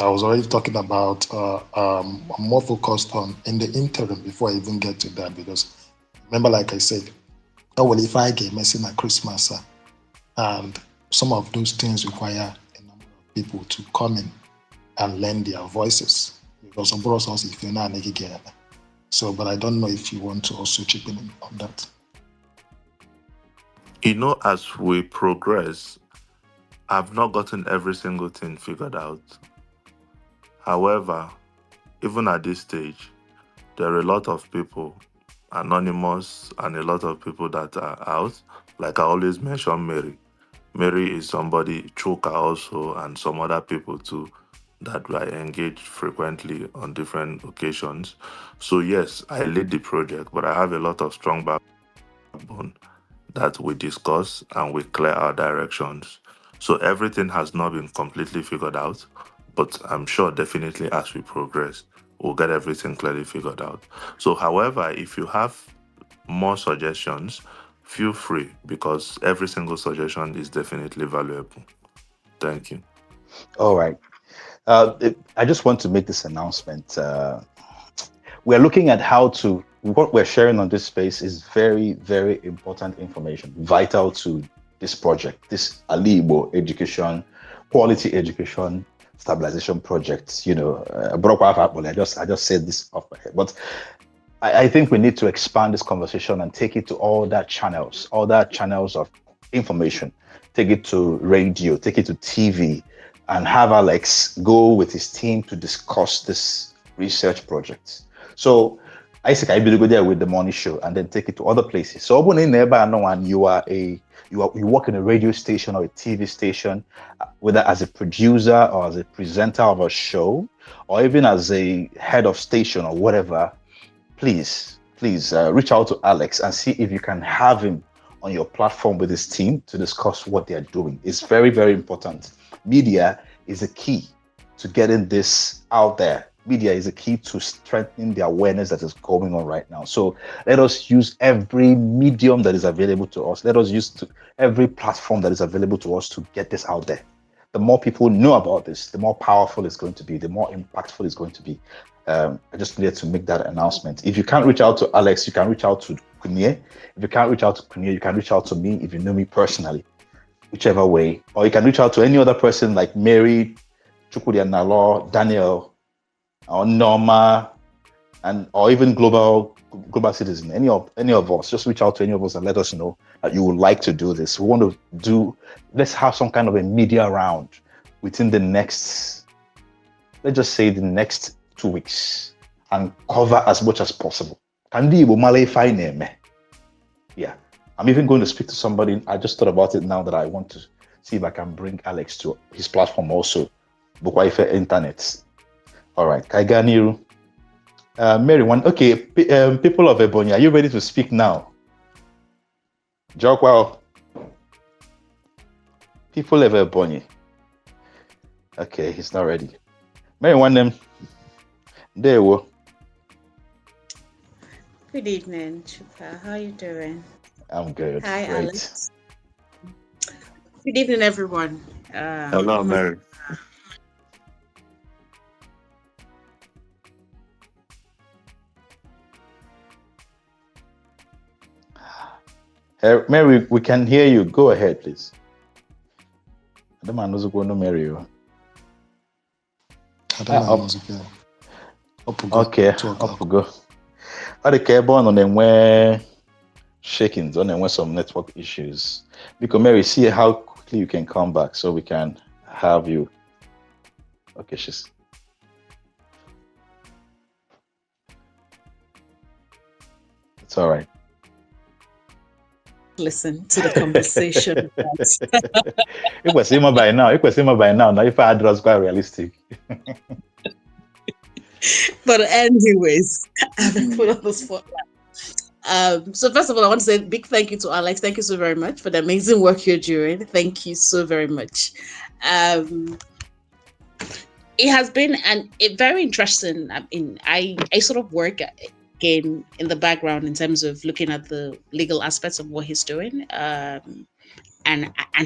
I was already talking about I'm more focused on in the interim before I even get to that, because remember, like I said, oh well, if I get messing at Christmas, and some of those things require a number of people to come in and lend their voices, because some process if you're not again. So, but I don't know if you want to also chip in on that. You know, as we progress, I've not gotten every single thing figured out. However, even at this stage, there are a lot of people, anonymous, and a lot of people that are out. Like I always mention Mary. Mary is somebody, Choka also, and some other people too, that I engage frequently on different occasions. So yes, I lead the project, but I have a lot of strong backbone that we discuss and we clear our directions. So everything has not been completely figured out, but I'm sure definitely as we progress, we'll get everything clearly figured out. So however, if you have more suggestions, feel free, because every single suggestion is definitely valuable. Thank you. All right. I just want to make this announcement. We're looking at how to, what we're sharing on this space is very, very important information, vital to this project, this Alibo education, quality education, stabilization project. You know, I just said this off my head, but I think we need to expand this conversation and take it to all that channels of information. Take it to radio, take it to TV, and have Alex go with his team to discuss this research project. So Isaac, I will go there with the MONI show and then take it to other places. So when in nearby know and you work in a radio station or a TV station, whether as a producer or as a presenter of a show, or even as a head of station or whatever, please reach out to Alex and see if you can have him on your platform with his team to discuss what they are doing. It's very, very important. Media is a key to getting this out there. Media is a key to strengthening the awareness that is going on right now. So let us use every medium that is available to us. Let us use every platform that is available to us to get this out there. The more people know about this, the more powerful it's going to be, the more impactful it's going to be. I just needed to make that announcement. If you can't reach out to Alex, you can reach out to Kunye. If you can't reach out to Kunye, you can reach out to me if you know me personally, whichever way. Or you can reach out to any other person like Mary, Chukwudi Nalo, Daniel, or Norma, or even global citizen. Any of us, just reach out to any of us and let us know that you would like to do this. We want to let's have some kind of a media round within the next, let's just say the next 2 weeks, and cover as much as possible. Yeah, I'm even going to speak to somebody. I just thought about it now that I want to see if I can bring Alex to his platform also. Bukwaife Internet. All right, Kaiganiru. Mary, okay, people of Ebonyi, are you ready to speak now? Jokwa. People of Ebonyi. Okay, he's not ready. Mary, one name. There we go. Good evening, Chuka. How are you doing? I'm good. Hi, Great. Alex. Good evening, everyone. Hello, Mary. Mary, we can hear you. Go ahead, please. The man knows going to marry you. Okay, up we go. At the cable on them shakings, on them some network issues. Because Mary, see how quickly you can come back so we can have you. Okay, it's all right. Listen to the conversation. It was him by now. Now, if I had was quite realistic. But anyways, I've been put on the spotlight. So first of all, I want to say a big thank you to Alex. Thank you so very much for the amazing work you're doing. Thank you so very much. It has been very interesting. I mean, I sort of work again in the background in terms of looking at the legal aspects of what he's doing, and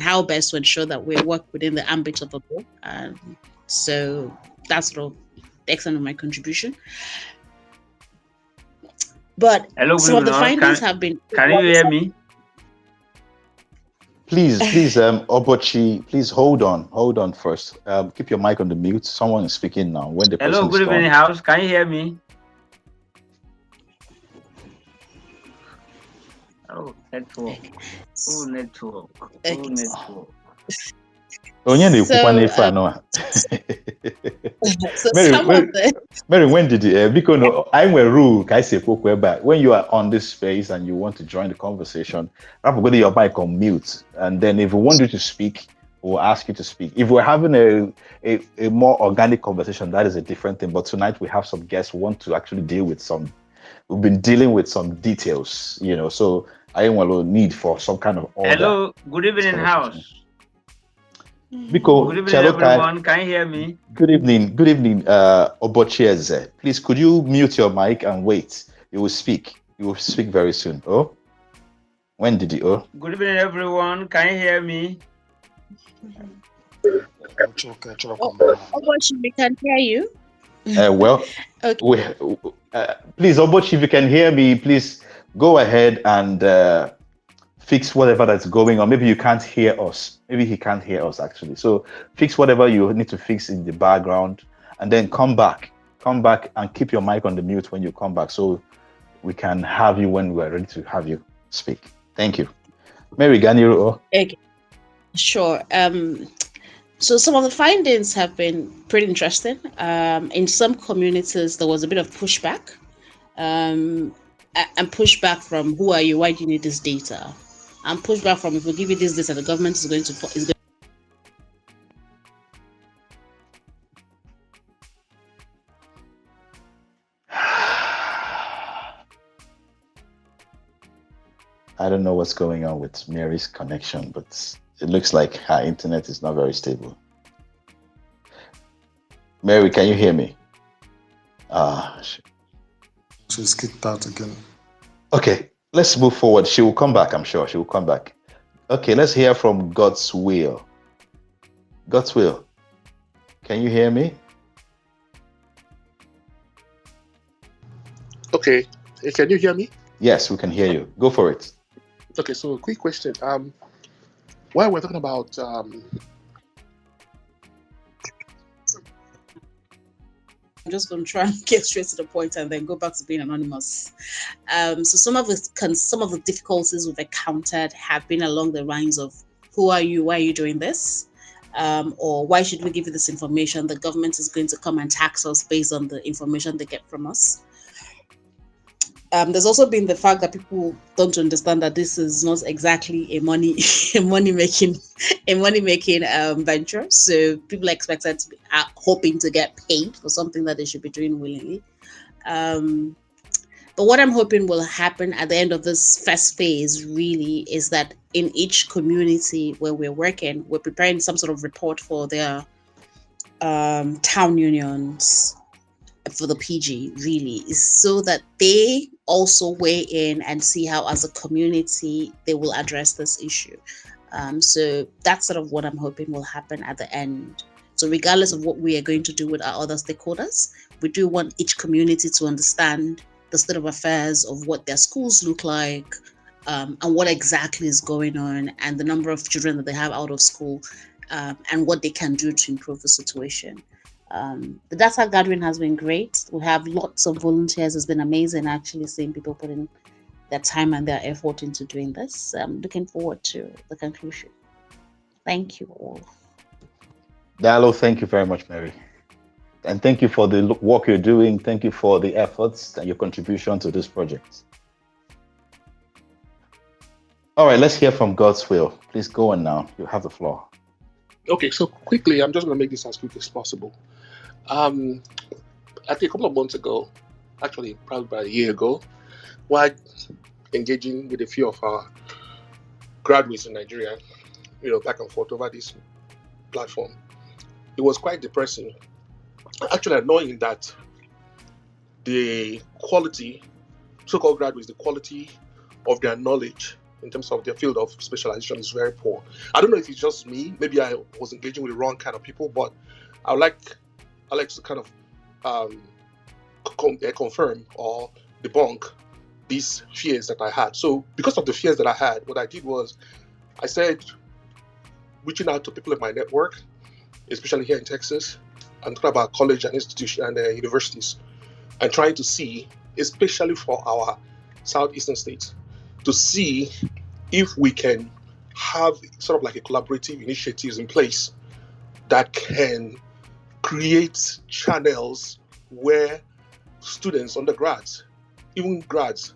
how best to ensure that we work within the ambit of the law. So that's sort of the extent of my contribution. But hello, some of the findings have been. Can you hear me? Please, Obochi, please hold on first. Keep your mic on the mute. Someone is speaking now. When the hello, person good is evening, done. house. Can you hear me? Oh, network. Oh, network. Oh, network. Mary, when did you because I'm a rule I say when you are on this space and you want to join the conversation, I'm going to your mic on mute, and then if we want you to speak, we'll ask you to speak. If we're having a more organic conversation, that is a different thing. But tonight we have some guests who want to actually deal with we've been dealing with some details, so I will need for some kind of order. Hello, good evening, house. Biko, good evening, everyone. Can you hear me? Good evening, Obochieze. Please, could you mute your mic and wait? You will speak. You will speak very soon. Oh, when did you? Oh, good evening, everyone. Can you hear me? Obochi, we can hear you. Well, okay. Please, Obochi, if you can hear me, please go ahead and fix whatever that's going on. Maybe you can't hear us. Maybe he can't hear us actually. So fix whatever you need to fix in the background, and then come back and keep your mic on the mute when you come back, so we can have you when we're ready to have you speak. Thank you. Mary Ganiro. Okay. Sure. So some of the findings have been pretty interesting. In some communities, there was a bit of pushback, and pushback from who are you? Why do you need this data? And pushback from if we give you this data, the government is going to. I don't know what's going on with Mary's connection, but it looks like her internet is not very stable. Mary, can you hear me? She's kicked out again. Okay, let's move forward. She will come back, I'm sure. She will come back. Okay, let's hear from God's Will. God's Will, can you hear me? Okay, can you hear me? Yes, we can hear you. Go for it. Okay, so a quick question. While we're talking about I'm just going to try and get straight to the point and then go back to being anonymous. So some of the difficulties we've encountered have been along the lines of who are you? Why are you doing this? or why should we give you this information? The government is going to come and tax us based on the information they get from us. There's also been the fact that people don't understand that this is not exactly a money making venture. So people are expected to be hoping to get paid for something that they should be doing willingly. But what I'm hoping will happen at the end of this first phase really is that in each community where we're working, we're preparing some sort of report for their town unions, for the PG, really, is so that they also weigh in and see how as a community they will address this issue. So that's sort of what I'm hoping will happen at the end. So regardless of what we are going to do with our other stakeholders, we do want each community to understand the state of affairs of what their schools look like, and what exactly is going on, and the number of children that they have out of school, and what they can do to improve the situation. The data gathering has been great. We have lots of volunteers. It's been amazing actually seeing people putting their time and their effort into doing this. I'm looking forward to the conclusion. Thank you all. Diallo, thank you very much, Mary. And thank you for the work you're doing. Thank you for the efforts and your contribution to this project. All right, let's hear from God's will. Please go on now. You have the floor. Okay, so quickly, I'm just going to make this as quick as possible. I think a couple of months ago, actually probably about a year ago, while engaging with a few of our graduates in Nigeria, back and forth over this platform, it was quite depressing. Actually, knowing that the quality, so-called graduates, the quality of their knowledge in terms of their field of specialization is very poor. I don't know if it's just me. Maybe I was engaging with the wrong kind of people, but I would like to kind of confirm or debunk these fears that I had. So because of the fears that I had, what I did was I said, reaching out to people in my network, especially here in Texas, and talking about college and institutions and universities, and trying to see, especially for our southeastern states, to see if we can have sort of like a collaborative initiatives in place that can create channels where students, undergrads, even grads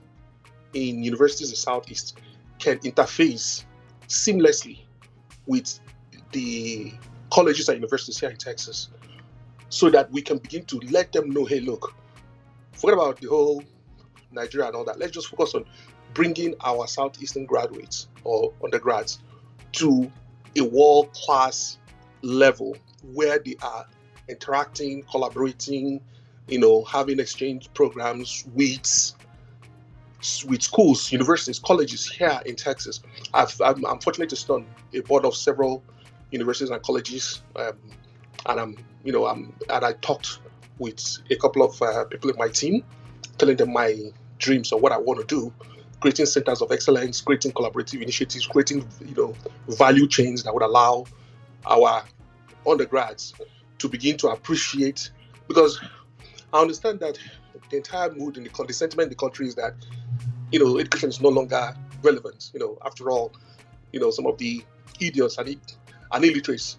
in universities in the Southeast can interface seamlessly with the colleges and universities here in Texas, so that we can begin to let them know, hey, look, forget about the whole Nigeria and all that. Let's just focus on bringing our Southeastern graduates or undergrads to a world-class level where they are interacting, collaborating, having exchange programs with schools, universities, colleges here in Texas. I'm fortunate to sit on a board of several universities and colleges, and I talked with a couple of people in my team, telling them my dreams of what I want to do, creating centers of excellence, creating collaborative initiatives, creating value chains that would allow our undergrads to begin to appreciate, because I understand that the entire mood and the sentiment in the country is that education is no longer relevant. After all, some of the idiots and illiterates,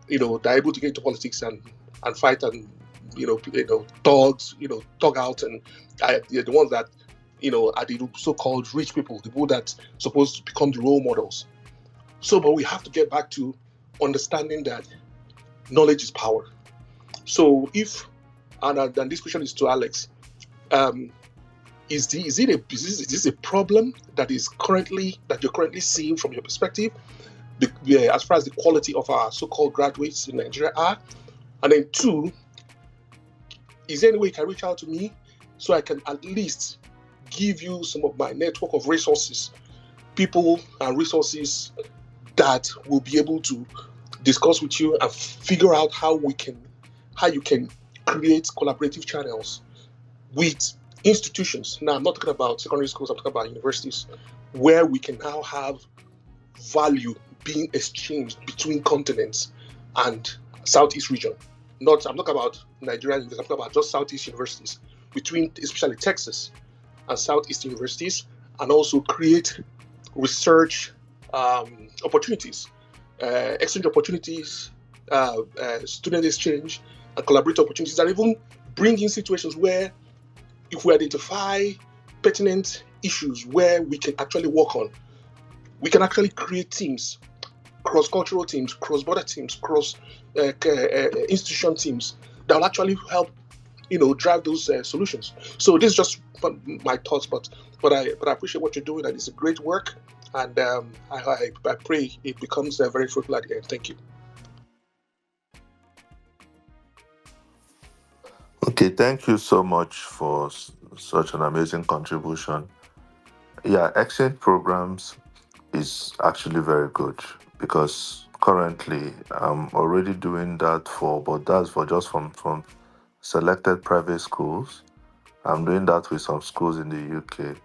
they're able to get into politics and fight and thugs, thug out, and the ones that are the so-called rich people, the people that supposed to become the role models. So, but we have to get back to understanding that knowledge is power. So, and this question is to Alex, is this a problem that you're currently seeing from your perspective, as far as the quality of our so-called graduates in Nigeria are? And then 2, is there any way you can reach out to me so I can at least give you some of my network of resources, people and resources that will be able to discuss with you and figure out how you can create collaborative channels with institutions. Now, I'm not talking about secondary schools, I'm talking about universities, where we can now have value being exchanged between continents and Southeast region. I'm talking about Nigerian universities, I'm talking about just Southeast universities, between especially Texas and Southeast universities, and also create research opportunities exchange opportunities, student exchange, and collaborative opportunities, and even bring in situations where if we identify pertinent issues where we can actually work on, we can actually create teams, cross-cultural teams, cross-border teams, institution teams that will actually help, drive those solutions. So this is just my thoughts, but I appreciate what you're doing, and it's a great work, and I pray it becomes very fruitful at the end. Thank you. Okay, thank you so much for such an amazing contribution. Yeah, exchange programs is actually very good because currently I'm already doing that but that's for just from selected private schools. I'm doing that with some schools in the UK,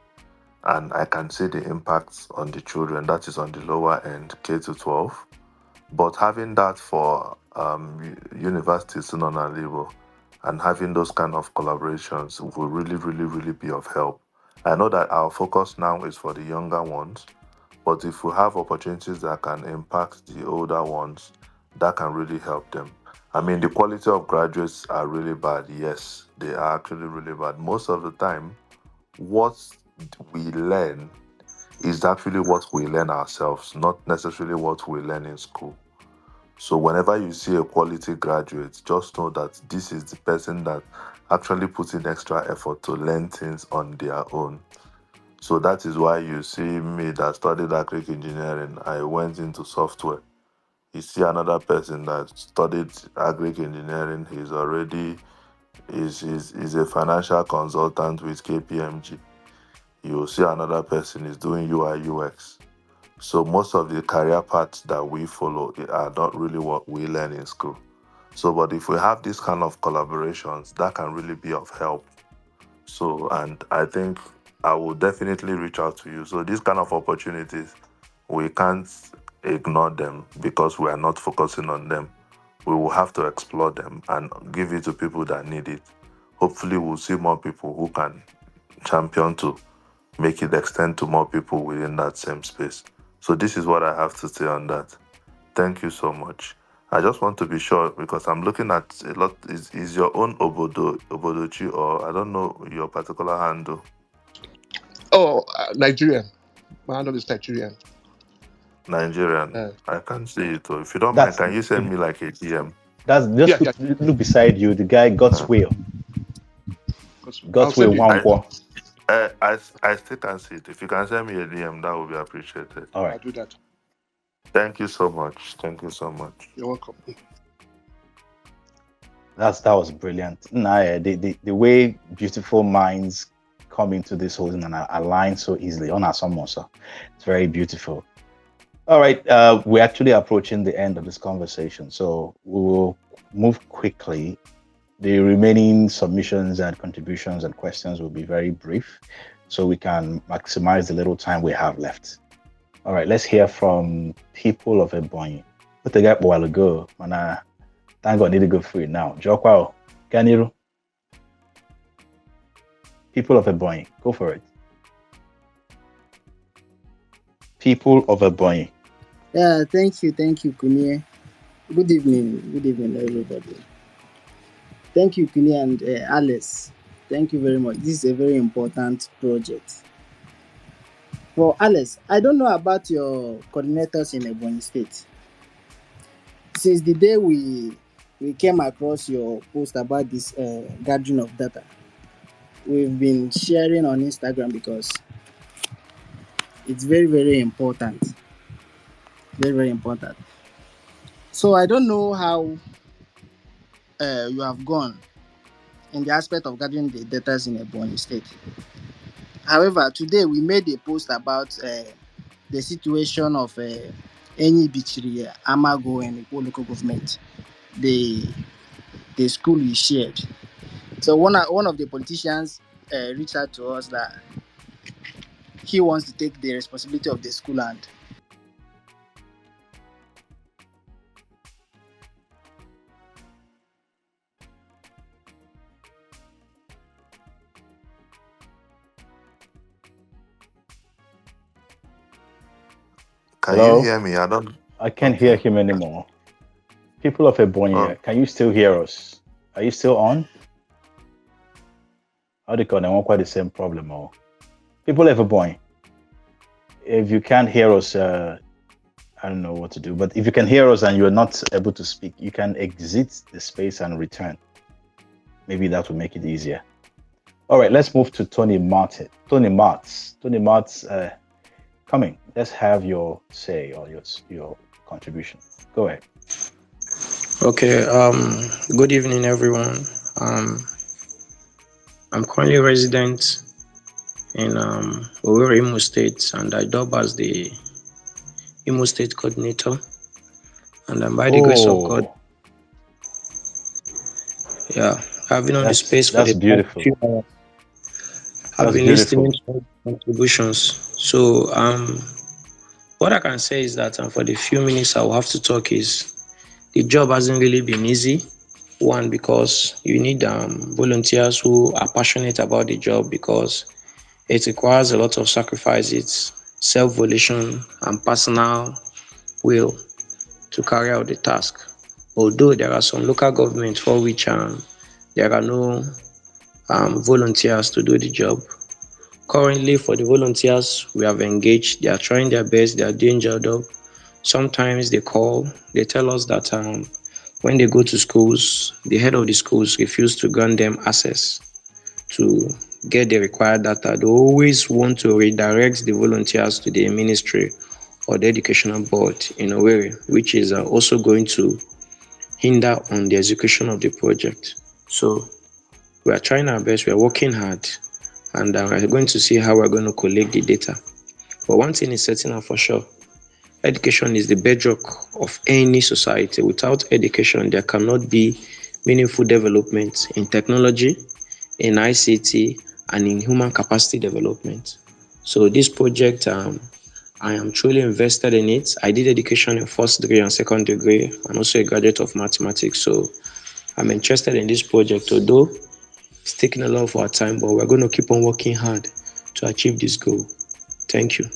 and I can see the impacts on the children. That is on the lower end, K to 12. But having that for universities in Onalibo and having those kind of collaborations will really, really, really be of help. I know that our focus now is for the younger ones, but if we have opportunities that can impact the older ones, that can really help them. I mean, the quality of graduates are really bad. Yes, they are actually really bad. Most of the time, what we learn is actually what we learn ourselves, not necessarily what we learn in school. So whenever you see a quality graduate, just know that this is the person that actually puts in extra effort to learn things on their own. So that is why you see me that studied agric engineering, I went into software. You see another person that studied agric engineering, is a financial consultant with KPMG. You see another person is doing UI UX. So most of the career paths that we follow are not really what we learn in school. So, but if we have this kind of collaborations, that can really be of help. So, and I think I will definitely reach out to you. So, these kind of opportunities, we can't ignore them because we are not focusing on them. We will have to explore them and give it to people that need it. Hopefully, we'll see more people who can champion to make it extend to more people within that same space. So, this is what I have to say on that. Thank you so much. I just want to be sure because I'm looking at a lot. Is your own Obodochi, or I don't know your particular handle? Oh, Nigerian. My handle is Nigerian. Nigerian. I can't see it. So if you don't mind, That's can you send me like a DM? that's just look beside you. The guy God's will. God's will Wankwo. I still can see it. If you can send me a DM, that would be appreciated. All right. I'll do that. Thank you so much. Thank you so much. You're welcome. That was brilliant. Nah, the way beautiful minds come into this whole thing and align so easily on our summon, so it's very beautiful. All right, we're actually approaching the end of this conversation, so we will move quickly. The remaining submissions and contributions and questions will be very brief, so we can maximize the little time we have left. All right, let's hear from people of Ebonyi. What they got a while ago, man. Thank God, I need to go free now. Jokwao, Kaniru. People of Ebonyi, go for it. People of Ebonyi. Yeah, thank you, Kunye. Good evening, everybody. Thank you, Kunye and Alice. Thank you very much. This is a very important project. For Alice, I don't know about your coordinators in Ebonyi State. Since the day we came across your post about this gathering of data, we've been sharing on Instagram because it's very, very important. Very, very important. So I don't know how you have gone in the aspect of gathering the data in Ebonyi State. However, today we made a post about the situation of Enyi Bichiri, Amago, and Ikwo local government, the school we shared. So one of the politicians reached out to us that he wants to take the responsibility of the school and Can you hear me? I don't. I can't hear him anymore. People of Ebonyi, can you still hear us? Are you still on? How do you call them? Quite the same problem. Or people of Ebonyi, if you can't hear us, I don't know what to do. But if you can hear us and you're not able to speak, you can exit the space and return. Maybe that will make it easier. All right, let's move to Tony Martin. Tony Martz, coming. Let's have your say or your contribution. Go ahead. Okay. Good evening, everyone. I'm currently resident in Owerri, Imo State, and I job as the Imo State coordinator. And by the grace of God, I've been on the space for the past few hours. I've been listening to contributions. So what I can say is that for the few minutes I will have to talk is the job hasn't really been easy. One, because you need volunteers who are passionate about the job because it requires a lot of sacrifices, self-volition, and personal will to carry out the task. Although there are some local governments for which there are no volunteers to do the job. Currently, for the volunteers we have engaged, they are trying their best, they are doing their job. Sometimes they call, they tell us that when they go to schools, the head of the schools refuse to grant them access to get the required data. They always want to redirect the volunteers to the ministry or the educational board in a way which is also going to hinder on the execution of the project. So we are trying our best, we are working hard, and we're going to see how we're going to collect the data. But one thing is certain and for sure, education is the bedrock of any society. Without education, there cannot be meaningful development in technology, in ICT, and in human capacity development. So this project, I am truly invested in it. I did education in first degree and second degree, and also a graduate of mathematics. So I'm interested in this project, although it's taking a lot of our time, but we're going to keep on working hard to achieve this goal. Thank you.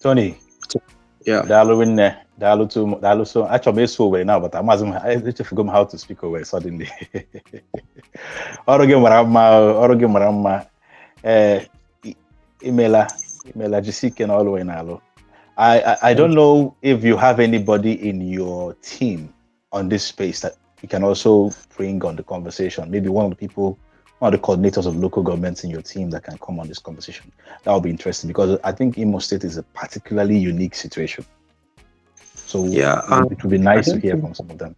Tony. Yeah. Dalu so actually so well now, but I just forgot how to speak away suddenly. Oroge marama Imela Jisike and all the way now. I don't know if you have anybody in your team on this space that you can also bring on the conversation. Maybe one of the coordinators of local governments in your team that can come on this conversation. That would be interesting because I think Imo State is a particularly unique situation. So it would be nice to hear from some of them.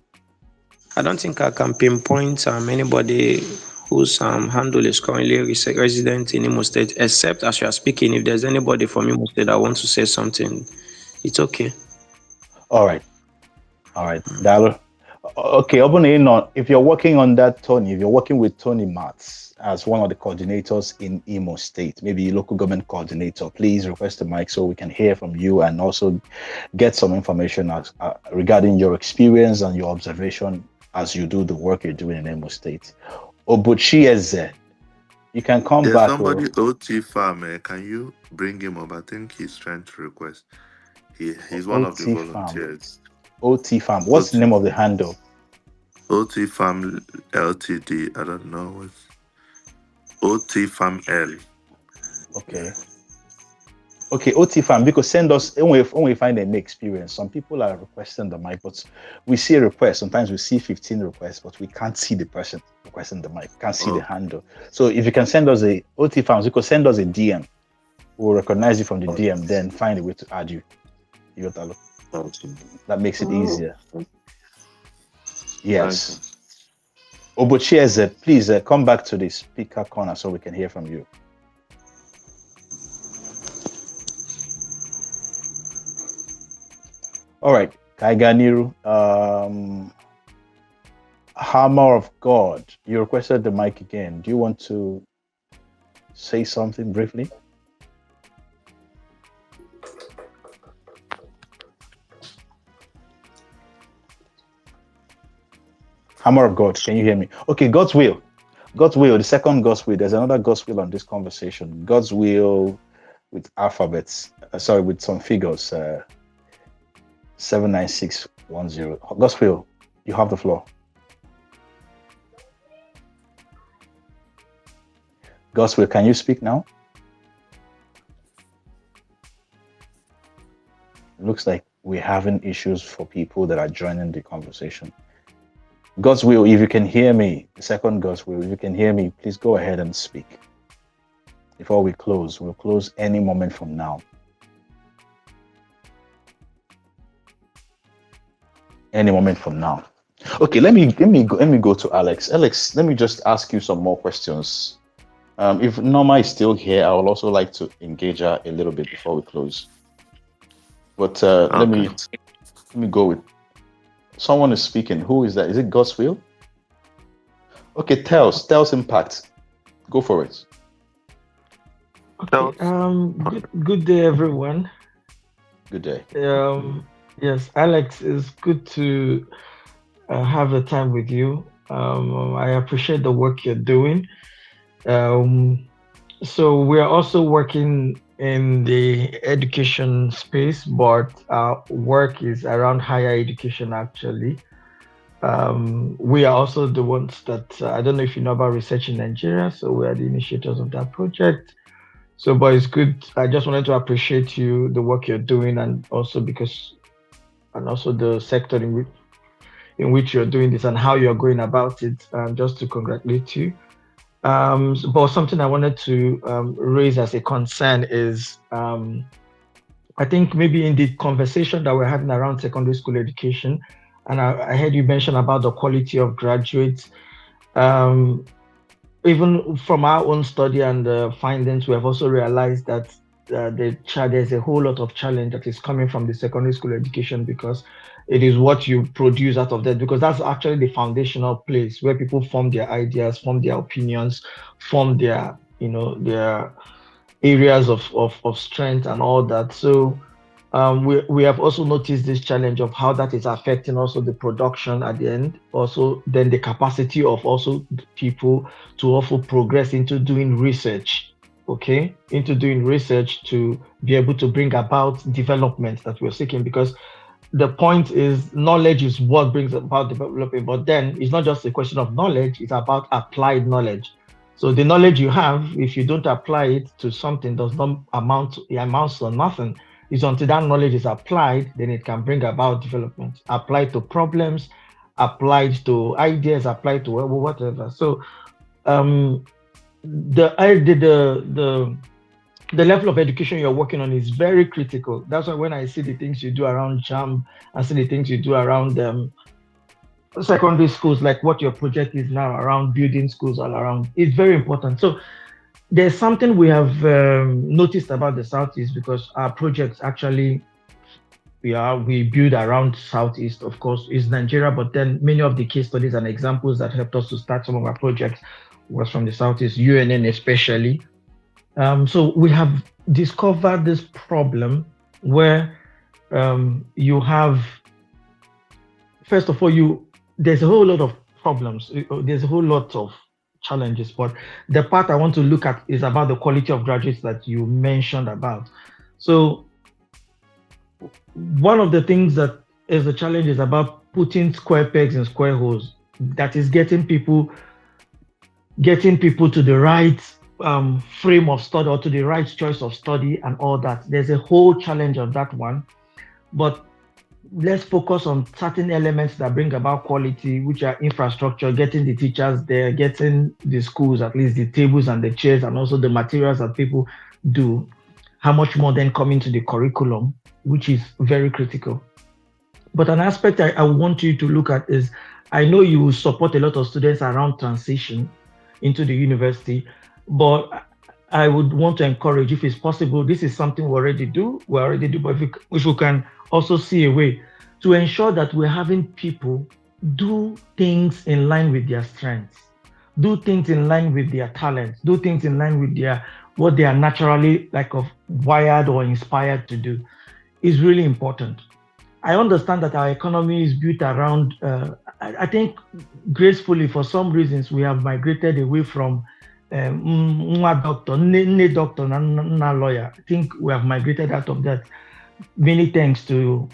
I don't think I can pinpoint anybody whose handle is currently resident in Imo State, except as you are speaking, if there's anybody from Imo State that wants to say something, it's okay. All right. Dalo. Okay, if you're working on that, Tony, if you're working with Tony Martz as one of the coordinators in Imo State, maybe local government coordinator, please request the mic so we can hear from you and also get some information regarding your experience and your observation as you do the work you're doing in Imo State. Obuchieze, you can come There's back. Somebody OT Farm, can you bring him up? I think he's trying to request. He's one of the volunteers. OT Farm. What's the name of the handle? OT Farm LTD. I don't know what's OT Farm L. Okay, OT Farm, because send us when we find any experience. Some people are requesting the mic, but we see a request. Sometimes we see 15 requests, but we can't see the person requesting the mic, can't see the handle. So if you can send us a OT Farms, you could send us a DM. We'll recognize you from the DM, then find a way to add you. That makes it easier. Yes. Obuchieze, please come back to the speaker corner so we can hear from you. All right, Kaiganiru, Hammer of God, you requested the mic again. Do you want to say something briefly? Hammer of God, can you hear me? Okay, God's will. God's will, the second God's will. There's another God's will on this conversation. God's will with alphabets. With some figures. 79610. God's will, you have the floor. God's will, can you speak now? It looks like we're having issues for people that are joining the conversation. God's will, if you can hear me, the second God's will, if you can hear me, please go ahead and speak. Before we close, we'll close any moment from now. Any moment from now. Okay, let me go to Alex. Alex, let me just ask you some more questions. If Norma is still here, I would also like to engage her a little bit before we close. But let me go with someone is speaking. Who is that? Is it God's will? Okay, Tells Impact. Go for it. Okay. Good day, everyone. Good day. Yes, Alex, it's good to have a time with you. I appreciate the work you're doing. So we're also working in the education space, but our work is around higher education, actually. We are also the ones that, I don't know if you know about Research in Nigeria, so we are the initiators of that project. So, but it's good. I just wanted to appreciate you, the work you're doing, and also the sector in which you're doing this and how you're going about it, just to congratulate you. But something I wanted to raise as a concern is, I think maybe in the conversation that we're having around secondary school education, and I heard you mention about the quality of graduates. Even from our own study and findings, we have also realized that there's a whole lot of challenge that is coming from the secondary school education, because it is what you produce out of that, because that's actually the foundational place where people form their ideas, form their opinions, form their areas of strength and all that. So we have also noticed this challenge of how that is affecting also the production at the end, also then the capacity of also people to also progress into doing research, into doing research to be able to bring about development that we're seeking, because the point is knowledge is what brings about development, but then it's not just a question of knowledge, it's about applied knowledge. So the knowledge you have, if you don't apply it to something, does not amounts to nothing. It's until that knowledge is applied, then it can bring about development, applied to problems, applied to ideas, applied to whatever. So the level of education you're working on is very critical. That's why when I see the things you do around JAM, I see the things you do around secondary schools, like what your project is now around building schools all around, it's very important. So there's something we have noticed about the Southeast, because our projects actually, we build around Southeast, of course, is Nigeria, but then many of the case studies and examples that helped us to start some of our projects was from the Southeast, UNN especially. So we have discovered this problem where you have, first of all, there's a whole lot of problems. There's a whole lot of challenges, but the part I want to look at is about the quality of graduates that you mentioned about. So one of the things that is a challenge is about putting square pegs in square holes. That is getting people to the right frame of study, or to the right choice of study and all that. There's a whole challenge of that one, but let's focus on certain elements that bring about quality, which are infrastructure, getting the teachers there, getting the schools, at least the tables and the chairs, and also the materials that people do. How much more then come into the curriculum, which is very critical. But an aspect I want you to look at is, I know you will support a lot of students around transition into the university, but I would want to encourage, if it's possible, this is something we already do, but if we can also see a way to ensure that we're having people do things in line with their strengths, do things in line with their talents, do things in line with what they are naturally wired or inspired to do, is really important. I understand that our economy is built around I think gracefully, for some reasons, we have migrated away from nwa doctor, nne doctor, na lawyer. I think we have migrated out of that, many thanks to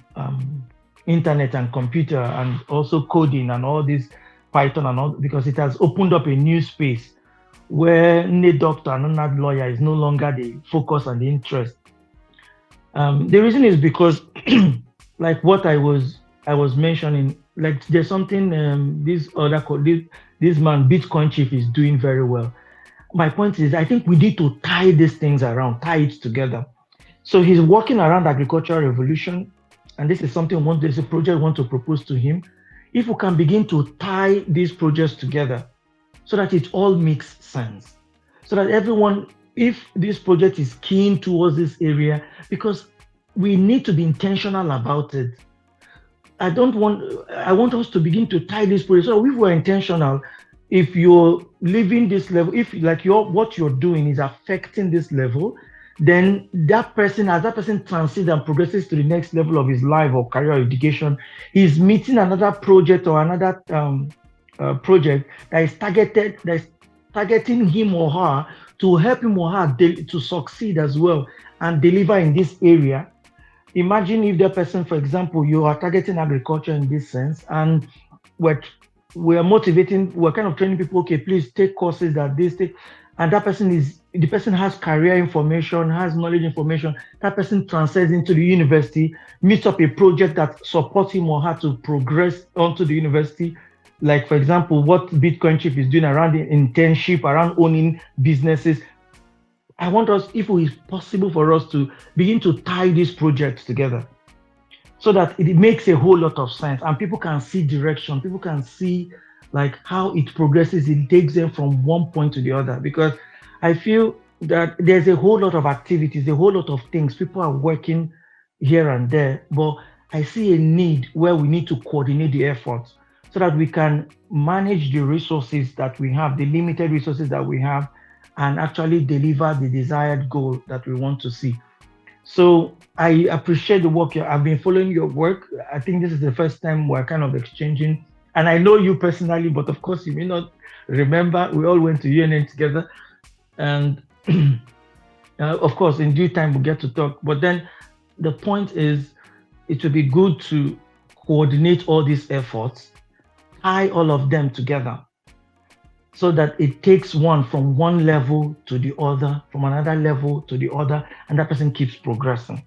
internet and computer and also coding and all this Python and all, because it has opened up a new space where nne doctor and nna lawyer is no longer the focus and the interest. The reason is because, like what I was mentioning, like there's something this man Bitcoin Chief is doing very well. My point is, I think we need to tie these things around, tie it together. So he's working around agricultural revolution, and this is something there's a project I want to propose to him. If we can begin to tie these projects together, so that it all makes sense, so that everyone, if this project is keen towards this area, because we need to be intentional about it. I want us to begin to tie this project. So if we're intentional, if you're living this level, if like what you're doing is affecting this level, then that person, as that person transits and progresses to the next level of his life or career or education, he's meeting another project or another project that is targeting him or her to help him or her to succeed as well and deliver in this area. Imagine if the person, for example, you are targeting agriculture in this sense, and we're motivating, we're kind of training people, okay, please take courses that this take, and the person has career information, has knowledge information, that person transcends into the university, meets up a project that supports him or her to progress onto the university. Like, for example, what Bitcoin Chief is doing around the internship, around owning businesses. I want us, if it is possible for us to begin to tie these projects together so that it makes a whole lot of sense and people can see direction, people can see like how it progresses, it takes them from one point to the other. Because I feel that there's a whole lot of activities, a whole lot of things, people are working here and there, but I see a need where we need to coordinate the efforts so that we can manage the resources that we have, the limited resources that we have, and actually deliver the desired goal that we want to see. So I appreciate the work. I've been following your work. I think this is the first time we're kind of exchanging. And I know you personally, but of course you may not remember. We all went to UNN together. And of course, in due time, we'll get to talk. But then the point is, it would be good to coordinate all these efforts, tie all of them together, so that it takes one from one level to the other, from another level to the other, and that person keeps progressing.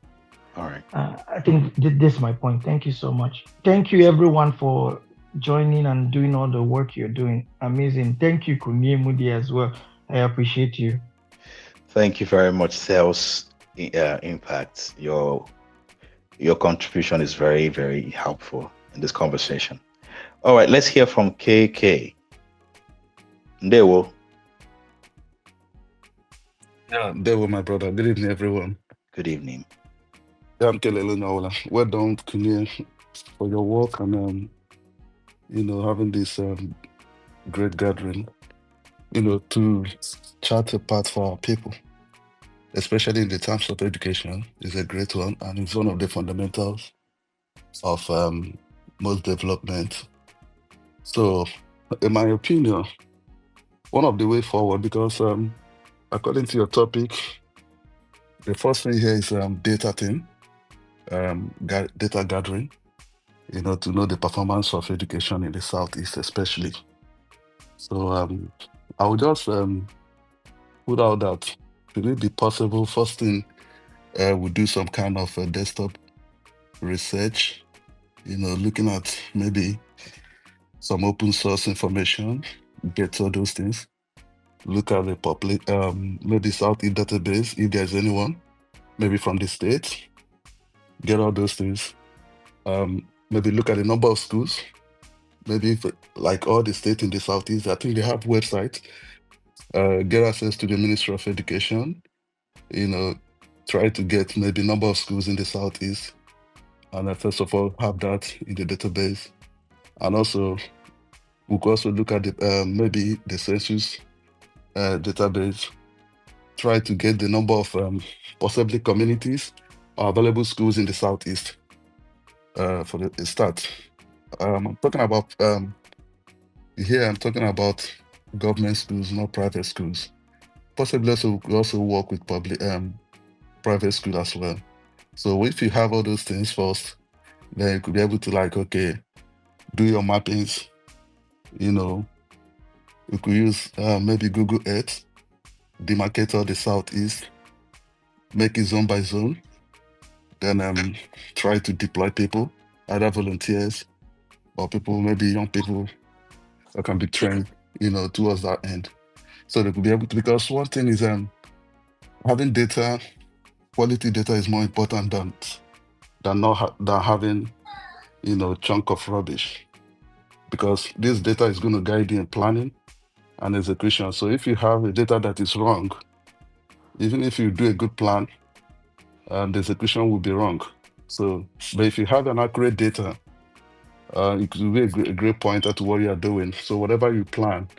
All right. I think this is my point. Thank you so much. Thank you, everyone, for joining and doing all the work you're doing. Amazing. Thank you, Kunye Mudi, as well. I appreciate you. Thank you very much, Sales Impact. Your contribution is very, very helpful in this conversation. All right, let's hear from KK. Ndewo. Yeah, Ndewo, my brother. Good evening, everyone. Good evening. Yeah, I'm Kelele Naola. Well done, Kunye, for your work and having this great gathering, to chart a path for our people, especially in the terms of education, is a great one, and it's one of the fundamentals of most development. So, in my opinion, one of the way forward, because according to your topic, the first thing here is data thing, data gathering, to know the performance of education in the Southeast especially. So I would just put out that will it be possible, first thing, we do some kind of desktop research, looking at maybe some open source information, get all those things. Look at the maybe Southeast database, if there's anyone, maybe from the state, get all those things. Maybe look at the number of schools, maybe like all the states in the Southeast, I think they have websites, get access to the Ministry of Education, try to get maybe number of schools in the Southeast, and first of all, have that in the database. And also, we could also look at maybe the census database, try to get the number of possibly communities or available schools in the Southeast for the start. I'm talking about here. I'm talking about government schools, not private schools. Possibly also we could also work with public private school as well. So if you have all those things first, then you could be able to like, okay, do your mappings. You know, you could use maybe Google Earth, demarcate all the southeast, make it zone by zone, then try to deploy people, either volunteers or people, maybe young people that can be trained, towards that end. So they could be able to, because one thing is having data, quality data is more important than having, chunk of rubbish. Because this data is going to guide you in planning and execution. So if you have a data that is wrong, even if you do a good plan, the execution will be wrong. So, but if you have an accurate data, it could be a great pointer to what you are doing. So whatever you plan,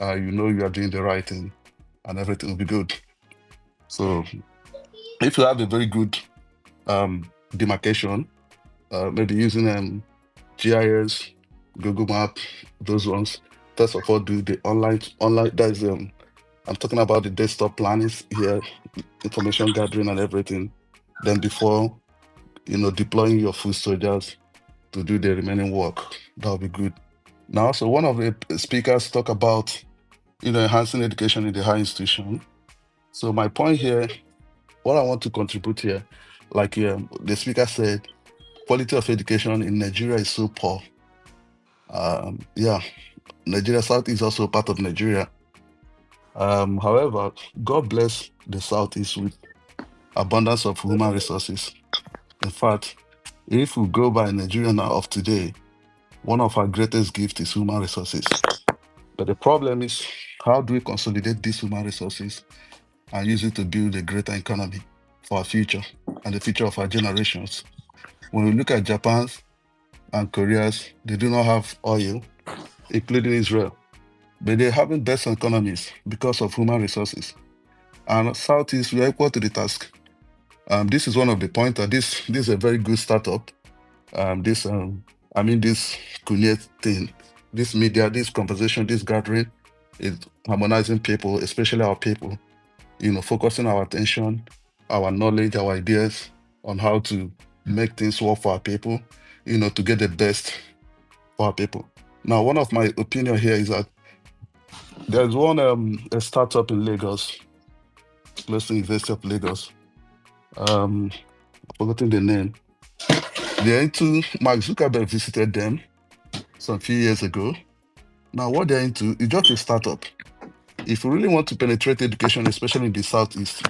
you are doing the right thing, and everything will be good. So if you have a very good demarcation, maybe using GIS, Google Map, those ones. First of all, do the online. That is I'm talking about the desktop planning here, information gathering and everything. Then before, deploying your full soldiers to do the remaining work, that'll be good. Now, so one of the speakers talk about, enhancing education in the higher institution. So my point here, what I want to contribute here, like the speaker said, quality of education in Nigeria is so poor. Nigeria South is also part of Nigeria. However, God bless the Southeast with abundance of human resources. In fact, if we go by Nigeria now of today, one of our greatest gifts is human resources. But the problem is, how do we consolidate these human resources and use it to build a greater economy for our future and the future of our generations? When we look at Japan and Korea's, they do not have oil, including Israel. But they're having best economies because of human resources. And Southeast, we are equal to the task. This is one of the pointers. This is a very good startup. This Kunyet thing, this media, this conversation, this gathering is harmonizing people, especially our people, focusing our attention, our knowledge, our ideas on how to make things work for our people, to get the best for our people. Now, one of my opinion here is that there's one a startup in Lagos, close to University of Lagos. I've forgotten the name. They're into Mark Zuckerberg visited them some few years ago. Now, what they're into is just a startup. If we really want to penetrate education, especially in the Southeast,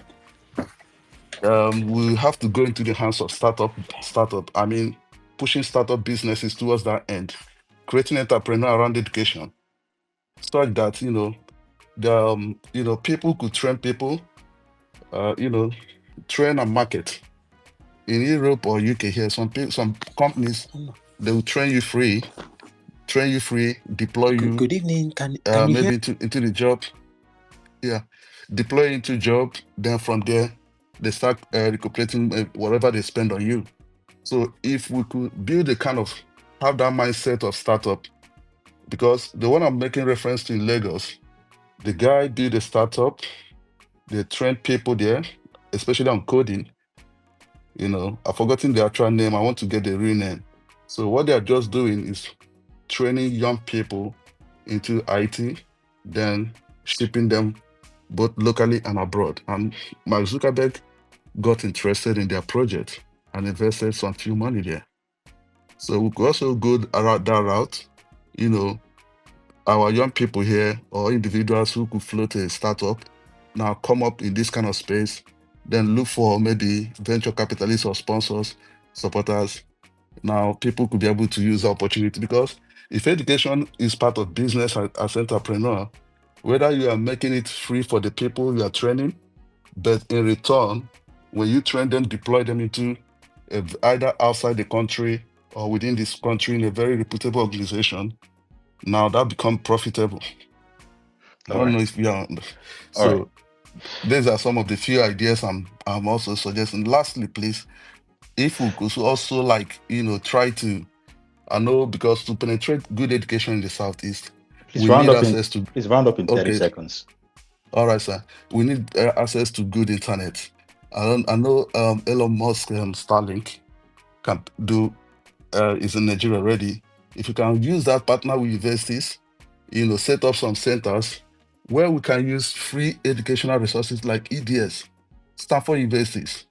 we have to go into the hands of startup. I mean, pushing startup businesses towards that end, creating entrepreneur around education, such that people could train people, train and market. In Europe or UK here, some companies they will train you free, deploy you. Good evening. Can you maybe hear? into the job. Yeah, deploy into job. Then from there, they start recuperating whatever they spend on you. So if we could build have that mindset of startup, because the one I'm making reference to in Lagos, the guy built a startup. They trained people there, especially on coding. I've forgotten the actual name. I want to get the real name. So what they are just doing is training young people into IT, then shipping them both locally and abroad. And Mark Zuckerberg got interested in their project and invested some few money there. So we could also go around that route. Our young people here or individuals who could float a startup now come up in this kind of space, then look for maybe venture capitalists or sponsors, supporters. Now people could be able to use the opportunity, because if education is part of business as entrepreneur, whether you are making it free for the people you are training, but in return, when you train them, deploy them into either outside the country or within this country in a very reputable organization, now that become profitable. I don't know if you are. So these are some of the few ideas I'm also suggesting. Lastly, please, if we could also try to I know because to penetrate good education in the Southeast, Please we round need up in access to. 30 Okay, seconds. all right, sir. We need access to good internet. I know Elon Musk Starlink can do is in Nigeria already. If you can use that, partner with universities, set up some centers where we can use free educational resources like EDS, Stanford universities.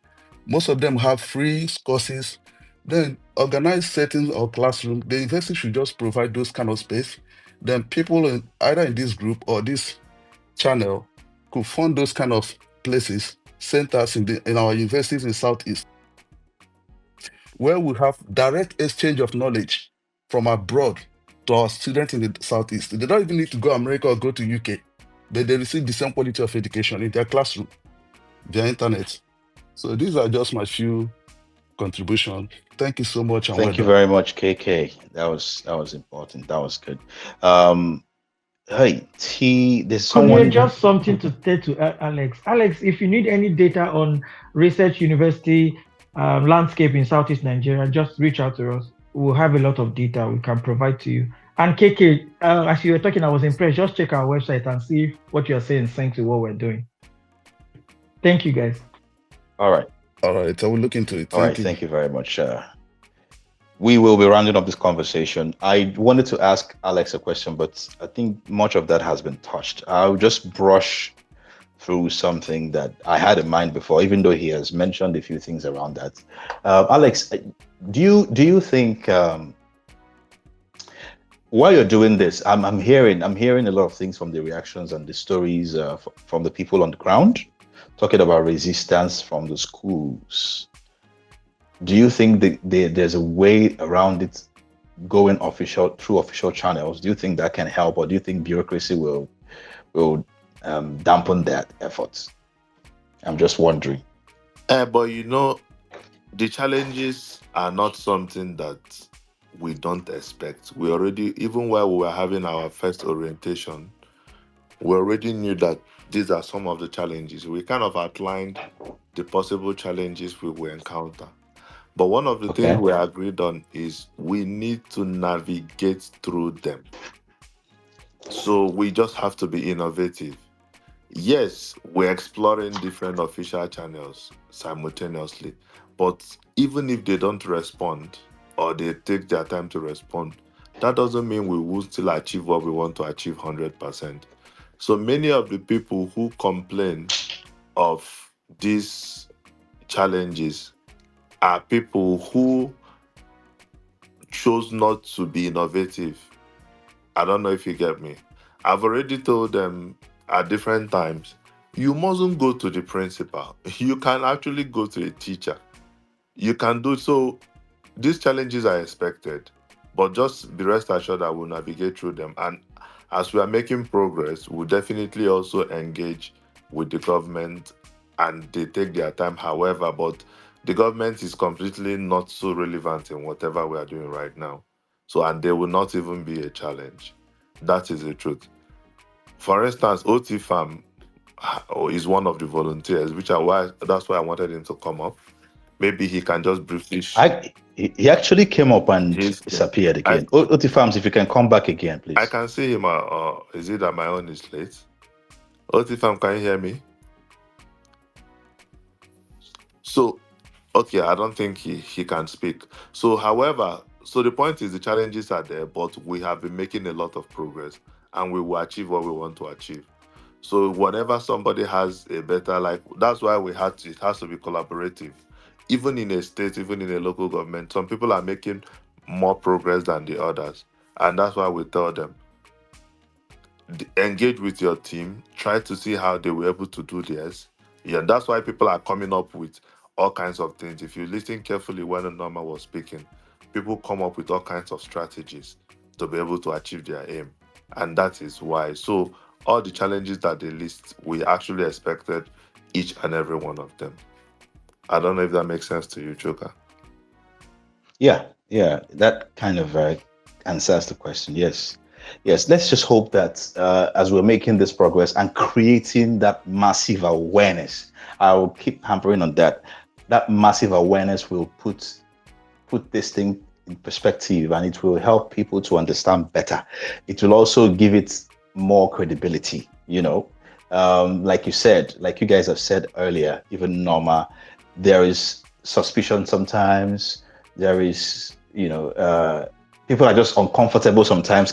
Most of them have free courses. Then organize settings or classroom. The university should just provide those kind of space. Then people either in this group or this channel could fund those kind of places, centers in our universities in Southeast, where we have direct exchange of knowledge from abroad to our students in the Southeast. They don't even need to go America or go to UK, but they receive the same quality of education in their classroom, via internet. So these are just my few contributions. Thank you so much and well Thank you done. very much, KK. That was important. That was good. Hey, there's someone. Just something to say to Alex. Alex, if you need any data on research university landscape in Southeast Nigeria, just reach out to us. We'll have a lot of data we can provide to you. And KK, as you were talking, I was impressed. Just check our website and see if what you're saying syncs to what we're doing. Thank you, guys. All right. All right. I will look into it. Thank you very much. We will be rounding up this conversation. I wanted to ask Alex a question, but I think much of that has been touched. I'll just brush through something that I had in mind before, even though he has mentioned a few things around that. Alex, do you think while you're doing this, I'm hearing a lot of things from the reactions and the stories from the people on the ground, talking about resistance from the schools. Do you think there's a way around it going through official channels? Do you think that can help, or do you think bureaucracy will dampen that efforts? I'm just wondering. But the challenges are not something that we don't expect. We already, even while we were having our first orientation, we already knew that these are some of the challenges. We kind of outlined the possible challenges we will encounter. But one of the things we agreed on is we need to navigate through them. So we just have to be innovative. Yes, we're exploring different official channels simultaneously, but even if they don't respond or they take their time to respond, that doesn't mean we will still achieve what we want to achieve 100%. So many of the people who complain of these challenges are people who chose not to be innovative. I don't know if you get me. I've already told them at different times, you mustn't go to the principal. You can actually go to a teacher. You can do so. These challenges are expected, but just be rest assured that we'll navigate through them. And as we are making progress, we'll definitely also engage with the government, and they take their time, however, but the government is completely not so relevant in whatever we are doing right now. So, and they will not even be a challenge. That is the truth. For instance, OT Farm is one of the volunteers, that's why I wanted him to come up. Maybe he can just briefly. He actually came up and disappeared again. OT Farms, if you can come back again, please. I can see him. Is it that my own is late? OT Farm, can you hear me? So, okay, I don't think he can speak. So, however, the point is the challenges are there, but we have been making a lot of progress, and we will achieve what we want to achieve. So whenever somebody has a better, that's why it has to be collaborative. Even in a state, even in a local government, some people are making more progress than the others. And that's why we tell them, engage with your team, try to see how they were able to do theirs. Yeah, that's why people are coming up with all kinds of things. If you listen carefully when Norma was speaking, people come up with all kinds of strategies to be able to achieve their aim. And that is why. So all the challenges that they list, we actually expected each and every one of them. I don't know if that makes sense to you, Joker. Yeah, that kind of answers the question. Yes. Let's just hope that as we're making this progress and creating that massive awareness, I will keep hampering on that. That massive awareness will put this thing in perspective, and it will help people to understand better. It will also give it more credibility, like you said, like you guys have said earlier, even Norma, there is suspicion sometimes. There is, people are just uncomfortable sometimes.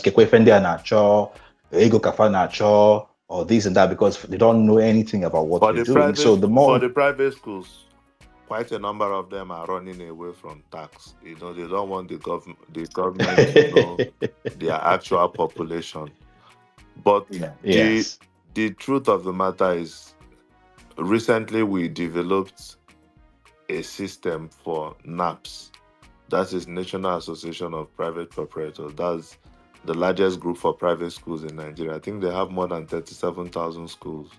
Or this and that because they don't know anything about what you're doing. So the For more the private schools, quite a number of them are running away from tax. They don't want the government to know their actual population. But yes, the truth of the matter is, recently we developed a system for NAPS. That is National Association of Private Proprietors. That's the largest group for private schools in Nigeria. I think they have more than 37,000 schools.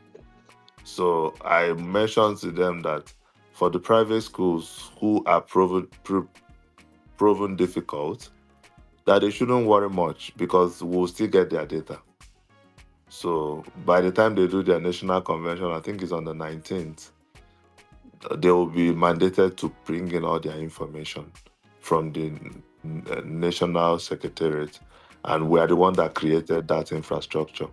So I mentioned to them that for the private schools who are proven difficult, that they shouldn't worry much because we'll still get their data. So by the time they do their national convention, I think it's on the 19th, they will be mandated to bring in all their information from the national secretariat, and we are the one that created that infrastructure.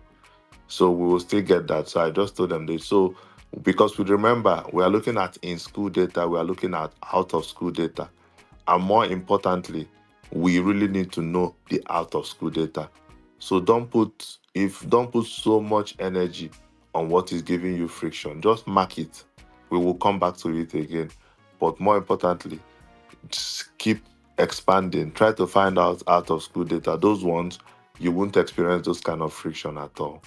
So we will still get that. So I just told them this. So because we remember, we are looking at in-school data, we are looking at out-of-school data, and more importantly, we really need to know the out-of-school data. So don't put so much energy on what is giving you friction. Just mark it. We will come back to it again. But more importantly, just keep expanding. Try to find out of school data. Those ones, you won't experience those kind of friction at all.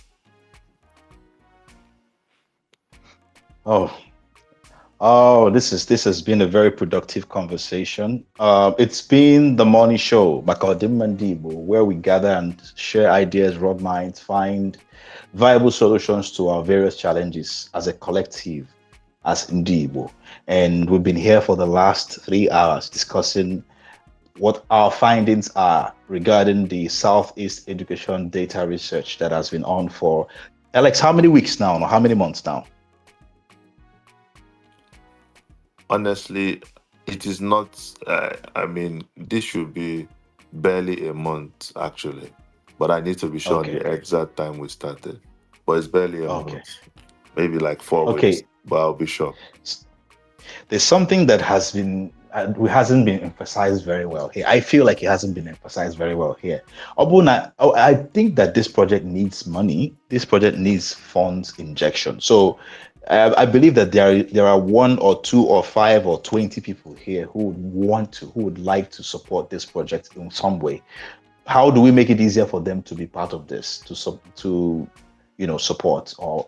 this has been a very productive conversation. It's been the Money Show, Makadim Mandibo, where we gather and share ideas, rub minds, find viable solutions to our various challenges as a collective, as Ndibo. And we've been here for the last 3 hours discussing what our findings are regarding the Southeast Education Data Research that has been on for, Alex, how many weeks now, or how many months now? Honestly, it is not, this should be barely a month, actually. But I need to be sure on the exact time we started. But it's barely a month. Maybe like 4 weeks, but I'll be sure. There's something that hasn't been emphasized very well here. I feel like it hasn't been emphasized very well here. Obuna, I think that this project needs money. This project needs funds injection. So I believe that there are 1 or 2 or 5 or 20 people here who would like to support this project in some way. How do we make it easier for them to be part of this, to support or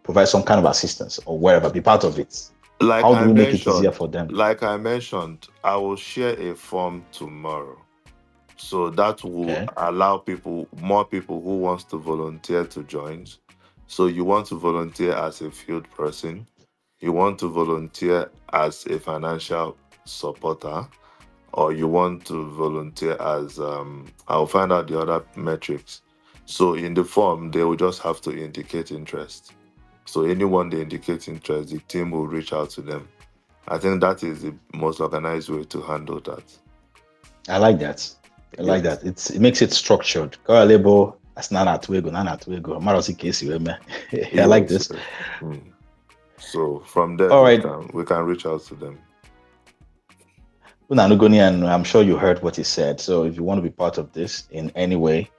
provide some kind of assistance or wherever, be part of it? How do we make it easier for them? Like I mentioned, I will share a form tomorrow. So that will allow more people who wants to volunteer to join. So you want to volunteer as a field person, you want to volunteer as a financial supporter, or you want to volunteer as, I'll find out the other metrics. So in the form, they will just have to indicate interest. So anyone they indicate interest, the team will reach out to them. I think that is the most organized way to handle that. I like that. It makes it structured. I like this. So from there, we can reach out to them. I'm sure you heard what he said. So if you want to be part of this in any way,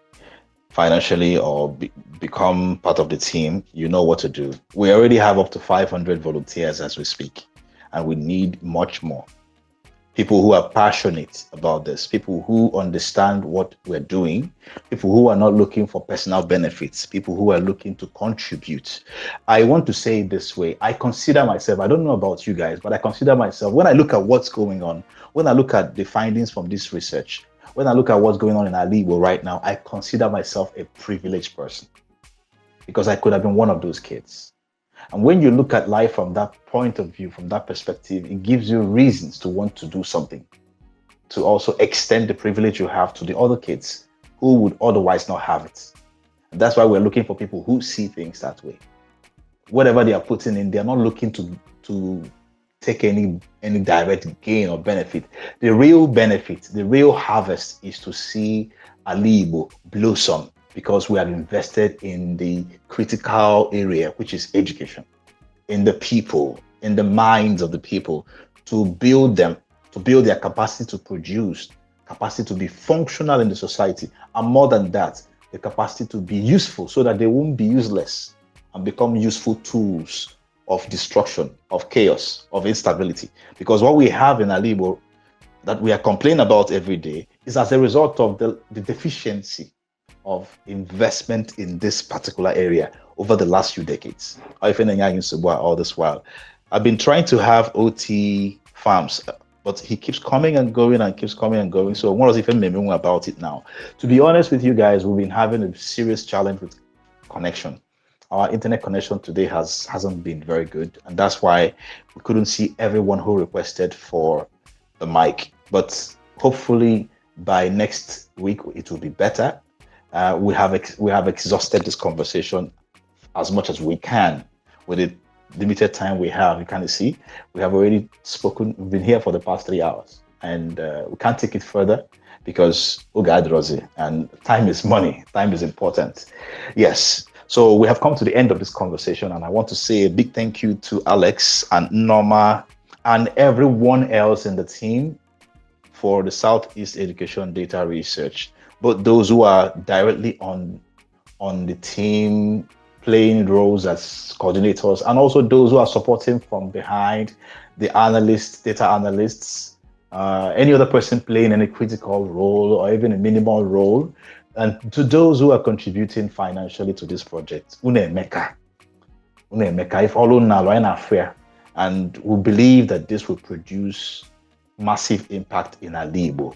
financially or become part of the team, you know what to do. We already have up to 500 volunteers as we speak, and we need much more. People who are passionate about this, people who understand what we're doing, people who are not looking for personal benefits, people who are looking to contribute. I want to say it this way. I consider myself, I don't know about you guys, but I consider myself, when I look at what's going on, when I look at the findings from this research, when I look at what's going on in Alibo right now, I consider myself a privileged person because I could have been one of those kids. And when you look at life from that point of view, from that perspective, it gives you reasons to want to do something, to also extend the privilege you have to the other kids who would otherwise not have it. And that's why we're looking for people who see things that way. Whatever they are putting in, they're not looking to take any direct gain or benefit. The real benefit, the real harvest is to see Ali Igbo blossom, because we have invested in the critical area, which is education, in the people, in the minds of the people, to build them, to build their capacity to produce, capacity to be functional in the society, and more than that, the capacity to be useful so that they won't be useless and become useful tools of destruction, of chaos, of instability. Because what we have in Ali Igbo that we are complaining about every day is as a result of the deficiency of investment in this particular area over the last few decades. All this while, I've been trying to have OT farms, but he keeps coming and going and keeps coming and going. So what was even memeing about it now? To be honest with you guys, we've been having a serious challenge with connection. Our internet connection today hasn't been very good, and that's why we couldn't see everyone who requested for the mic. But hopefully by next week it will be better. We have exhausted this conversation as much as we can with the limited time we have. You kind of see we have already spoken. We've been here for the past 3 hours, and we can't take it further because Rosie, and time is money. Time is important. Yes. So we have come to the end of this conversation, and I want to say a big thank you to Alex and Norma and everyone else in the team for the Southeast Education Data Research, both those who are directly on the team playing roles as coordinators, and also those who are supporting from behind, the analysts, data analysts, any other person playing any critical role or even a minimal role, and to those who are contributing financially to this project. Unemeka, if all now fair, and we believe that this will produce massive impact in Ali Igbo.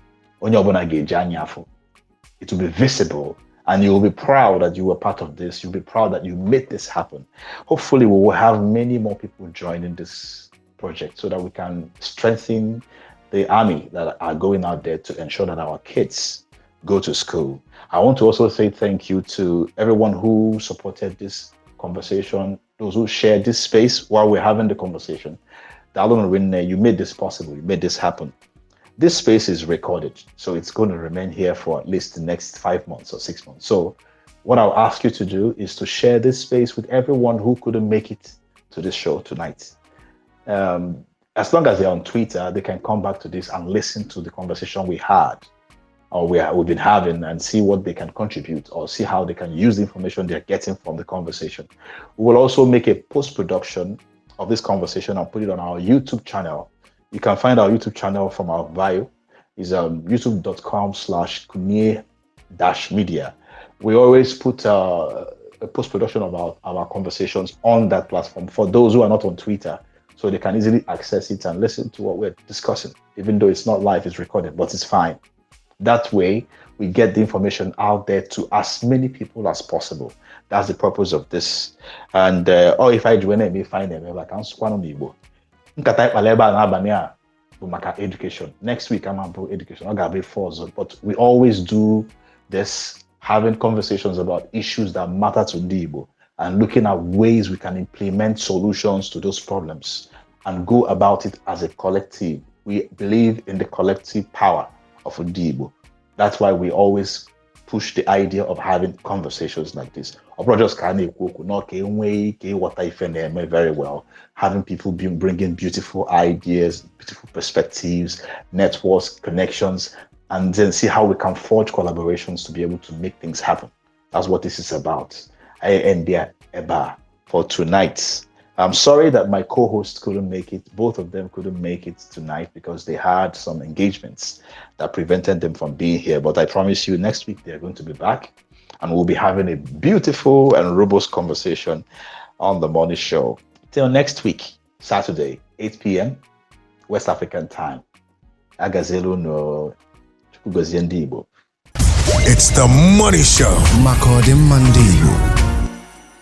It will be visible, and you will be proud that you were part of this. You'll be proud that you made this happen. Hopefully, we will have many more people joining this project so that we can strengthen the army that are going out there to ensure that our kids go to school. I want to also say thank you to everyone who supported this conversation, those who shared this space while we're having the conversation. You made this possible. You made this happen. This space is recorded, so it's going to remain here for at least the next 5 months or 6 months. So what I'll ask you to do is to share this space with everyone who couldn't make it to this show tonight. As long as they're on Twitter, they can come back to this and listen to the conversation we had, or we've been having, and see what they can contribute or see how they can use the information they're getting from the conversation. We will also make a post-production of this conversation and put it on our YouTube channel. You can find our YouTube channel from our bio. It's youtube.com/kunie-media. We always put a post-production of our conversations on that platform for those who are not on Twitter, so they can easily access it and listen to what we're discussing. Even though it's not live, it's recorded, but it's fine. That way, we get the information out there to as many people as possible. That's the purpose of this. And if I join me, find them like I'm Igbo. Education. Next week I'm about education. I'm gonna be forced, but we always do this, having conversations about issues that matter to the Igbo and looking at ways we can implement solutions to those problems and go about it as a collective. We believe in the collective power of Igbo. That's why we always push the idea of having conversations like this. Very well. Having people bringing beautiful ideas, beautiful perspectives, networks, connections, and then see how we can forge collaborations to be able to make things happen. That's what this is about. I end there, Eba, for tonight. I'm sorry that my co-hosts couldn't make it. Both of them couldn't make it tonight because they had some engagements that prevented them from being here. But I promise you, next week they're going to be back, and we'll be having a beautiful and robust conversation on the MONI show. Till next week, Saturday, 8 p.m. West African time. Agazelo no Chukwugozie Ndi Igbo. It's the MONI Show. Makodim Mandibu.